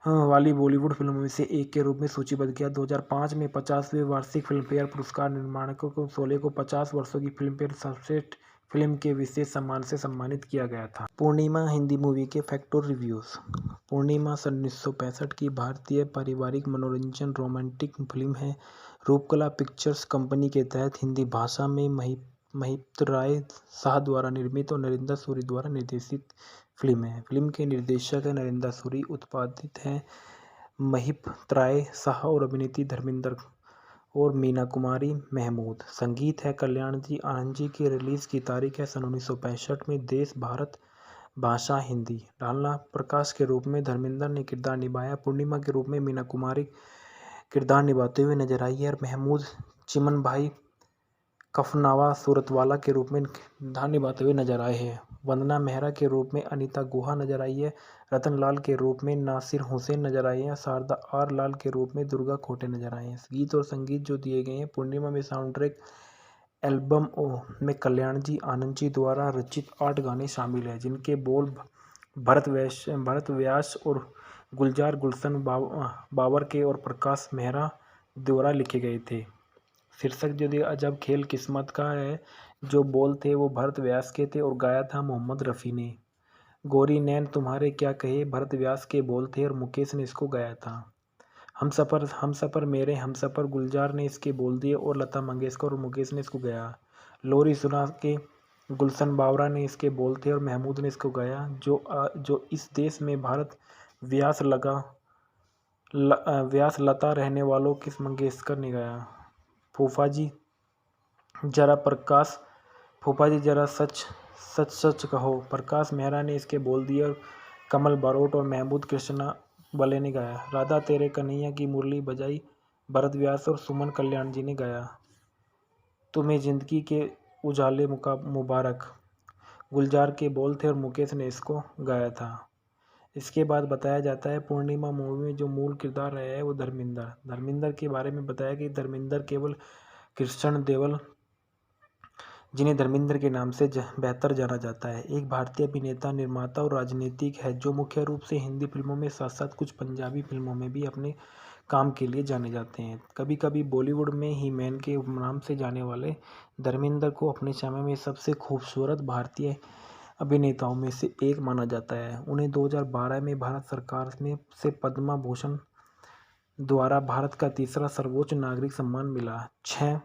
बॉलीवुड फिल्मों में से एक के रूप में सूचीबद्ध किया। 2005 में 50वें वार्षिक फिल्मफेयर पुरस्कार निर्माणकों को शोले को 50 वर्षों की फिल्मफेयर सर्वश्रेष्ठ फिल्म के विशेष सम्मान से सम्मानित किया गया था। पूर्णिमा हिंदी मूवी के फैक्ट और रिव्यूज़। पूर्णिमा सन 1965 की भारतीय पारिवारिक मनोरंजन रोमांटिक फिल्म है। रूपकला पिक्चर्स कंपनी के तहत हिंदी भाषा में महिप राय शाह द्वारा निर्मित और नरेंद्र सूरी द्वारा निर्देशित फिल्म है। फिल्म के निर्देशक है नरेंद्र सूरी, उत्पादित है महिप राय शाह और अभिनेत्री धर्मेंद्र और मीना कुमारी महमूद। संगीत है कल्याण जी आनंद जी की। रिलीज की तारीख है सन 1965 में। देश भारत, भाषा हिंदी। डालना प्रकाश के रूप में धर्मेंद्र ने किरदार निभाया। पूर्णिमा के रूप में मीना कुमारी किरदार निभाते हुए नजर आई है और महमूद चिमन भाई कफनावा सूरतवाला के रूप में किरदार निभाते हुए नजर आए हैं। वंदना मेहरा के रूप में अनीता गुहा नजर आई है। रतन लाल के रूप में नासिर हुसैन नजर आए हैं। शारदा आर लाल के रूप में दुर्गा खोटे नजर आए हैं। गीत और संगीत जो दिए गए हैं पूर्णिमा में साउंड ट्रैक एल्बम में कल्याण जी आनंद जी द्वारा रचित 8 गाने शामिल हैं, जिनके बोल भरत व्यास और गुलजार गुलशन बाबर के और प्रकाश मेहरा द्वारा लिखे गए थे। शीर्षक जो दिया अजब खेल किस्मत का है, जो बोल थे वो भरत व्यास के थे और गाया था मोहम्मद रफ़ी ने। गोरी नैन तुम्हारे क्या कहे भरत व्यास के बोल थे और मुकेश ने इसको गाया था। हम सफ़र मेरे हम सफ़र गुलजार ने इसके बोल दिए और लता मंगेशकर और मुकेश ने इसको गाया। लोरी सुना के गुलशन बावरा ने इसके बोल थे और महमूद ने इसको गाया। जो इस देश में भारत व्यास लता रहने वालों किस मंगेशकर ने गाया। फूफा जी जरा सच सच कहो प्रकाश मेहरा ने इसके बोल दिए और कमल बारोट और महमूद कृष्णा बले ने गाया। राधा तेरे कन्हैया की मुरली बजाई भरत व्यास और सुमन कल्याण जी ने गाया। तुम्हें जिंदगी के उजाले मुबारक गुलजार के बोल थे और मुकेश ने इसको गाया था। इसके बाद बताया जाता है पूर्णिमा मूवी में जो मूल किरदार रहा है वो धर्मेंद्र के बारे में बताया कि धर्मेंद्र केवल कृष्ण देवल, जिन्हें धर्मेंद्र के नाम से बेहतर जाना जाता है, एक भारतीय अभिनेता, निर्माता और राजनीतिक है जो मुख्य रूप से हिंदी फिल्मों में साथ साथ कुछ पंजाबी फिल्मों में भी अपने काम के लिए जाने जाते हैं। कभी कभी बॉलीवुड में ही मैन के नाम से जाने वाले धर्मेंद्र को अपने समय में सबसे खूबसूरत भारतीय अभिनेताओं में से एक माना जाता है। उन्हें 2012 में भारत सरकार से पद्म भूषण द्वारा भारत का तीसरा सर्वोच्च नागरिक सम्मान मिला। 6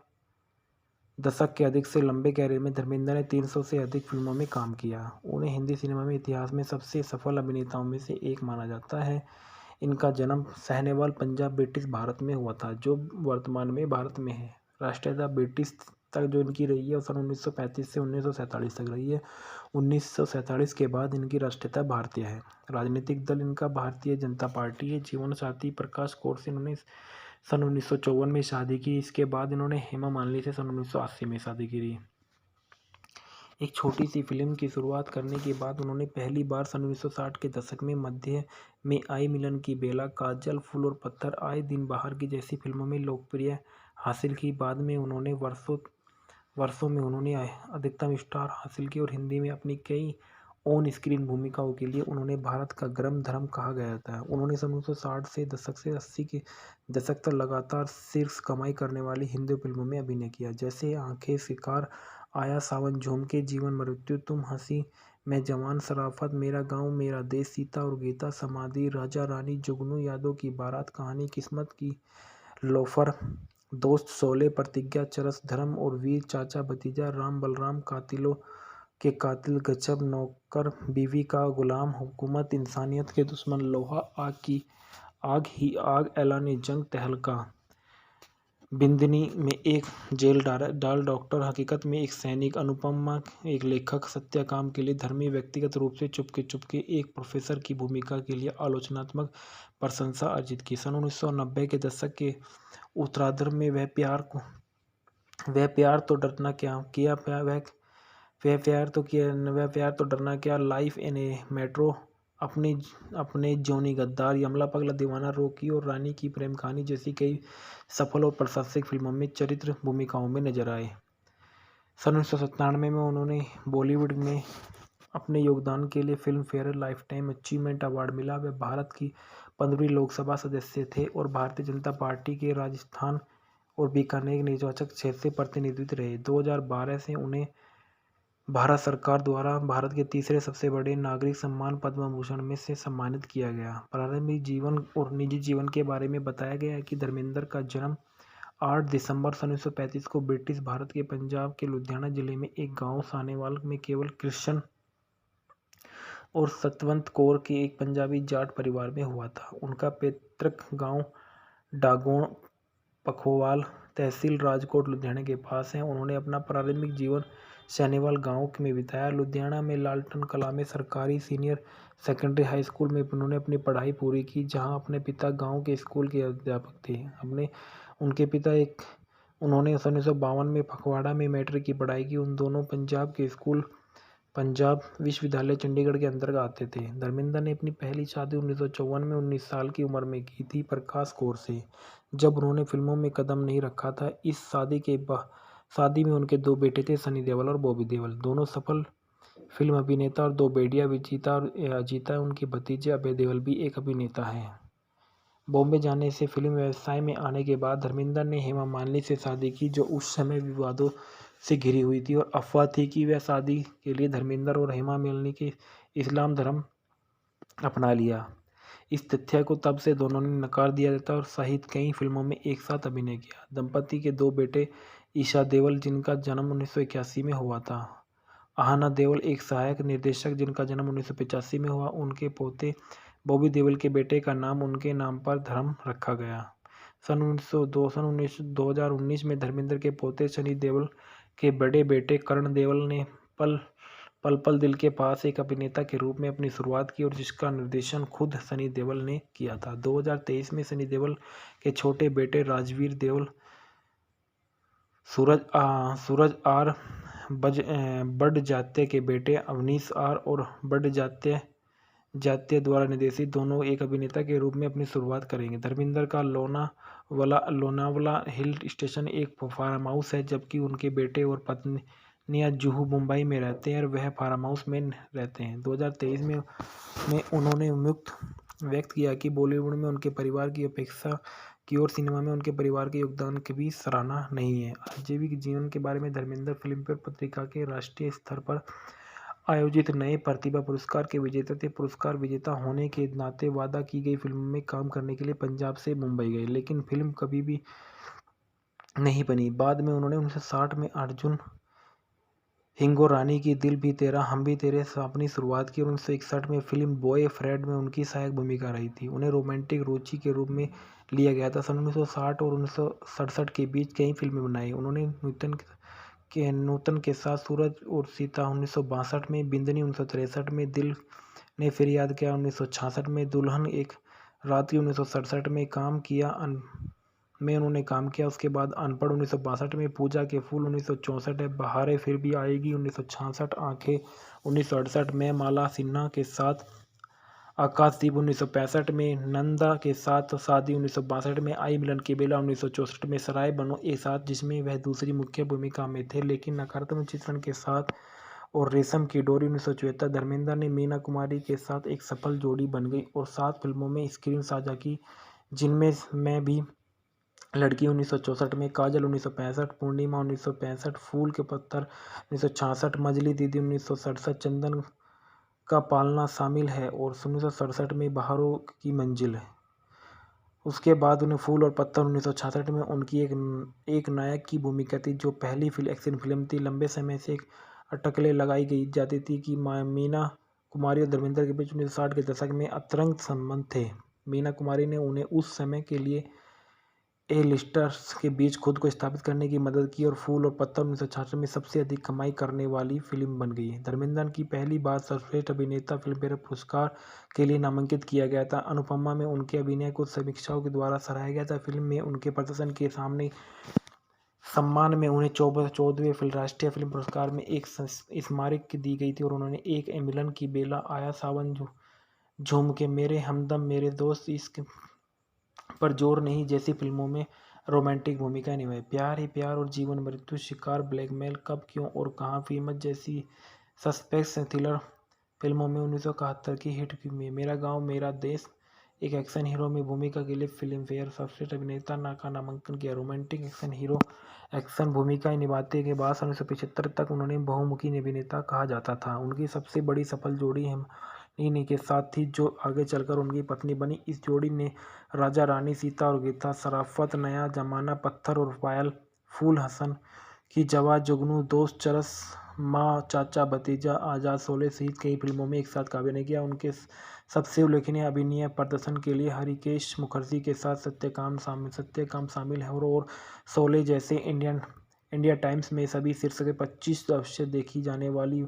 दशक के अधिक से लंबे कैरियर में धर्मेंद्र ने 300 से अधिक फिल्मों में काम किया। उन्हें हिंदी सिनेमा में इतिहास में सबसे सफल अभिनेताओं में से एक माना जाता है। इनका जन्म साहिवाल पंजाब ब्रिटिश भारत में हुआ था, जो वर्तमान में भारत में है। राष्ट्रीयता ब्रिटिश तक जो इनकी रही है वो सन 1935 से 1947 तक रही है। 1947 के बाद इनकी राष्ट्रीयता भारतीय है। राजनीतिक दल इनका भारतीय जनता पार्टी है। जीवन साथी प्रकाश कौर से इन्होंने सन 1954 में शादी की। इसके बाद इन्होंने हेमा मालिनी से सन 1980 में शादी की। एक छोटी सी फिल्म की शुरुआत करने के बाद उन्होंने पहली बार सन 1960 के दशक में मध्य में आई मिलन की बेला, काजल, फूल और पत्थर, आए दिन बाहर की जैसी फिल्मों में लोकप्रिय हासिल की। बाद में उन्होंने वर्षों में उन्होंने अधिकतम स्टार हासिल की और हिंदी में अपनी कई ऑन स्क्रीन भूमिकाओं के लिए उन्होंने भारत का गर्म धर्म कहा गया था। उन्होंने सन 1960 से दशक से 80 के दशक तक लगातार शीर्ष कमाई करने वाली हिंदी फिल्मों में अभिनय किया, जैसे आंखें, शिकार, आया सावन, झूमके, जीवन मृत्यु, तुम हंसी, मैं जवान, शराफत, मेरा गांव मेरा देश, सीता और गीता, समाधि, राजा रानी, जुगनू, यादों की बारात, कहानी किस्मत की, लोफर, दोस्त, शोले, प्रतिज्ञा, चरस, धर्म और वीर, चाचा भतीजा, राम बलराम, कातिलों के कातिल, गजब, नौकर, बीवी का गुलाम, हुकूमत, इंसानियत के दुश्मन, लोहा, आग ही आग, ऐलान जंग, तहलका, बिंदनी में एक जेल डाल डॉक्टर, हकीकत में एक सैनिक, अनुपमा एक लेखक, सत्याकाम के लिए धर्मी, व्यक्तिगत रूप से चुपके चुपके एक प्रोफेसर की भूमिका के लिए आलोचनात्मक प्रशंसा अर्जित की। सन 1990 के दशक के उत्तरार्ध में वह प्यार तो डरना क्या किया वह प्यार तो डरना क्या, लाइफ इन ए मेट्रो, अपने जॉनी गद्दार, यमला पगला दीवाना, रॉकी और रानी की प्रेम कहानी जैसी कई सफल और प्रशंसित फिल्मों में चरित्र भूमिकाओं में नजर आए। सन 1997 में उन्होंने बॉलीवुड में अपने योगदान के लिए film fair life time achievement award मिला। वे भारत की 15वीं लोकसभा सदस्य थे और भारतीय जनता पार्टी के राजस्थान और बीकानेर निर्वाचक क्षेत्र से प्रतिनिधित्व रहे। 2012 से उन्हें भारत सरकार द्वारा भारत के तीसरे सबसे बड़े नागरिक सम्मान पद्म भूषण में से सम्मानित किया गया। प्रारंभिक जीवन और निजी जीवन के बारे में बताया गया है कि धर्मेंद्र का जन्म 8 दिसंबर सन 1935 को ब्रिटिश भारत के पंजाब के लुधियाना जिले में एक गांव सानेवाल में केवल कृष्ण और सतवंत कौर के एक पंजाबी जाट परिवार में हुआ था। उनका पैतृक गांव डागोण पखोवाल, तहसील राजकोट, लुधियाना के पास है। उन्होंने अपना प्रारंभिक जीवन सानेवाल गांव में बिताया। लुधियाना में लालटन कला में सरकारी सीनियर सेकेंडरी हाई स्कूल में उन्होंने अपनी पढ़ाई पूरी की, जहां अपने पिता गांव के स्कूल के अध्यापक थे। उनके पिता उन्होंने सन 1952 में फगवाड़ा में मैट्रिक की पढ़ाई की। उन दोनों पंजाब के स्कूल पंजाब विश्वविद्यालय चंडीगढ़ के अंतर्गत आते थे। धर्मेंद्र ने अपनी पहली शादी 1954 में 19 साल की उम्र में की थी प्रकाश कौर से, जब उन्होंने फिल्मों में कदम नहीं रखा था। इस शादी में उनके 2 बेटे थे, सनी देओल और बॉबी देओल, दोनों सफल फिल्म अभिनेता और 2 बेटियां विजिता और अजीता। उनके भतीजे अभय देओल भी एक अभिनेता हैं। बॉम्बे जाने से फिल्म व्यवसाय में आने के बाद धर्मेंद्र ने हेमा मालिनी से शादी की, जो उस समय विवादों से घिरी हुई थी और अफवाह थी कि वह शादी के लिए धर्मेंद्र और हेमा मालिनी के इस्लाम धर्म अपना लिया। इस तथ्य को तब से दोनों ने नकार दिया जाता और सहित कई फिल्मों में एक साथ अभिनय किया। दंपति के 2 बेटे ईशा देओल, जिनका जन्म 1981 में हुआ था, आहना देओल एक सहायक निर्देशक, जिनका जन्म 1985 में हुआ। उनके पोते बॉबी देओल के बेटे का नाम उनके नाम पर धर्म रखा गया। सन 2019 में धर्मेंद्र के पोते सनी देओल के बड़े बेटे करण देओल ने पल पल दिल के पास एक अभिनेता के रूप में अपनी शुरुआत की और जिसका निर्देशन खुद सनी देओल ने किया था। 2023 में सनी देओल के छोटे बेटे राजवीर देओल, सूरज आर बड जात्या के बेटे अवनीश आर और बड जात्या द्वारा निर्देशित दोनों एक अभिनेता के रूप में अपनी शुरुआत करेंगे। धर्मेंद्र का लोनावला हिल स्टेशन एक फार्म हाउस है, जबकि उनके बेटे और पत्नियां जुहू मुंबई में रहते हैं और वह फार्म हाउस में रहते हैं। 2023 में उन्होंने व्यक्त किया कि बॉलीवुड में उनके परिवार की अपेक्षा की और सिनेमा में उनके परिवार के योगदान की भी सराहना नहीं है। आजीविक जीवन के बारे में धर्मेंद्र फिल्मफेयर पत्रिका के राष्ट्रीय स्तर पर आयोजित नए प्रतिभा पुरस्कार के विजेता थे। पुरस्कार विजेता होने के नाते वादा की गई फिल्मों में काम करने के लिए पंजाब से मुंबई गए, लेकिन फिल्म कभी भी नहीं बनी। बाद में उन्होंने 1960 में अर्जुन हिंगो रानी की दिल भी तेरा हम भी तेरे से अपनी शुरुआत की और 1961 में फिल्म बॉय फ्रेड में उनकी सहायक भूमिका रही थी। उन्हें रोमांटिक रुचि के रूप में लिया गया था। सन 1960 और 1967 के बीच कई फिल्में बनाई। उन्होंने नूतन के साथ सूरज और सीता 1962 में, बिंदनी 1963 में, दिल ने फिर याद किया 1966 में, दुल्हन एक रात्रि 1967 में उन्होंने काम किया। उसके बाद अनपढ़ 1962 में, पूजा के फूल 1964 है, बहारें फिर भी आएगी 1966, आंखें 1968 में, माला सिन्हा के साथ आकाशदीप 1965 में, नंदा के साथ शादी 1962 में, आई मिलन की बेला 1964 में, सराय बनो ए साथ जिसमें वह दूसरी मुख्य भूमिका में थे लेकिन नकारात्मक चित्रण के साथ, और रेशम की डोरी 1974। धर्मेंद्र ने मीना कुमारी के साथ एक सफल जोड़ी बन गई और 7 फिल्मों में स्क्रीन साझा की, जिनमें मैं भी लड़की 1964 में, काजल 1965, पूर्णिमा 1965, फूल के पत्थर 1966, मजली दीदी 1967, चंदन का पालना शामिल है और 1967 में बहारों की मंजिल है। उसके बाद उन्हें फूल और पत्थर 1966 में उनकी एक नायक की भूमिका थी, जो पहली एक्शन फिल्म थी। लंबे समय से अटकलें लगाई जाती थी कि मीना कुमारी और धर्मेंद्र के बीच 1960 के दशक में अंतरंग संबंध थे। मीना कुमारी ने उन्हें उस समय के लिए ए लिस्टर्स के बीच खुद को स्थापित करने की मदद की और फूल और पत्थर 1966 में सबसे अधिक कमाई करने वाली फिल्म बन गई। धर्मेंद्र की पहली बार सर्वश्रेष्ठ अभिनेता फिल्मफेयर पुरस्कार के लिए नामांकित किया गया था। अनुपमा में उनके अभिनय को समीक्षकों के द्वारा सराहा गया था। फिल्म में उनके प्रदर्शन के सम्मान में उन्हें 14वें राष्ट्रीय फिल्म पुरस्कार में एक स्मारक दी गई थी और उन्होंने एक मिलन की बेला, आया सावन झूम के, मेरे हमदम, मेरे दोस्त, इश्क पर जोर नहीं जैसी फिल्मों में रोमांटिक भूमिकाएं निभाई। प्यार ही प्यार और जीवन मृत्यु, शिकार, ब्लैकमेल, कब, क्यों और कहाँ, फीमत जैसी सस्पेंस थ्रिलर फिल्मों में 1971 की हिट फिल्म मेरा गांव मेरा देश एक एक्शन हीरो में भूमिका के लिए फिल्मफेयर सर्वश्रेष्ठ अभिनेता का नामांकन किया। रोमांटिक एक्शन हीरो एक्शन भूमिकाएं निभाते के बाद 1975 तक उन्होंने बहुमुखी अभिनेता कहा जाता था। उनकी सबसे बड़ी सफल जोड़ी हिमानी के साथ थी, जो आगे चलकर उनकी पत्नी बनी। इस जोड़ी ने राजा रानी, सीता और गीता, शराफत, नया जमाना, पत्थर और पायल, फूल, हसन की जवाब, जुगनू, दोस्त, चरस, माँ, चाचा, भतीजा, आजाद, शोले सहित कई फिल्मों में एक साथ अभिनय किया। उनके सबसे उल्लेखनीय अभिनय प्रदर्शन के लिए हरिकेश मुखर्जी के साथ सत्यकाम शामिल है और शोले जैसे इंडिया टाइम्स में सभी शीर्ष के 25 अवश्य देखी जाने वाली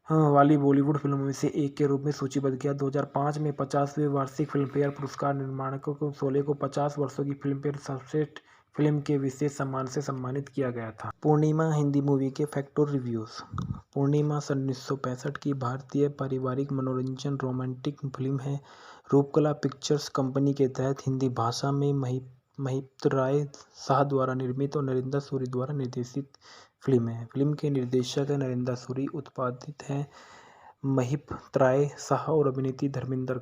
बॉलीवुड फिल्मों में से एक के रूप में सूचीबद्ध किया। 2005 में 50वें वार्षिक फिल्मफेयर पुरस्कार निर्माणकों को शोले को 50 वर्षों की फिल्मफेयर सर्वश्रेष्ठ फिल्म के विशेष सम्मान से सम्मानित किया गया था। पूर्णिमा हिंदी मूवी के फैक्ट और रिव्यूज। पूर्णिमा 1965 की भारतीय पारिवारिक मनोरंजन रोमांटिक फिल्म है। रूपकला पिक्चर्स कंपनी के तहत हिंदी भाषा में महिप राय शाह द्वारा निर्मित और नरेंद्र सूरी द्वारा निर्देशित फिल्म है। फिल्म के निर्देशक है नरेंद्र सूरी, उत्पादित है महिप राय शाह और अभिनेत्री धर्मेंद्र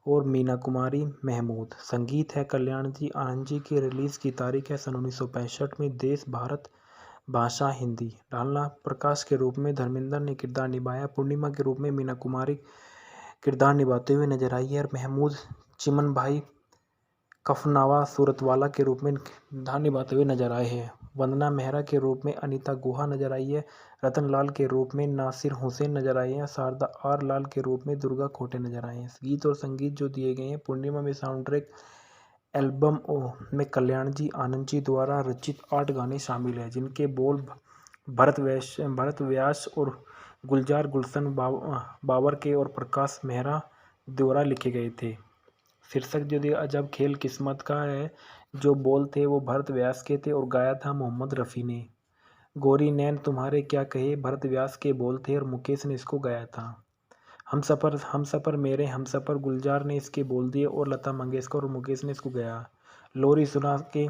और मीना कुमारी महमूद। संगीत है कल्याण जी आनंद जी की। रिलीज की तारीख है सन 1965 में। देश भारत, भाषा हिंदी। डालना प्रकाश के रूप में धर्मेंद्र ने किरदार निभाया। पूर्णिमा के रूप में मीना कुमारी किरदार निभाते हुए नजर आई है और महमूद चिमन भाई कफनावा सूरतवाला के रूप में किरदार निभाते हुए नजर आए हैं। वंदना मेहरा के रूप में अनीता गुहा नजर आई है। रतन लाल के रूप में नासिर हुसैन नजर आए हैं। शारदा आर लाल के रूप में दुर्गा खोटे नजर आए हैं। गीत और संगीत जो दिए गए हैं, पूर्णिमा में साउंड ट्रैक एल्बम में कल्याण जी आनंद जी द्वारा रचित 8 गाने शामिल हैं, जिनके बोल भरत व्यास और गुलजार गुलशन बाबर के और प्रकाश मेहरा द्वारा लिखे गए थे। शीर्षक जो दिया अजब खेल किस्मत का है, जो बोल थे वो भरत व्यास के थे और गाया था मोहम्मद रफ़ी ने। गोरी नैन तुम्हारे क्या कहे भरत व्यास के बोल थे और मुकेश ने इसको गाया था। हम सफ़र मेरे हम सफ़र गुलजार ने इसके बोल दिए और लता मंगेशकर और मुकेश ने इसको गाया। लोरी सुना के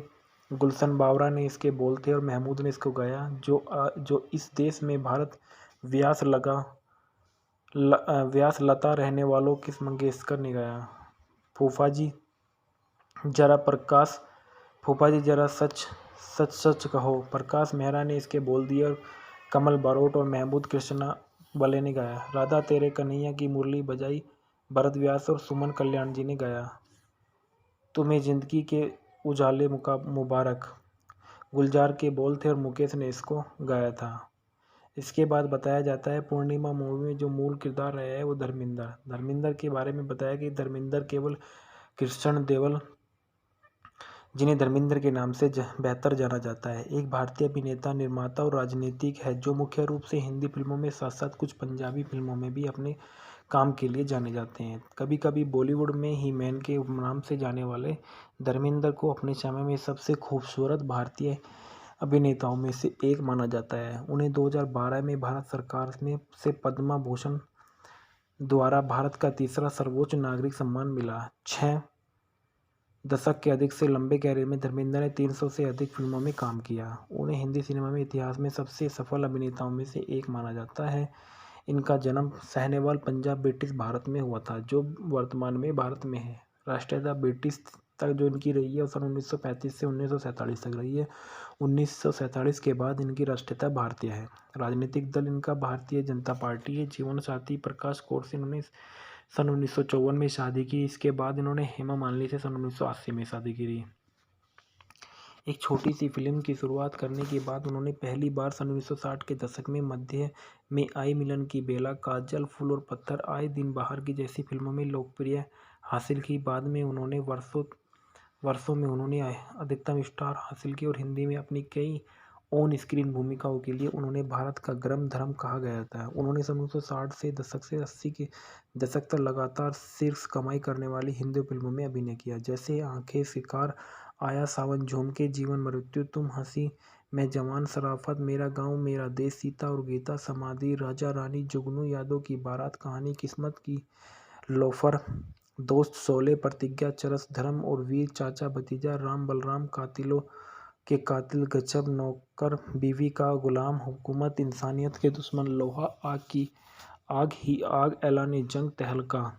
गुलशन बावरा ने इसके बोल थे और महमूद ने इसको गाया। जो इस देश में भारत व्यास लता रहने वालों किस मंगेशकर ने गाया। फूफा जी जरा सच कहो, प्रकाश मेहरा ने इसके बोल दिए और कमल बारोट और महमूद कृष्णा बले ने गाया। राधा तेरे कन्हैया की मुरली बजाई भरत व्यास और सुमन कल्याण जी ने गाया। तुम्हें जिंदगी के उजाले मुबारक गुलजार के बोल थे और मुकेश ने इसको गाया था। इसके बाद बताया जाता है पूर्णिमा मूवी में जो मूल किरदार रहा है वो धर्मेंद्र के बारे में बताया कि धर्मेंद्र केवल कृष्ण देवल, जिन्हें धर्मेंद्र के नाम से बेहतर जाना जाता है, एक भारतीय अभिनेता, निर्माता और राजनीतिक है जो मुख्य रूप से हिंदी फिल्मों में साथ साथ कुछ पंजाबी फिल्मों में भी अपने काम के लिए जाने जाते हैं। कभी कभी बॉलीवुड में ही मैन के नाम से जाने वाले धर्मेंद्र को अपने समय में सबसे खूबसूरत भारतीय अभिनेताओं में से एक माना जाता है। उन्हें 2012 में भारत सरकार से पद्म भूषण द्वारा भारत का तीसरा सर्वोच्च नागरिक सम्मान मिला। 6 दशक के अधिक से लंबे कैरियर में धर्मेंद्र ने 300 से अधिक फिल्मों में काम किया। उन्हें हिंदी सिनेमा में इतिहास में सबसे सफल अभिनेताओं में से एक माना जाता है। इनका जन्म साहिनेवाल, पंजाब, ब्रिटिश भारत में हुआ था, जो वर्तमान में भारत में है। राष्ट्रीयता ब्रिटिश तक जो इनकी रही है वो सन 1935 से 1947 तक रही है। 1947 के बाद इनकी राष्ट्रीयता भारतीय है। राजनीतिक दल इनका भारतीय जनता पार्टी है। जीवन साथी प्रकाश कौर से इन्होंने सन 1954 में शादी की। इसके बाद इन्होंने हेमा मालिनी से सन 1980 में शादी की। एक छोटी सी फिल्म की शुरुआत करने के बाद उन्होंने पहली बार सन 1960 के दशक में मध्य में आई मिलन की बेला, काजल, फूल और पत्थर, आए दिन बाहर की जैसी फिल्मों में लोकप्रिय हासिल की। बाद में उन्होंने वर्षों वर्षों में उन्होंने अधिकतम स्टार हासिल किए और हिंदी में अपनी कई ऑन स्क्रीन भूमिकाओं के लिए उन्होंने भारत का गर्म धर्म कहा गया था। उन्होंने सन 1960 से दशक से 80 के दशक तक लगातार शीर्ष कमाई करने वाली हिंदी फिल्मों में अभिनय किया, जैसे आंखें, शिकार, आया सावन, झूमके, जीवन मृत्यु, तुम हंसी, मैं जवान, शराफत, मेरा गांव मेरा देश, सीता और गीता, समाधि, राजा रानी, जुगनू, यादों की बारात, कहानी, किस्मत की, लोफर, दोस्त, शोले, प्रतिज्ञा, चरस, धर्म और वीर, चाचा भतीजा, राम बलराम, कातिलों के कातिल, गजब, नौकर, बीवी का गुलाम, हुकूमत, इंसानियत के दुश्मन, लोहा, आग की आग ही आग, ऐलान जंग, तहलका,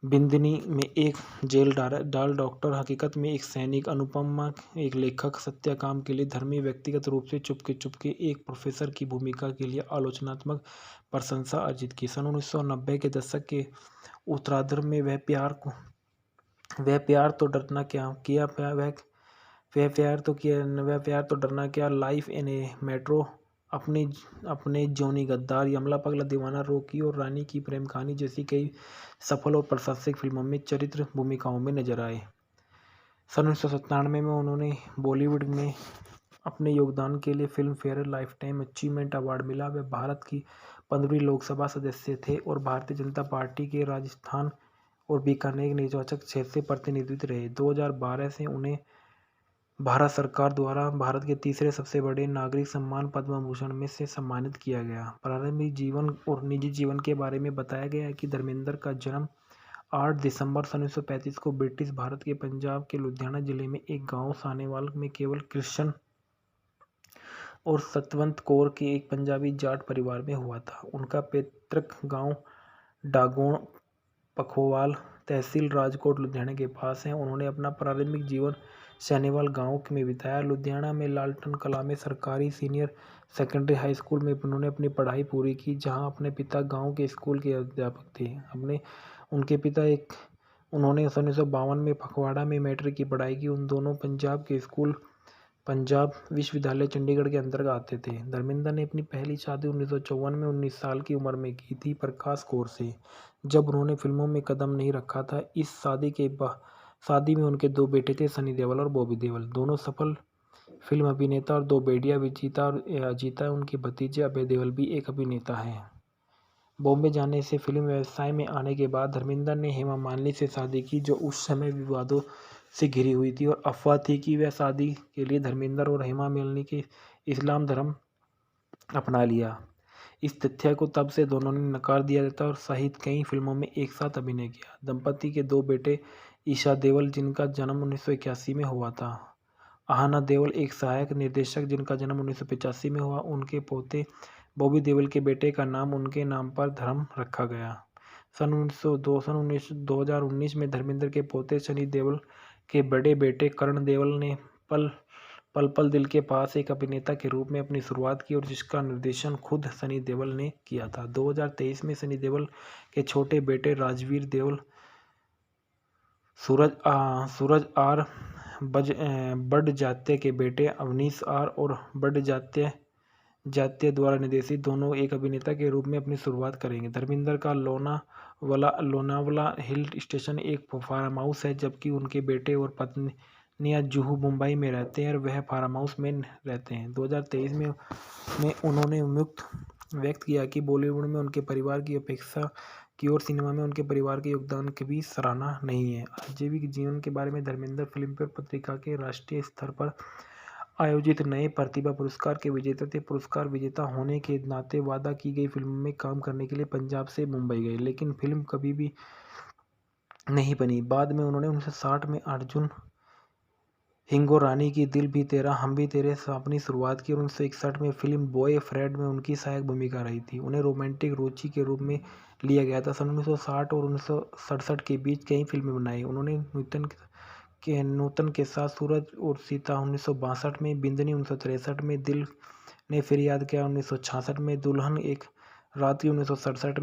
बिंदनी में एक जेल डाल डॉक्टर, हकीकत में एक सैनिक, अनुपमा एक लेखक, सत्याकाम के लिए धर्मी, व्यक्तिगत रूप से चुपके चुपके एक प्रोफेसर की भूमिका के लिए आलोचनात्मक प्रशंसा अर्जित की। सन 1990 के दशक के उत्तरार्ध में वह प्यार तो डरना क्या किया वह प्यार तो डरना क्या, लाइफ इन ए मेट्रो, अपने जॉनी गद्दार, यमला पगला दीवाना, रॉकी और रानी की प्रेम कहानी जैसी कई सफल और प्रशंसित फिल्मों में चरित्र भूमिकाओं में नजर आए। सन 1997 में उन्होंने बॉलीवुड में अपने योगदान के लिए film fair lifetime achievement award मिला। वे भारत की 15वीं लोकसभा सदस्य थे और भारतीय जनता पार्टी के राजस्थान और बीकानेर निर्वाचक क्षेत्र से प्रतिनिधित्व रहे। 2012 से उन्हें भारत सरकार द्वारा भारत के तीसरे सबसे बड़े नागरिक सम्मान पद्म भूषण में से सम्मानित किया गया। प्रारंभिक जीवन और निजी जीवन के बारे में बताया गया है कि धर्मेंद्र का जन्म 8 दिसंबर सन 1935 को ब्रिटिश भारत के पंजाब के लुधियाना जिले में एक गांव सानेवाल में केवल कृष्ण और सतवंत कौर के एक पंजाबी जाट परिवार में हुआ था। उनका पैतृक गांव डागोण पखोवाल, तहसील राजकोट, लुधियाना के पास है। उन्होंने अपना प्रारंभिक जीवन सानेवाल गांव में बिताया। लुधियाना में लालटन कला में सरकारी सीनियर सेकेंडरी हाई स्कूल में उन्होंने अपनी पढ़ाई पूरी की, जहां अपने पिता गांव के स्कूल के अध्यापक थे। उनके पिता उन्होंने 1952 में फगवाड़ा में मैट्रिक की पढ़ाई की। उन दोनों पंजाब के स्कूल पंजाब विश्वविद्यालय चंडीगढ़ के अंतर्गत आते थे। धर्मेंद्र ने अपनी पहली शादी 1954 में 19 साल की उम्र में की थी, प्रकाश कौर से, जब उन्होंने फिल्मों में कदम नहीं रखा था। इस शादी में उनके 2 बेटे थे, सनी देओल और बॉबी देओल, दोनों सफल फिल्म अभिनेता और 2 बेटियां विजिता और अजीता। उनके भतीजे अभय देओल भी एक अभिनेता हैं। बॉम्बे जाने से फिल्म व्यवसाय में आने के बाद धर्मेंद्र ने हेमा मालिनी से शादी की, जो उस समय विवादों से घिरी हुई थी और अफवाह थी कि वह शादी के लिए धर्मेंद्र और हेमा मालिनी के इस्लाम धर्म अपना लिया। इस तथ्य को तब से दोनों ने नकार दिया जाता और सहित कई फिल्मों में एक साथ अभिनय किया। दंपति के 2 बेटे, ईशा देओल जिनका जन्म 1981 में हुआ था, आहना देओल एक सहायक निर्देशक जिनका जन्म 1985 में हुआ। उनके पोते बॉबी देओल के बेटे का नाम उनके नाम पर धर्म रखा गया। सन 2019 में धर्मेंद्र के पोते सनी देओल के बड़े बेटे करण देओल ने पल पल दिल के पास एक अभिनेता के रूप में अपनी शुरुआत की और जिसका निर्देशन खुद सनी देओल ने किया था। 2023 में सनी देओल के छोटे बेटे राजवीर देओल, सूरज आर बड़जात्या के बेटे अवनीश आर और बड़जात्या द्वारा निर्देशित दोनों एक अभिनेता के रूप में अपनी शुरुआत करेंगे। धर्मेंद्र का लोनावला हिल स्टेशन एक फार्म हाउस है, जबकि उनके बेटे और पत्नियां जुहू मुंबई में रहते हैं और वह फार्म हाउस में रहते हैं। 2023 में उन्होंने व्यक्त किया कि बॉलीवुड में उनके परिवार की अपेक्षा की और सिनेमा में उनके परिवार के योगदान की भी सराहना नहीं है। आजीविक जीवन के बारे में धर्मेंद्र फिल्मफेयर पत्रिका के राष्ट्रीय स्तर पर आयोजित नए प्रतिभा पुरस्कार के विजेता थे। पुरस्कार विजेता होने के नाते वादा की गई फिल्मों में काम करने के लिए पंजाब से मुंबई गए, लेकिन फिल्म कभी भी नहीं बनी। बाद में उन्होंने 1960 में अर्जुन हिंगो रानी की दिल भी तेरा हम भी तेरे से अपनी शुरुआत की और 1961 में फिल्म बॉय फ्रेड में उनकी सहायक भूमिका रही थी। उन्हें रोमांटिक रुचि के रूप में लिया गया था। सन 1960 और 1967 के बीच कई फिल्में बनाई। उन्होंने नूतन के साथ सूरज और सीता 1962 में, बिंदनी 1963 में, दिल ने फिर याद किया 1966 में, दुल्हन एक रात्रि 1967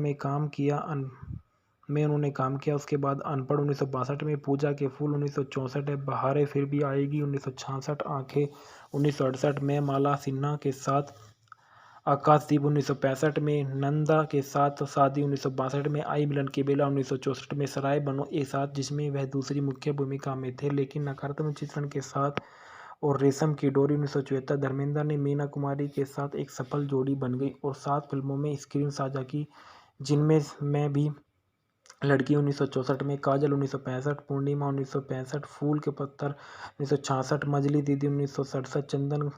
में उन्होंने काम किया। उसके बाद अनपढ़ 1962 में, पूजा के फूल 1964 है, बहारें फिर भी आएगी 1966, आंखें 1968 में, माला सिन्हा के साथ आकाशदीप 1965 में, नंदा के साथ शादी 1962 में, आई मिलन की बेला 1964 में, सराय बनो ए साथ जिसमें वह दूसरी मुख्य भूमिका में थे लेकिन नकारात्मक चित्रण के साथ, और रेशम की डोरी 1974। धर्मेंद्र ने मीना कुमारी के साथ एक सफल जोड़ी बन गई और 7 फिल्मों में स्क्रीन साझा की, जिनमें मैं भी लड़की 1964 में, काजल 1965, पूर्णिमा 1965, फूल के पत्थर 1966, मजली दीदी 1967, चंदन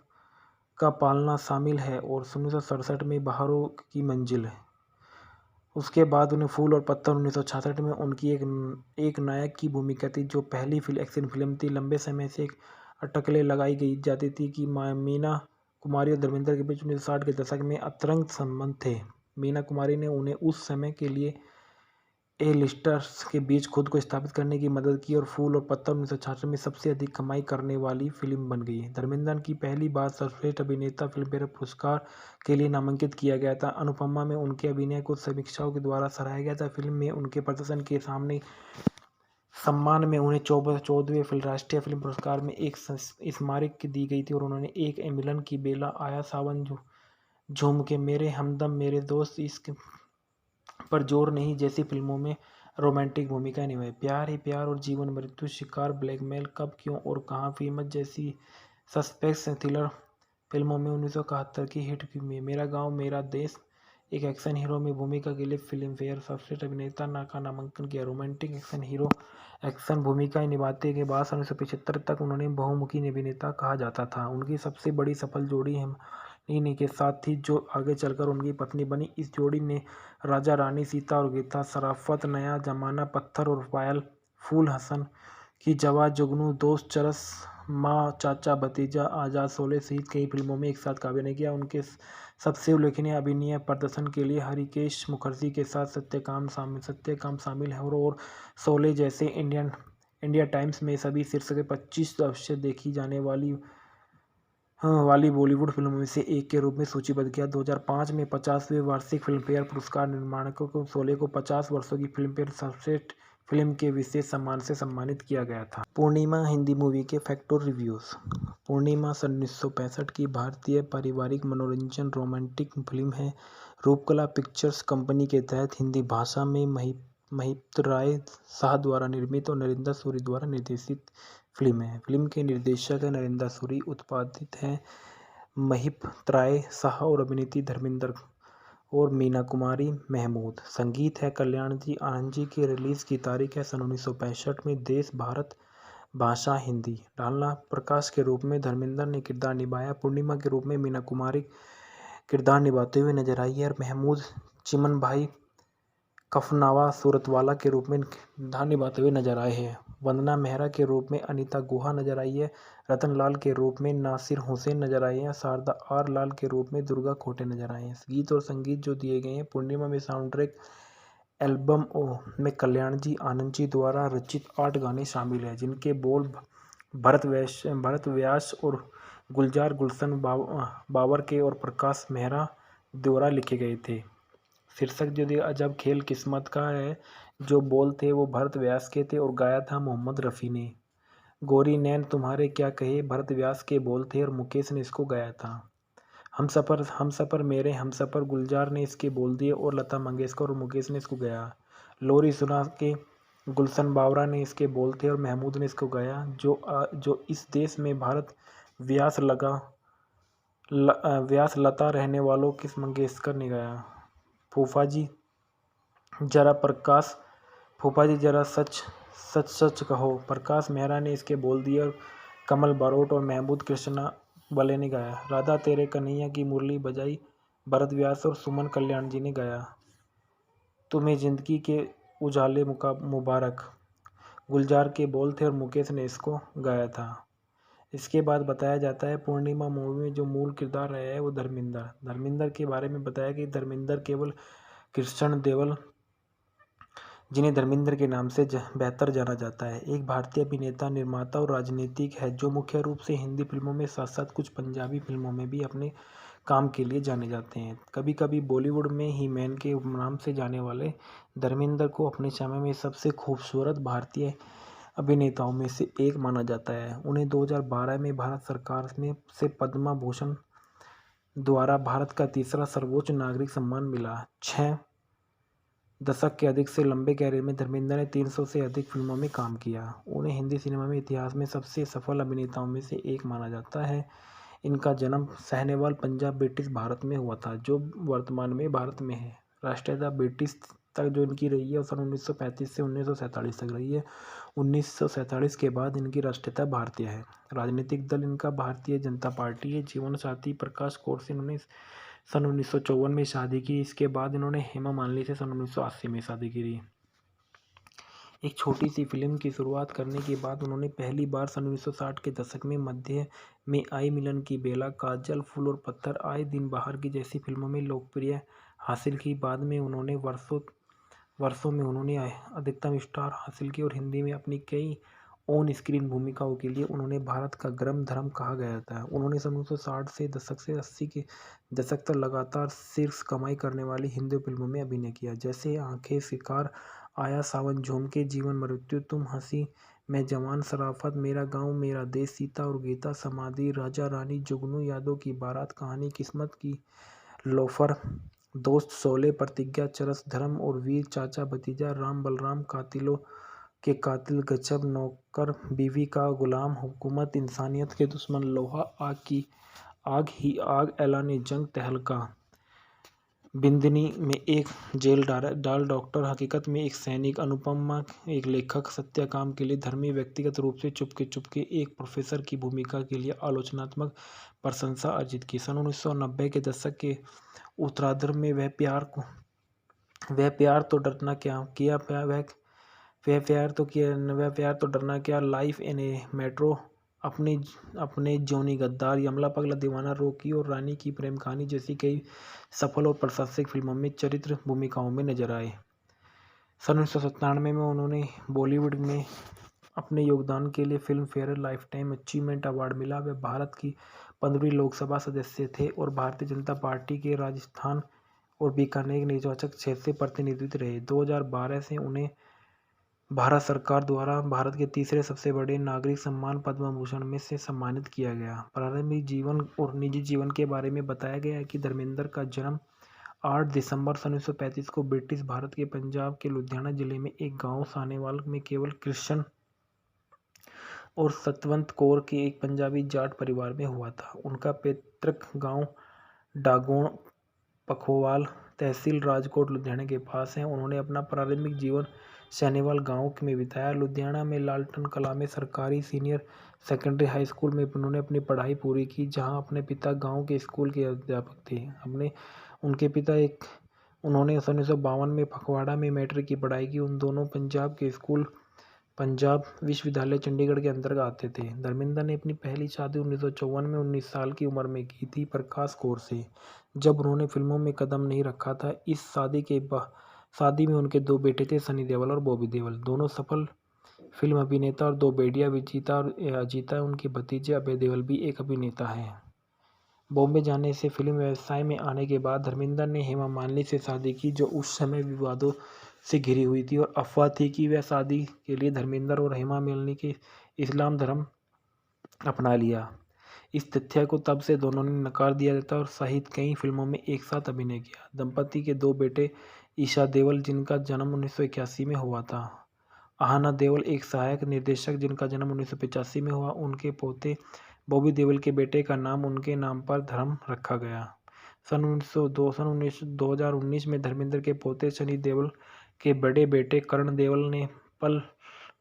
का पालना शामिल है और 1967 में बहारों की मंजिल है। उसके बाद उन्हें फूल और पत्थर 1966 में उनकी एक नायक की भूमिका थी जो पहली एक्शन फिल्म थी। लंबे समय से अटकलें लगाई गई जाती थी कि मीना कुमारी और धर्मेंद्र के बीच 1960 के दशक में अंतरंग संबंध थे। मीना कुमारी ने उन्हें उस समय के लिए ए लिस्टर्स के बीच खुद को स्थापित करने की मदद की और फूल और पत्थर 1966 में सबसे अधिक कमाई करने वाली फिल्म बन गई। धर्मेंद्र की पहली बार सर्वश्रेष्ठ अभिनेता फिल्मफेयर पुरस्कार के लिए नामांकित किया गया था। अनुपमा में उनके अभिनय को समीक्षकों के द्वारा सराहा गया था। फिल्म में उनके प्रदर्शन के सम्मान में उन्हें 14वें राष्ट्रीय फिल्म पुरस्कार में एक स्मारक दी गई थी और उन्होंने एक मिलन की बेला, आया सावन झूम के, मेरे हमदम, मेरे दोस्त, इश्क पर जोर नहीं जैसी फिल्मों में रोमांटिक भूमिका निभाई। प्यार ही प्यार और जीवन मृत्यु, शिकार, ब्लैकमेल, कब, क्यों और कहाँ, फीमत जैसी सस्पेंस थ्रिलर फिल्मों में 1971 की हिट फिल्म मेरा गांव मेरा देश, एक एक्शन हीरो में भूमिका के लिए फिल्म फेयर सर्वश्रेष्ठ अभिनेता का नामांकन किया। रोमांटिक एक्शन हीरो एक्शन भूमिकाएं निभाते के बाद 1975 तक उन्होंने बहुमुखी अभिनेता कहा जाता था। उनकी सबसे बड़ी सफल जोड़ी हिमानी के साथ थी जो आगे चलकर उनकी पत्नी बनी। इस जोड़ी ने राजा रानी, सीता और गीता, शराफत, नया जमाना, पत्थर और पायल, फूल, हसन की जवा, जुगनू, दोस्त, चरस, माँ, चाचा, भतीजा, आजाद, शोले सहित कई फिल्मों में एक साथ अभिनय किया। उनके सबसे उल्लेखनीय अभिनय प्रदर्शन के लिए हरिकेश मुखर्जी के साथ सत्यकाम शामिल है और शोले जैसे इंडिया टाइम्स में सभी शीर्ष के 25 अवश्य देखी जाने वाली बॉलीवुड फिल्मों में से एक के रूप में सूचीबद्ध किया। 2005 में 50वें वार्षिक फिल्मफेयर पुरस्कार निर्माणकों को शोले को 50 वर्षों की फिल्मफेयर सर्वश्रेष्ठ फिल्म के विशेष सम्मान से सम्मानित किया गया था। पूर्णिमा हिंदी मूवी के फैक्ट और रिव्यूज़। पूर्णिमा सन 1965 की भारतीय पारिवारिक मनोरंजन रोमांटिक फिल्म है। रूपकला पिक्चर्स कंपनी के तहत हिंदी भाषा में महिप राय शाह द्वारा निर्मित और नरेंद्र सूरी द्वारा निर्देशित फिल्म है। फिल्म के निर्देशक है नरेंद्र सूरी, उत्पादित है महिप राय शाह और अभिनेत्री धर्मेंद्र और मीना कुमारी महमूद। संगीत है कल्याण जी आनंद जी की। रिलीज की तारीख है सन 1965 में। देश भारत, भाषा हिंदी। डालना प्रकाश के रूप में धर्मेंद्र ने किरदार निभाया। पूर्णिमा के रूप में मीना कुमारी किरदार निभाते हुए नजर आई है और महमूद चिमन भाई कफनावा सूरतवाला के रूप में किरदार निभाते हुए नजर आए हैं। वंदना मेहरा के रूप में अनीता गुहा नजर आई है। रतन लाल के रूप में नासिर हुसैन नजर आए हैं। शारदा आर लाल के रूप में दुर्गा खोटे नजर आए हैं। गीत और संगीत जो दिए गए हैं, पूर्णिमा में साउंड ट्रैक एल्बम में कल्याण जी आनंद जी द्वारा रचित 8 गाने शामिल हैं जिनके बोल भरत व्यास और गुलजार गुलशन बाबर के और प्रकाश मेहरा द्वारा लिखे गए थे। शीर्षक जो दिया अजब खेल किस्मत का है, जो बोल थे वो भरत व्यास के थे और गाया था मोहम्मद रफ़ी ने। गोरी नैन तुम्हारे क्या कहे भरत व्यास के बोल थे और मुकेश ने इसको गाया था। हम सफ़र मेरे हम सफ़र गुलजार ने इसके बोल दिए और लता मंगेशकर और मुकेश ने इसको गाया। लोरी सुना के गुलशन बावरा ने इसके बोल थे और महमूद ने इसको गाया। जो इस देश में भारत व्यास लता रहने वालों किस मंगेशकर ने गाया। फूफा जी जरा सच कहो प्रकाश मेहरा ने इसके बोल दिए और कमल बारोट और महमूद कृष्णा बले ने गाया। राधा तेरे कन्हैया की मुरली बजाई भरत व्यास और सुमन कल्याण जी ने गाया। तुम्हें जिंदगी के उजाले मुबारक गुलजार के बोल थे और मुकेश ने इसको गाया था। इसके बाद बताया जाता है पूर्णिमा मूवी में जो मूल किरदार रहा है वो धर्मेंद्र के बारे में बताया कि धर्मेंद्र केवल कृष्ण देवल, जिन्हें धर्मेंद्र के नाम से बेहतर जाना जाता है, एक भारतीय अभिनेता, निर्माता और राजनीतिक है जो मुख्य रूप से हिंदी फिल्मों में साथ साथ कुछ पंजाबी फिल्मों में भी अपने काम के लिए जाने जाते हैं। कभी कभी बॉलीवुड में ही मैन के नाम से जाने वाले धर्मेंद्र को अपने समय में सबसे खूबसूरत भारतीय अभिनेताओं में से एक माना जाता है। उन्हें 2012 में भारत सरकार से पद्म भूषण द्वारा भारत का तीसरा सर्वोच्च नागरिक सम्मान मिला। 6 दशक के अधिक से लंबे कैरियर में धर्मेंद्र ने 300 से अधिक फिल्मों में काम किया। उन्हें हिंदी सिनेमा में इतिहास में सबसे सफल अभिनेताओं में से एक माना जाता है। इनका जन्म साहिवाल, पंजाब, ब्रिटिश भारत में हुआ था, जो वर्तमान में भारत में है। राष्ट्रीयता ब्रिटिश तक जो इनकी रही है, वो सन 1935 से 1947 तक रही है। 1947 के बाद इनकी राष्ट्रीयता भारतीय है। राजनीतिक दल इनका भारतीय जनता पार्टी है। जीवन साथी प्रकाश कौर से इन्होंने सन 1954 में शादी की। इसके बाद इन्होंने हेमा मालिनी से सन 1980 में शादी की। एक छोटी सी फिल्म की शुरुआत करने के बाद उन्होंने पहली बार सन 1960 के दशक में मध्य में आई मिलन की बेला, काजल, फूल और पत्थर, आए दिन बाहर की जैसी फिल्मों में लोकप्रिय हासिल की। बाद में उन्होंने वर्षों में उन्होंने अधिकतम स्टार हासिल की और हिंदी में अपनी कई ऑन स्क्रीन भूमिकाओं के लिए उन्होंने भारत का गर्म धर्म कहा गया था। उन्होंने सन 1960 से दशक से 80 के दशक तक लगातार शीर्ष कमाई करने वाली हिंदी फिल्मों में अभिनय किया, जैसे आंखें, शिकार, आया सावन, झुमके, जीवन मृत्यु, तुम हंसी, मैं जवान, शराफत, मेरा गांव मेरा देश, सीता और गीता, समाधि, राजा रानी, जुगनू, यादों की बारात, कहानी, किस्मत की, लोफर, दोस्त, शोले, प्रतिज्ञा, चरस, धर्म और वीर, चाचा भतीजा, राम बलराम, कातिलों के कातिल, गजब, नौकर, बीवी का गुलाम, हुकूमत, इंसानियत के दुश्मन, लोहा, आग की आग ही आग, ऐलान जंग, तहलका, बिंदनी में एक जेल डाल डॉक्टर, हकीकत में एक सैनिक, अनुपमा एक लेखक, सत्याकाम के लिए धर्मी, व्यक्तिगत रूप से चुपके चुपके एक प्रोफेसर की भूमिका के लिए आलोचनात्मक प्रशंसा अर्जित की। सन 1990 के दशक के उत्तरार्ध में वह प्यार तो डरना क्या किया, वह प्यार तो डरना क्या, लाइफ इन ए मेट्रो, अपने जॉनी गद्दार, यमला पगला दीवाना, रोकी और रानी की प्रेम कहानी जैसी कई सफल और प्रशंसित फिल्मों में चरित्र भूमिकाओं में नजर आए। सन 1997 में उन्होंने बॉलीवुड में अपने योगदान के लिए film fair life time achievement award मिला। वे भारत की 15वीं लोकसभा सदस्य थे और भारतीय जनता पार्टी के राजस्थान और बीकानेर निर्वाचक क्षेत्र से प्रतिनिधित्व रहे। 2012 से उन्हें भारत सरकार द्वारा भारत के तीसरे सबसे बड़े नागरिक सम्मान पद्म भूषण में से सम्मानित किया गया। प्रारंभिक जीवन और निजी जीवन के बारे में बताया गया है कि धर्मेंद्र का जन्म 8 दिसंबर सन 1935 को ब्रिटिश भारत के पंजाब के लुधियाना जिले में एक गांव सानेवाल में केवल कृष्ण और सतवंत कौर के एक पंजाबी जाट परिवार में हुआ था। उनका पैतृक गांव डागोण, पखोवाल, तहसील राजकोट, लुधियाना के पास है। उन्होंने अपना प्रारंभिक जीवन सानेवाल गांव में बिताया। लुधियाना में लालटन कला में सरकारी सीनियर सेकेंडरी हाई स्कूल में उन्होंने अपनी पढ़ाई पूरी की, जहां अपने पिता गांव के स्कूल के अध्यापक थे। उनके पिता उन्होंने 1952 में फगवाड़ा में मैट्रिक की पढ़ाई की। उन दोनों पंजाब के स्कूल पंजाब विश्वविद्यालय चंडीगढ़ के अंतर्गत आते थे। धर्मेंद्र ने अपनी पहली शादी 1954 में 19 साल की उम्र में की थी, प्रकाश कौर से, जब उन्होंने फिल्मों में कदम नहीं रखा था। इस शादी में उनके 2 बेटे थे, सनी देओल और बॉबी देओल, दोनों सफल फिल्म अभिनेता, और 2 बेटियां, विजीता और अजीता। उनके भतीजे अभय देओल भी एक अभिनेता हैं। बॉम्बे जाने से फिल्म व्यवसाय में आने के बाद धर्मेंद्र ने हेमा मालिनी से शादी की, जो उस समय विवादों से घिरी हुई थी और अफवाह थी कि वह शादी के लिए धर्मेंद्र और हेमा मालिनी के इस्लाम धर्म अपना लिया। इस तथ्य को तब से दोनों ने नकार दिया था और सहित कई फिल्मों में एक साथ अभिनय किया। दंपति के 2 बेटे, ईशा देओल जिनका जन्म 1981 में हुआ था, आहना देओल एक सहायक निर्देशक जिनका जन्म 1985 में हुआ। उनके पोते बॉबी देओल के बेटे का नाम उनके नाम पर धर्म रखा गया। सन 2019 में धर्मेंद्र के पोते सनी देओल के बड़े बेटे करण देओल ने पल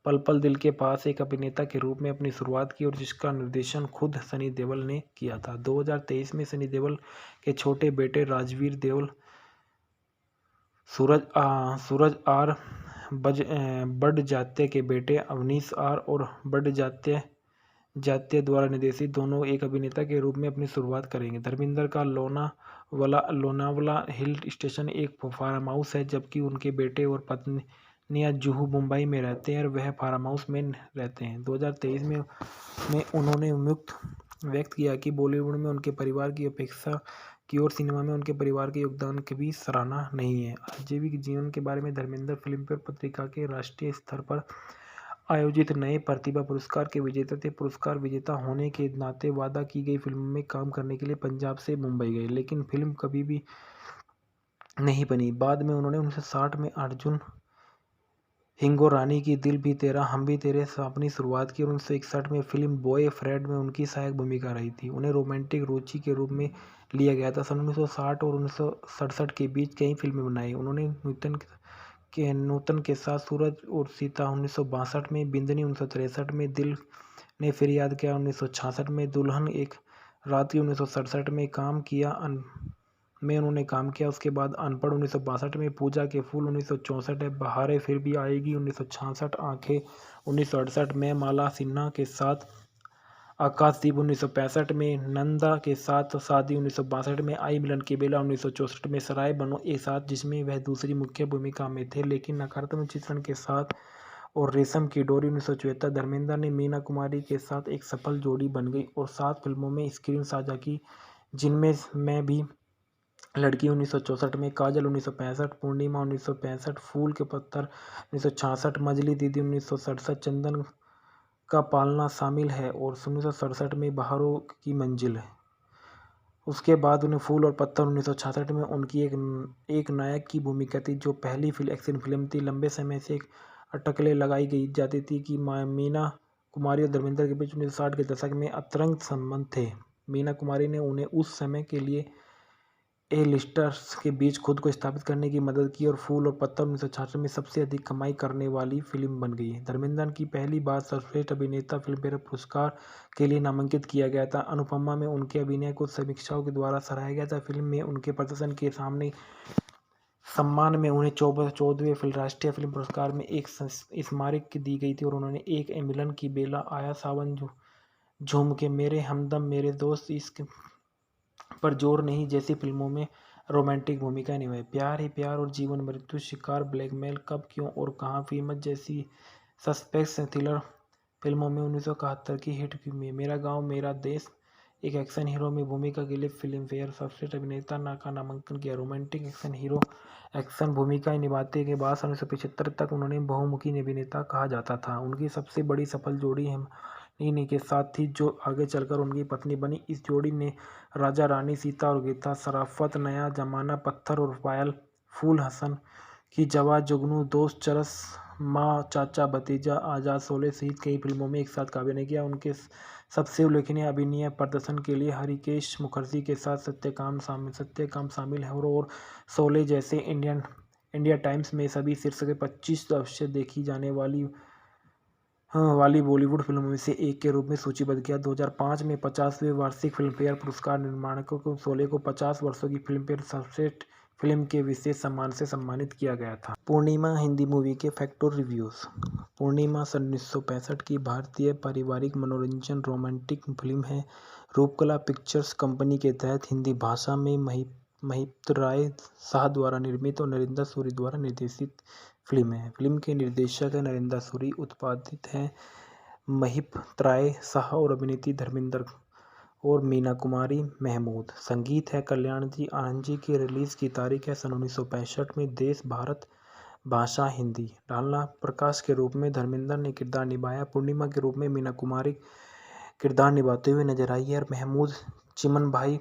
पल दिल के पास एक अभिनेता के रूप में अपनी शुरुआत की, और जिसका निर्देशन खुद सनी देओल ने किया था। 2023 में सनी देओल के छोटे बेटे राजवीर देओल, सूरज आर बड जात्या के बेटे अवनीश आर और बड जात्या द्वारा निर्देशित दोनों एक अभिनेता के रूप में अपनी शुरुआत करेंगे। धर्मेंद्र का लोनावला हिल स्टेशन एक फार्म हाउस है, जबकि उनके बेटे और पत्नियां जुहू, मुंबई में रहते हैं और वह फार्म हाउस में रहते हैं। 2023 में उन्होंने व्यक्त किया कि बॉलीवुड में उनके परिवार की अपेक्षा की और सिनेमा में उनके परिवार के योगदान की भी सराहना नहीं है। आजीविक जीवन के बारे में धर्मेंद्र फिल्मफेयर पत्रिका के राष्ट्रीय स्तर पर आयोजित नए प्रतिभा पुरस्कार के विजेता थे। पुरस्कार विजेता होने के नाते वादा की गई फिल्म में काम करने के लिए पंजाब से मुंबई गए, लेकिन फिल्म कभी भी नहीं बनी। बाद में उन्होंने 1960 में अर्जुन हिंगोरानी की दिल भी तेरा हम भी तेरे से अपनी शुरुआत की और 1961 में फिल्म बॉय फ्रेंड में उनकी सहायक भूमिका रही थी। उन्हें रोमांटिक रुचि के रूप में लिया गया था। सन 1960 और 1967 के बीच कई फिल्में बनाई उन्होंने। नूतन के साथ सूरज और सीता 1962 में, बिंदनी 1963 में, दिल ने फिर याद किया 1966 में, दुल्हन एक रात की 1967 में उन्होंने काम किया। उसके बाद अनपढ़ 1962 में, पूजा के फूल 1964 है, बहारें फिर भी आएगी 1966, आंखें 1968 में, माला सिन्हा के साथ आकाशदीप 1965 में, नंदा के साथ शादी 1962 में, आई मिलन की बेला 1964 में, सराय बनो एक साथ जिसमें वह दूसरी मुख्य भूमिका में थे लेकिन नकारात्मक चित्रण के साथ, और रेशम की डोरी 1974। धर्मेंद्र ने मीना कुमारी के साथ एक सफल जोड़ी बन गई और 7 फिल्मों में स्क्रीन साझा की, जिनमें मैं भी लड़की 1964 में, काजल 1965, पूर्णिमा 1965, फूल के पत्थर 1966, मजली दीदी 1967, चंदन का पालना शामिल है और 1967 में बहारों की मंजिल है। उसके बाद उन्हें फूल और पत्थर 1966 में उनकी एक नायक की भूमिका थी, जो पहली एक्शन फिल्म थी। लंबे समय से एक अटकलें लगाई गई जाती थी कि मीना कुमारी और धर्मेंद्र के बीच 1960 के दशक में अंतरंग संबंध थे। मीना कुमारी ने उन्हें उस समय के लिए ए लिस्टर्स के बीच खुद को स्थापित करने की मदद की और फूल और पत्थर 1966 में सबसे अधिक कमाई करने वाली फिल्म बन गई। धर्मेंद्र की पहली बार सर्वश्रेष्ठ अभिनेता फिल्मफेयर पुरस्कार के लिए नामांकित किया गया था। अनुपमा में उनके अभिनय को समीक्षकों के द्वारा सराहा गया था। फिल्म में उनके प्रदर्शन के सम्मान में उन्हें 14वें राष्ट्रीय फिल्म पुरस्कार में एक स्मारक दी गई थी और उन्होंने एक मिलन की बेला, आया सावन झूम के, मेरे हमदम, मेरे दोस्त, इश्क पर जोर नहीं जैसी फिल्मों में रोमांटिक भूमिका निभाई। प्यार ही प्यार और जीवन मृत्यु, शिकार, ब्लैकमेल, कब, क्यों और कहाँ, फीमत जैसी सस्पेंस थ्रिलर फिल्मों में 1971 की हिट फिल्म मेरा गांव मेरा देश एक एक्शन हीरो में भूमिका के लिए फिल्म फेयर सर्वश्रेष्ठ अभिनेता का नामांकन किया। रोमांटिक एक्शन हीरो एक्शन भूमिकाएं निभाते के बाद 1975 तक उन्होंने बहुमुखी अभिनेता कहा जाता था। उनकी सबसे बड़ी सफल जोड़ी हिमानी के साथ थी, जो आगे चलकर उनकी पत्नी बनी। इस जोड़ी ने राजा रानी, सीता और गीता, शराफत, नया जमाना, पत्थर और पायल, फूल, हसन की जवा, जुगनू, दोस्त, चरस, माँ, चाचा, भतीजा, आजाद, शोले सहित कई फिल्मों में एक साथ अभिनय किया। उनके सबसे उल्लेखनीय अभिनय प्रदर्शन के लिए हरिकेश मुखर्जी के साथ सत्यकाम शामिल है और शोले जैसे इंडिया टाइम्स में सभी शीर्ष के 25 अवश्य देखी जाने वाली बॉलीवुड फिल्मों में से एक के रूप में सूचीबद्ध किया। 2005 में 50वें वार्षिक फिल्मफेयर पुरस्कार निर्माणकों को शोले को 50 वर्षों की फिल्मफेयर सर्वश्रेष्ठ फिल्म के विशेष सम्मान से सम्मानित किया गया था। पूर्णिमा हिंदी मूवी के फैक्ट और रिव्यूज़। पूर्णिमा सन 1965 की भारतीय पारिवारिक मनोरंजन रोमांटिक फिल्म है। रूपकला पिक्चर्स कंपनी के तहत हिंदी भाषा में महिप्त राय शाह द्वारा निर्मित और नरेंद्र सूरी द्वारा निर्देशित फिल्म है। फिल्म के निर्देशक है नरेंद्र सूरी, उत्पादित है महिप्त राय शाह और अभिनेत्री धर्मेंद्र और मीना कुमारी महमूद। संगीत है कल्याण जी आनंद जी की। रिलीज की तारीख है सन 1965 में। देश भारत, भाषा हिंदी। डालना प्रकाश के रूप में धर्मेंद्र ने किरदार निभाया। पूर्णिमा के रूप में मीना कुमारी किरदार निभाते हुए नजर आई है और महमूद चिमन भाई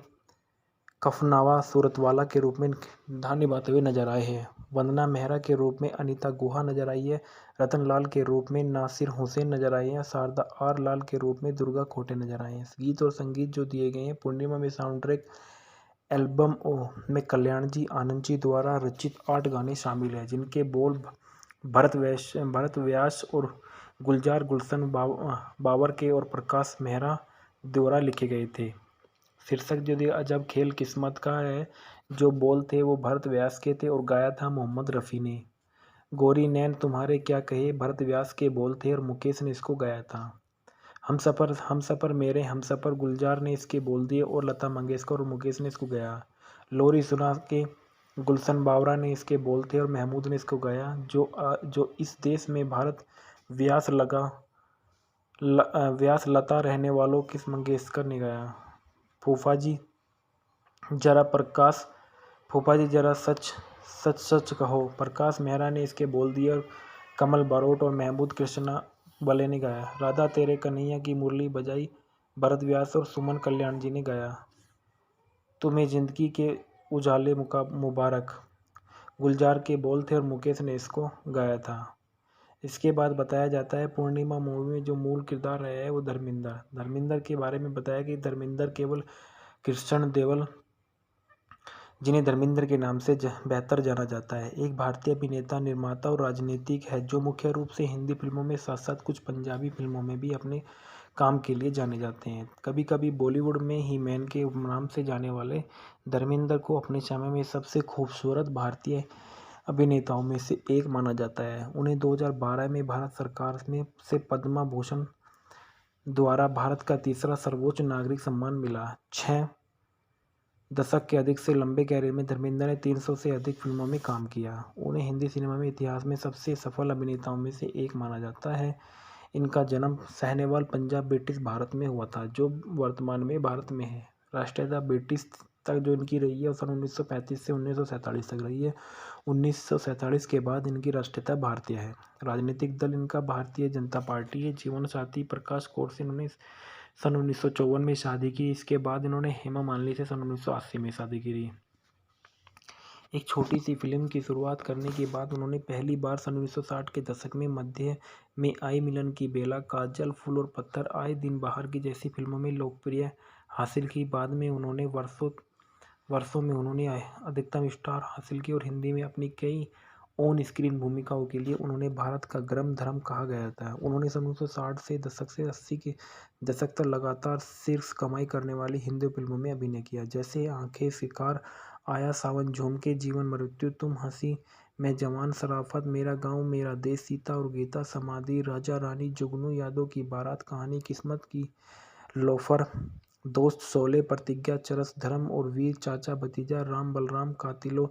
कफनावा सूरतवाला के रूप में किरदार निभाते हुए नजर आए हैं। वंदना मेहरा के रूप में अनीता गुहा नजर आई है। रतन लाल के रूप में नासिर हुसैन नजर आए हैं। शारदा आर लाल के रूप में दुर्गा खोटे नजर आए हैं। गीत और संगीत जो दिए गए हैं, पूर्णिमा में साउंड ट्रैक एल्बम में कल्याण जी आनंद जी द्वारा रचित 8 गाने शामिल हैं, जिनके बोल भरत व्यास और गुलजार गुलशन बावर के और प्रकाश मेहरा द्वारा लिखे गए थे। शीर्षक जो दिया अजब खेल किस्मत का है, जो बोल थे वो भरत व्यास के थे और गाया था मोहम्मद रफ़ी ने। गोरी नैन तुम्हारे क्या कहे भरत व्यास के बोल थे और मुकेश ने इसको गाया था। हम सफ़र मेरे हम सफ़र गुलजार ने इसके बोल दिए और लता मंगेशकर और मुकेश ने इसको गाया। लोरी सुना के गुलशन बावरा ने इसके बोल थे और महमूद ने इसको गाया। जो इस देश में भारत व्यास लता रहने वालों किस मंगेशकर ने गाया। फूफा जी जरा सच कहो, प्रकाश मेहरा ने इसके बोल दिए और कमल बारोट और महमूद कृष्णा बले ने गाया। राधा तेरे कन्हैया की मुरली बजाई भरत व्यास और सुमन कल्याण जी ने गाया। तुम्हें जिंदगी के उजाले मुबारक गुलजार के बोल थे और मुकेश ने इसको गाया था। इसके बाद बताया जाता है पूर्णिमा मूवी में जो मूल किरदार रहा है वो धर्मिंदर के बारे में बताया कि धर्मिंदर केवल कृष्ण देवल जिन्हें धर्मिंदर के नाम से बेहतर जाना जाता है, एक भारतीय अभिनेता, निर्माता और राजनीतिक है जो मुख्य रूप से हिंदी फिल्मों में साथ साथ कुछ पंजाबी फिल्मों में भी अपने काम के लिए जाने जाते हैं। कभी कभी बॉलीवुड में ही मैन के नाम से जाने वाले धर्मिंदर को अपने समय में सबसे खूबसूरत भारतीय अभिनेताओं में से एक माना जाता है। उन्हें 2012 में भारत सरकार में से पद्म भूषण द्वारा भारत का तीसरा सर्वोच्च नागरिक सम्मान मिला। 6 दशक के अधिक से लंबे कैरियर में धर्मेंद्र ने 300 से अधिक फिल्मों में काम किया। उन्हें हिंदी सिनेमा में इतिहास में सबसे सफल अभिनेताओं में से एक माना जाता है। इनका जन्म साहिवाल पंजाब ब्रिटिश भारत में हुआ था जो वर्तमान में भारत में है। राष्ट्रीयता ब्रिटिश तक जो इनकी रही है वो सन 1935 से 1947 तक रही है। 1947 के बाद इनकी राष्ट्रीयता भारतीय है। राजनीतिक दल इनका भारतीय जनता पार्टी है। जीवन साथी प्रकाश कौर से इन्होंने सन 1954 में शादी की। इसके बाद इन्होंने हेमा मालिनी से सन 1980 में शादी की। एक छोटी सी फिल्म की शुरुआत करने के बाद उन्होंने पहली बार सन 1960 के दशक में मध्य में आई मिलन की बेला, काजल, फूल और पत्थर, आए दिन बाहर की जैसी फिल्मों में लोकप्रिय हासिल की। बाद में उन्होंने वर्षों में उन्होंने अधिकतम स्टार हासिल की और हिंदी में अपनी कई ऑन स्क्रीन भूमिकाओं के लिए उन्होंने भारत का गर्म धर्म कहा गया था। उन्होंने सन 1960 से दशक से 80 के दशक तक लगातार शीर्ष कमाई करने वाली हिंदी फिल्मों में अभिनय किया, जैसे आंखें, शिकार, आया सावन, झूम के, जीवन मृत्यु, तुम हंसी, मैं जवान, शराफत, मेरा गांव मेरा देश, सीता और गीता, समाधि, राजा रानी, जुगनू, यादों की बारात, कहानी, किस्मत की, लोफर, दोस्त, शोले, प्रतिज्ञा, चरस, धर्म और वीर, चाचा भतीजा, राम बलराम, कातिलों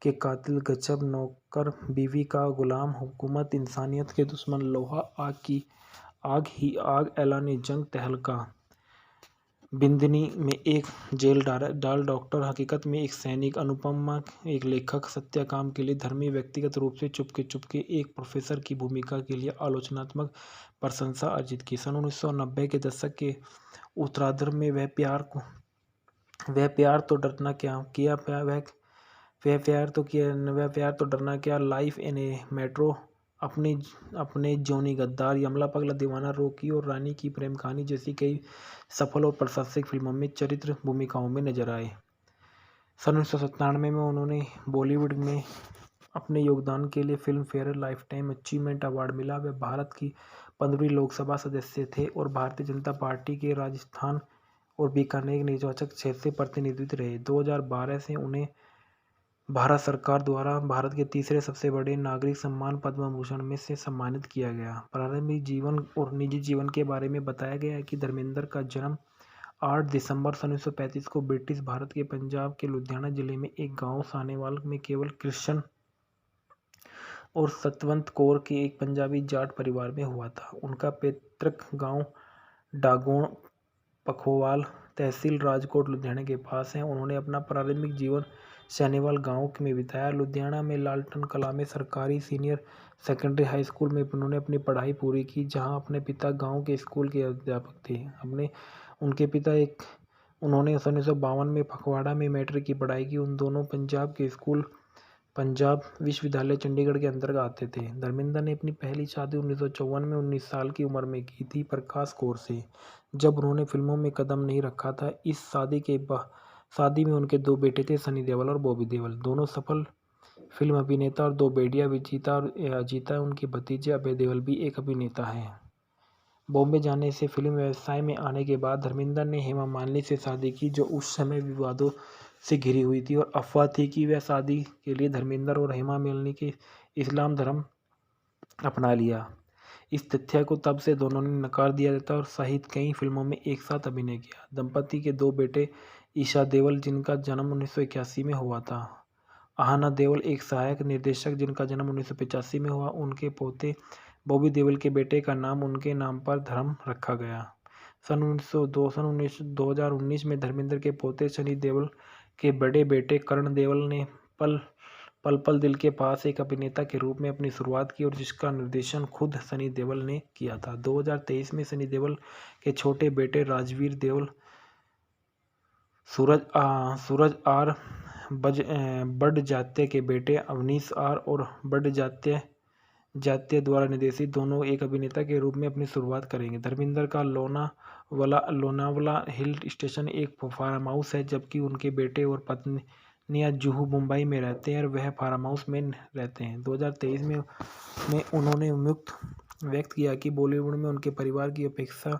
के कातिल, गजब, नौकर, बीवी का गुलाम, हुकूमत, इंसानियत के दुश्मन, लोहा, आग ही आग, ऐलान जंग, तहलका, बिंदनी में एक जेल डाल डॉक्टर, हकीकत में एक सैनिक, अनुपमा एक लेखक, सत्याकाम के लिए धर्मी, व्यक्तिगत रूप से चुपके एक प्रोफेसर की भूमिका के लिए आलोचनात्मक प्रशंसा अर्जित की। सन 1990 के दशक के उत्तरार्ध में वह प्यार तो डरना क्या, लाइफ इन ए मेट्रो, अपने जॉनी गद्दार, यमला पगला दीवाना, रॉकी और रानी की प्रेम कहानी जैसी कई सफल और प्रशंसित फिल्मों में चरित्र भूमिकाओं में नजर आए। सन 1997 में उन्होंने बॉलीवुड में अपने योगदान के लिए film fair life time achievement award मिला। वे भारत की 15वीं लोकसभा सदस्य थे और भारतीय जनता पार्टी के राजस्थान और बीकानेर निर्वाचक क्षेत्र से प्रतिनिधित्व रहे। 2012 से उन्हें भारत सरकार द्वारा भारत के तीसरे सबसे बड़े नागरिक सम्मान पद्म भूषण में से सम्मानित किया गया। प्रारंभिक जीवन और निजी जीवन के बारे में बताया गया है कि धर्मेंद्र का जन्म 8 दिसंबर सन 1935 को ब्रिटिश भारत के पंजाब के लुधियाना जिले में एक गांव सानेवाल में केवल कृष्ण और सतवंत कौर के एक पंजाबी जाट परिवार में हुआ था। उनका पैतृक गांव डागोण पखोवाल, तहसील राजकोट, लुधियाना के पास है। उन्होंने अपना प्रारंभिक जीवन सानेवाल गांव में बिताया। लुधियाना में लालटन कला में सरकारी सीनियर सेकेंडरी हाई स्कूल में उन्होंने अपनी पढ़ाई पूरी की, जहां अपने पिता गांव के स्कूल के अध्यापक थे। उनके पिता उन्होंने 1952 में फगवाड़ा में मैट्रिक की पढ़ाई की। उन दोनों पंजाब के स्कूल पंजाब विश्वविद्यालय चंडीगढ़ के अंतर्गत आते थे। धर्मेंद्र ने अपनी पहली शादी 1954 में 19 साल की उम्र में की थी प्रकाश कौर से, जब उन्होंने फिल्मों में कदम नहीं रखा था। इस शादी में उनके 2 बेटे थे, सनी देओल और बॉबी देओल, दोनों सफल फिल्म अभिनेता, और 2 बेटियां विजीता और अजीता। उनके भतीजे अभय देओल भी एक अभिनेता हैं। बॉम्बे जाने से फिल्म व्यवसाय में आने के बाद धर्मेंद्र ने हेमा मालिनी से शादी की, जो उस समय विवादों से घिरी हुई थी और अफवाह थी कि वह शादी के लिए धर्मेंद्र और हेमा मालिनी के इस्लाम धर्म अपना लिया। इस तथ्य को तब से दोनों ने नकार दिया था और सहित कई फिल्मों में एक साथ अभिनय किया। दंपति के 2 बेटे ईशा देओल, जिनका जन्म 1981 में हुआ था, आहना देओल एक सहायक निर्देशक, जिनका जन्म 1985 में हुआ। उनके पोते बॉबी देओल के बेटे का नाम उनके नाम पर धर्म रखा गया। सन 2019 में धर्मेंद्र के पोते सनी देओल के बड़े बेटे करण देओल ने पल पल पल दिल के पास एक अभिनेता के रूप में अपनी शुरुआत की और जिसका निर्देशन खुद सनी देओल ने किया था। 2023 में सनी देओल के छोटे बेटे राजवीर देओल सूरज आर बड़जात्या के बेटे अवनीश आर और बड़जात्या द्वारा निर्देशित दोनों एक अभिनेता के रूप में अपनी शुरुआत करेंगे। धर्मेंद्र का लोनावला हिल स्टेशन एक फार्म हाउस है, जबकि उनके बेटे और पत्नियां जुहू मुंबई में रहते हैं और वह फार्म हाउस में रहते हैं। 2023 में उन्होंने व्यक्त किया कि बॉलीवुड में उनके परिवार की अपेक्षा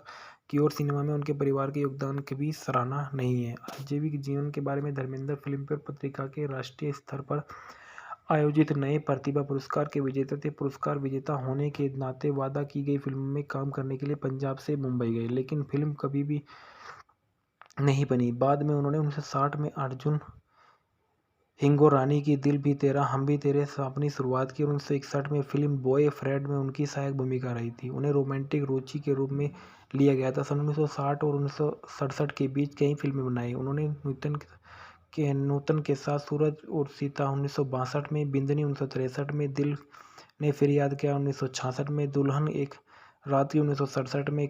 की और सिनेमा में उनके परिवार के योगदान की भी सराहना नहीं है। आजीविक जीवन के बारे में धर्मेंद्र फिल्मफेयर पत्रिका के राष्ट्रीय स्तर पर आयोजित नए प्रतिभा पुरस्कार के विजेता थे। पुरस्कार विजेता होने के नाते वादा की गई फिल्म में काम करने के लिए पंजाब से मुंबई गए, लेकिन फिल्म कभी भी नहीं बनी। बाद में उन्होंने 1960 में अर्जुन हिंगोरानी की दिल भी तेरा हम भी तेरे से अपनी शुरुआत की और 1961 में फिल्म बॉय फ्रेंड में उनकी सहायक भूमिका रही थी। उन्हें रोमांटिक रुचि के रूप में लिया गया था। सन 1960 और 1967 के बीच कई फिल्में बनाई। उन्होंने नूतन के साथ सूरज और सीता 1962 में, बिंदनी 1963 में, दिल ने फिर याद किया 1966 में, दुल्हन एक रात की 1967 में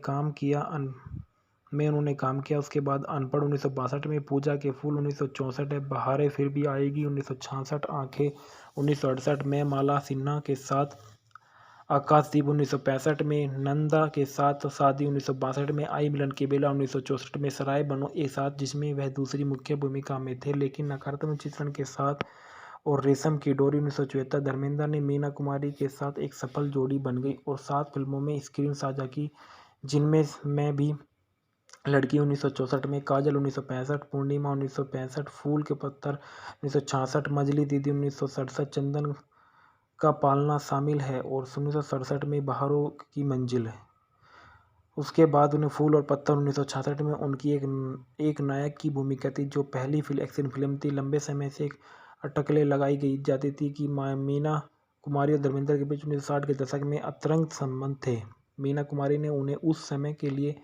उन्होंने काम किया। उसके बाद अनपढ़ 1962 में, पूजा के फूल 1964 है, बहारें फिर भी आएगी 1966, आंखें 1968 में, माला सिन्हा के साथ आकाशदीप 1965 में, नंदा के साथ शादी 1962 में, आई मिलन की बेला 1964 में, सराय बनो एक साथ जिसमें वह दूसरी मुख्य भूमिका में थे लेकिन नकारात्मक चित्रण के साथ, और रेशम की डोरी 1974। धर्मेंद्र ने मीना कुमारी के साथ एक सफल जोड़ी बन गई और 7 फिल्मों में स्क्रीन साझा की, जिनमें मैं भी लड़की 1964 में, काजल 1965, पूर्णिमा 1965, फूल के पत्थर 1966, मजली दीदी 1967, चंदन का पालना शामिल है और 1967 में बहारों की मंजिल है। उसके बाद उन्हें फूल और पत्थर 1966 में उनकी एक नायक की भूमिका थी, जो पहली एक्शन फिल्म थी। लंबे समय से अटकलें लगाई गई जाती थी कि मीना कुमारी और धर्मेंद्र के बीच 1960 के दशक में अंतरंग संबंध थे। मीना कुमारी ने उन्हें उस समय के लिए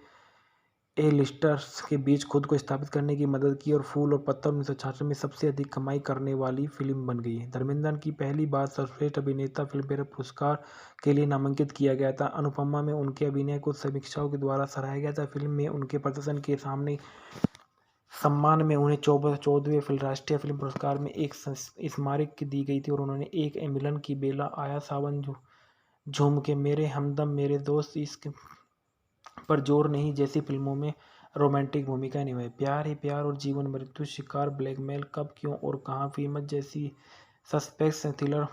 ए-लिस्टर्स के बीच खुद को स्थापित करने की मदद की और फूल और पत्थर 1966 में सबसे अधिक कमाई करने वाली फिल्म बन गई। धर्मेंद्र की पहली बार सर्वश्रेष्ठ अभिनेता फिल्मफेयर पुरस्कार के लिए नामांकित किया गया था। अनुपमा में उनके अभिनय को समीक्षकों के द्वारा सराहा गया था। फिल्म में उनके प्रदर्शन के सम्मान में उन्हें 14वें राष्ट्रीय फिल्म पुरस्कार में एक स्मारक दी गई थी और उन्होंने एक मिलन की बेला, आया सावन झूम के, मेरे हमदम, मेरे दोस्त, इश्क पर जोर नहीं जैसी फिल्मों में रोमांटिक भूमिका निभाई। प्यार ही प्यार और जीवन मृत्यु, शिकार, ब्लैकमेल, कब, क्यों और कहाँ, फीमत जैसी सस्पेंस थ्रिलर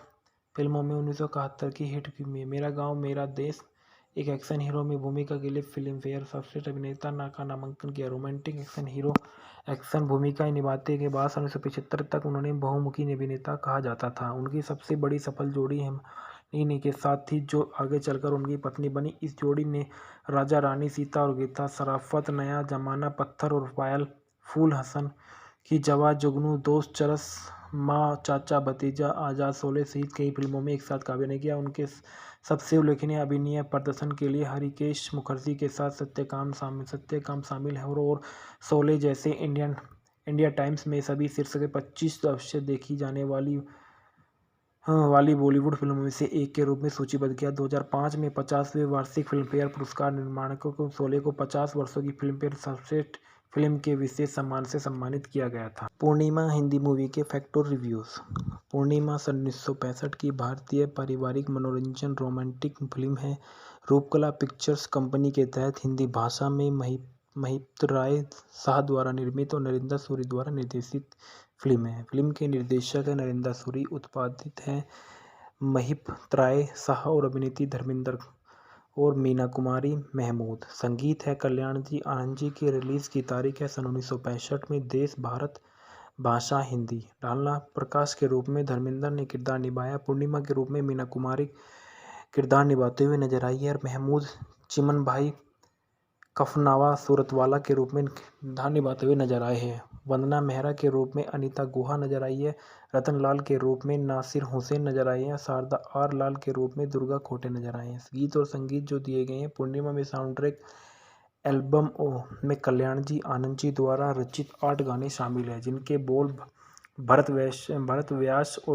फिल्मों में 1971 की हिट फिल्म है। मेरा गांव मेरा देश एक एक्शन हीरो में भूमिका के लिए फिल्म फेयर सर्वश्रेष्ठ अभिनेता का नामांकन किया। रोमांटिक एक्शन हीरो एक्शन भूमिकाएं निभाते के बाद 1975 तक उन्होंने बहुमुखी अभिनेता कहा जाता था। उनकी सबसे बड़ी सफल जोड़ी हिमानी के साथ थी, जो आगे चलकर उनकी पत्नी बनी। इस जोड़ी ने राजा रानी, सीता और गीता, शराफत, नया जमाना, पत्थर और पायल, फूल, हसन की जवा, जुगनू, दोस्त, चरस, माँ, चाचा, भतीजा, आजाद, शोले सहित कई फिल्मों में एक साथ अभिनय किया। उनके सबसे उल्लेखनीय अभिनय प्रदर्शन के लिए हरिकेश मुखर्जी के साथ सत्यकाम शामिल है और शोले जैसे इंडिया टाइम्स में सभी शीर्ष 25 अवश्य देखी जाने वाली बॉलीवुड फिल्मों में से एक के रूप में सूचीबद्ध किया। 2005 में 50वें वार्षिक फिल्मफेयर पुरस्कार निर्माणकों को शोले को 50 वर्षों की फिल्मफेयर सर्वश्रेष्ठ फिल्म के विशेष सम्मान से सम्मानित किया गया था। पूर्णिमा हिंदी मूवी के फैक्ट और रिव्यूज़। पूर्णिमा सन 1965 की भारतीय पारिवारिक मनोरंजन रोमांटिक फिल्म है। रूपकला पिक्चर्स कंपनी के तहत हिंदी भाषा में महिप्त राय शाह द्वारा निर्मित और नरेंद्र सूरी द्वारा निर्देशित फिल्म है। फिल्म के निर्देशक है नरेंद्र सूरी, उत्पादित है महिप्त राय शाह और अभिनेत्री धर्मेंद्र और मीना कुमारी महमूद। संगीत है कल्याण जी आनंद जी की। रिलीज की तारीख है सन 1965 में। देश भारत, भाषा हिंदी। डालना प्रकाश के रूप में धर्मेंद्र ने किरदार निभाया। पूर्णिमा के रूप में मीना कुमारी किरदार निभाते हुए नजर आई है और महमूद चिमन भाई कफनावा सूरतवाला के रूप में किरदार निभाते हुए नजर आए हैं। वंदना मेहरा के रूप में अनीता गुहा नजर आई है। रतन लाल के रूप में नासिर हुसैन नजर आए हैं। शारदा आर लाल के रूप में दुर्गा खोटे नजर आए हैं। गीत और संगीत जो दिए गए हैं। पूर्णिमा में साउंड ट्रैक एल्बम में कल्याण जी आनंद जी द्वारा रचित 8 गाने शामिल हैं, जिनके बोल भरत व्यास और